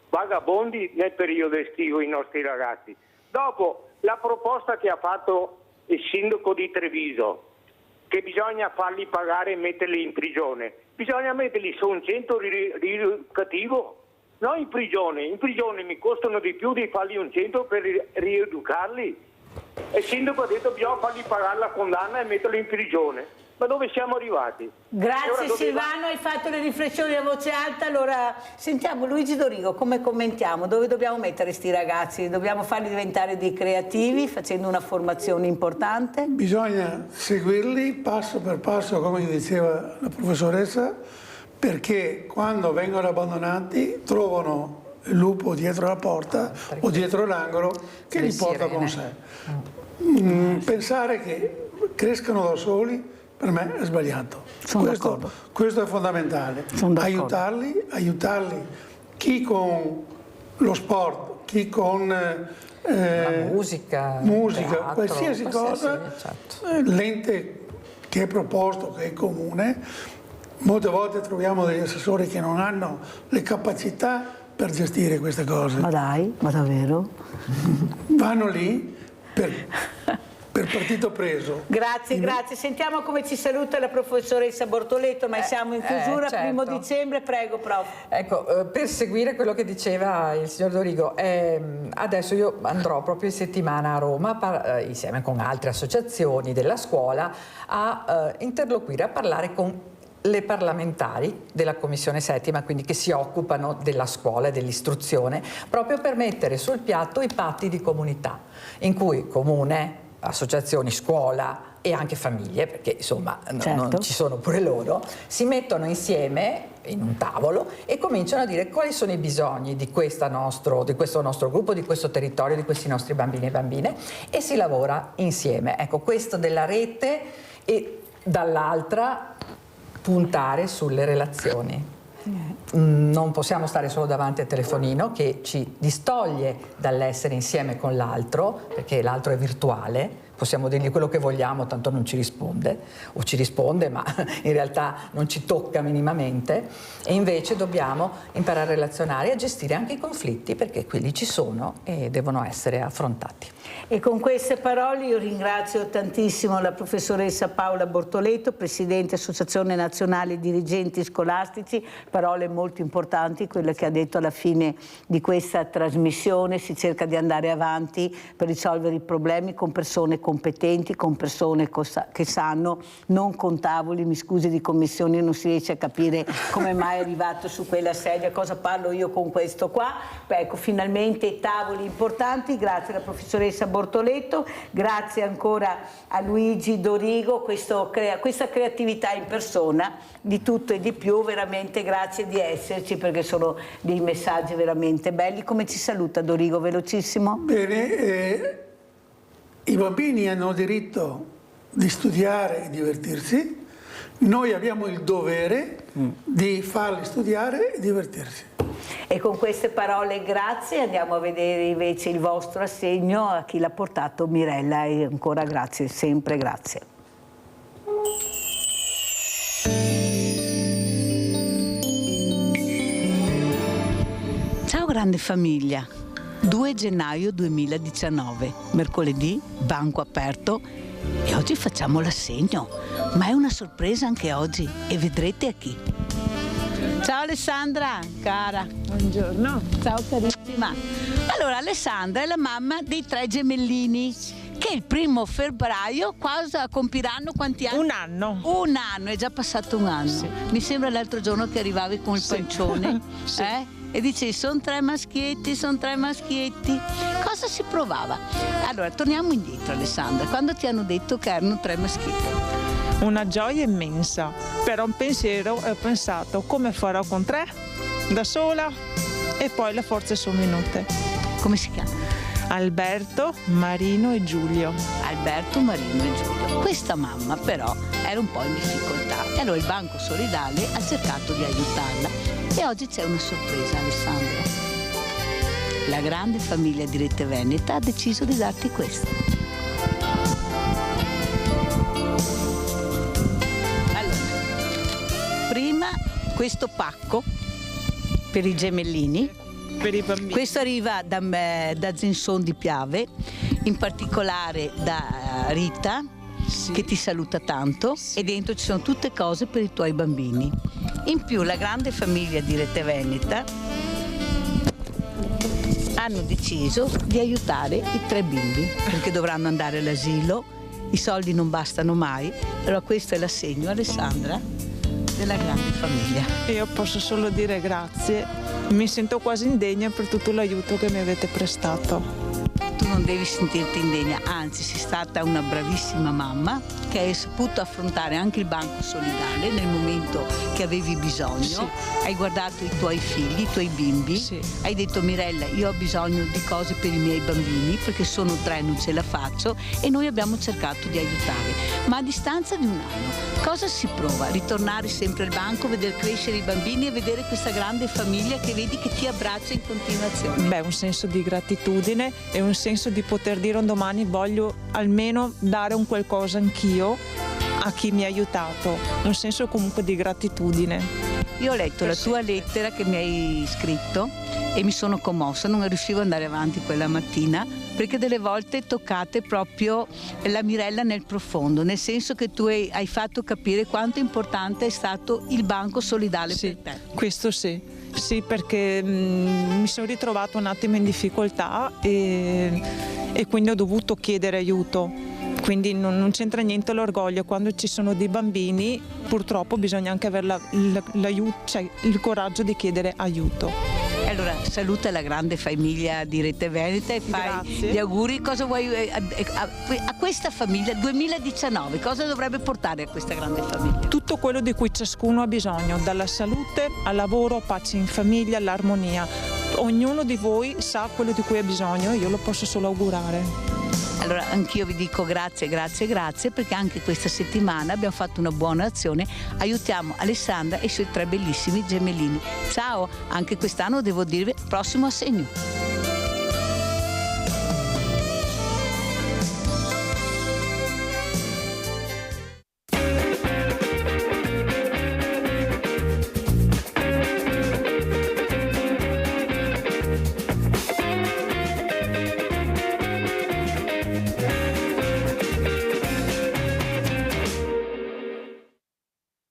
vagabondi nel periodo estivo i nostri ragazzi. Dopo la proposta che ha fatto il sindaco di Treviso, che bisogna farli pagare e metterli in prigione, bisogna metterli su un centro rieducativo, non in prigione mi costano di più di farli un centro per rieducarli. E il sindaco ha detto bisogna farli pagare la condanna e metterli in prigione. Ma dove siamo arrivati? Grazie Silvano, hai fatto le riflessioni a voce alta. Allora sentiamo Luigi Dorigo, come commentiamo? Dove dobbiamo mettere questi ragazzi? Dobbiamo farli diventare dei creativi facendo una formazione importante? Bisogna seguirli passo per passo, come diceva la professoressa, perché quando vengono abbandonati trovano il lupo dietro la porta o dietro l'angolo che li porta con sé. Pensare che crescano da soli per me è sbagliato. Questo è fondamentale. Aiutarli, chi con lo sport, chi con la musica, teatro, qualsiasi cosa, l'ente che è proposto, che è comune. Molte volte troviamo degli assessori che non hanno le capacità per gestire queste cose. Ma dai, ma davvero? Vanno lì per partito preso. Grazie. Sentiamo come ci saluta la professoressa Bortoleto, ma siamo in chiusura, certo. 1 dicembre, prego prof. Ecco, per seguire quello che diceva il signor Dorigo, adesso io andrò proprio in settimana a Roma, insieme con altre associazioni della scuola, a interloquire, a parlare con le parlamentari della Commissione Settima, quindi che si occupano della scuola e dell'istruzione, proprio per mettere sul piatto i patti di comunità, in cui comune, associazioni, scuola e anche famiglie, perché insomma non ci sono pure loro, si mettono insieme in un tavolo e cominciano a dire quali sono i bisogni di questo nostro gruppo, di questo territorio, di questi nostri bambini e bambine, e si lavora insieme. Ecco, questo della rete e dall'altra puntare sulle relazioni. Non possiamo stare solo davanti al telefonino che ci distoglie dall'essere insieme con l'altro, perché l'altro è virtuale, possiamo dirgli quello che vogliamo, tanto non ci risponde, o ci risponde ma in realtà non ci tocca minimamente, e invece dobbiamo imparare a relazionare e a gestire anche i conflitti, perché quelli ci sono e devono essere affrontati. E con queste parole io ringrazio tantissimo la professoressa Paola Bortoleto, Presidente Associazione Nazionale Dirigenti Scolastici, parole molto importanti, quelle che ha detto alla fine di questa trasmissione. Si cerca di andare avanti per risolvere i problemi con persone competenti, con persone che sanno, non con tavoli, mi scusi, di commissioni, non si riesce a capire come mai è arrivato su quella sedia, cosa parlo io con questo qua. Beh, ecco, finalmente tavoli importanti. Grazie alla professoressa Bortoleto, grazie ancora a Luigi Dorigo, questa creatività in persona, di tutto e di più, veramente grazie di esserci, perché sono dei messaggi veramente belli. Come ci saluta Dorigo, velocissimo? Bene, i bambini hanno diritto di studiare e divertirsi, noi abbiamo il dovere di farli studiare e divertirsi. E con queste parole grazie, andiamo a vedere invece il vostro assegno, a chi l'ha portato Mirella, e ancora grazie, sempre grazie. grande famiglia. 2 gennaio 2019, mercoledì, banco aperto e oggi facciamo l'assegno. Ma è una sorpresa anche oggi e vedrete a chi. Ciao Alessandra, cara. Buongiorno. Ciao carissima. Allora, Alessandra è la mamma dei 3 gemellini che il 1° febbraio compiranno quanti anni? 1 anno. 1 anno, è già passato 1 anno. Sì. Mi sembra l'altro giorno che arrivavi con il pancione, Sì. E dicevi sono 3 maschietti, sono 3 maschietti. Cosa si provava? Allora, torniamo indietro Alessandra, quando ti hanno detto che erano 3 maschietti? Una gioia immensa, però un pensiero, ho pensato come farò con 3 da sola e poi le forze sono venute. Come si chiama? Alberto, Marino e Giulio. Alberto, Marino e Giulio. Questa mamma però era un po' in difficoltà e allora il Banco Solidale ha cercato di aiutarla e oggi c'è una sorpresa Alessandra. La grande famiglia di Rete Veneta ha deciso di darti questo. Prima questo pacco per i gemellini, per i bambini. Questo arriva da Zinson di Piave, in particolare da Rita, che ti saluta tanto, e dentro ci sono tutte cose per i tuoi bambini. In più la grande famiglia di Rete Veneta hanno deciso di aiutare i 3 bimbi perché dovranno andare all'asilo, i soldi non bastano mai, allora questo è l'assegno Alessandra della grande famiglia. Io posso solo dire grazie, mi sento quasi indegna per tutto l'aiuto che mi avete prestato. Tu non devi sentirti indegna, anzi sei stata una bravissima mamma che hai saputo affrontare anche il Banco Solidale nel momento che avevi bisogno. Sì. Hai guardato i tuoi figli, i tuoi bimbi, sì. Hai detto Mirella io ho bisogno di cose per i miei bambini perché sono 3 non ce la faccio e noi abbiamo cercato di aiutare. Ma a distanza di 1 anno cosa si prova? Ritornare sempre al banco, vedere crescere i bambini e vedere questa grande famiglia che vedi che ti abbraccia in continuazione? Beh, un senso di gratitudine e un senso di poter dire un domani voglio almeno dare un qualcosa anch'io a chi mi ha aiutato, un senso comunque di gratitudine. Io ho letto la tua lettera che mi hai scritto e mi sono commossa, non riuscivo ad andare avanti quella mattina perché delle volte toccate proprio la Mirella nel profondo, nel senso che tu hai fatto capire quanto importante è stato il Banco Solidale per te. Questo sì, perché mi sono ritrovata un attimo in difficoltà e quindi ho dovuto chiedere aiuto. Quindi non c'entra niente l'orgoglio, quando ci sono dei bambini purtroppo bisogna anche avere il coraggio di chiedere aiuto. Allora saluta la grande famiglia di Rete Veneta e fai Grazie. gli auguri. Cosa vuoi a questa famiglia 2019? Cosa dovrebbe portare a questa grande famiglia? Tutto quello di cui ciascuno ha bisogno, dalla salute al lavoro, pace in famiglia, all'armonia. Ognuno di voi sa quello di cui ha bisogno, io lo posso solo augurare. Allora anch'io vi dico grazie perché anche questa settimana abbiamo fatto una buona azione, aiutiamo Alessandra e i suoi 3 bellissimi gemellini. Ciao, anche quest'anno devo dirvi prossimo assegno.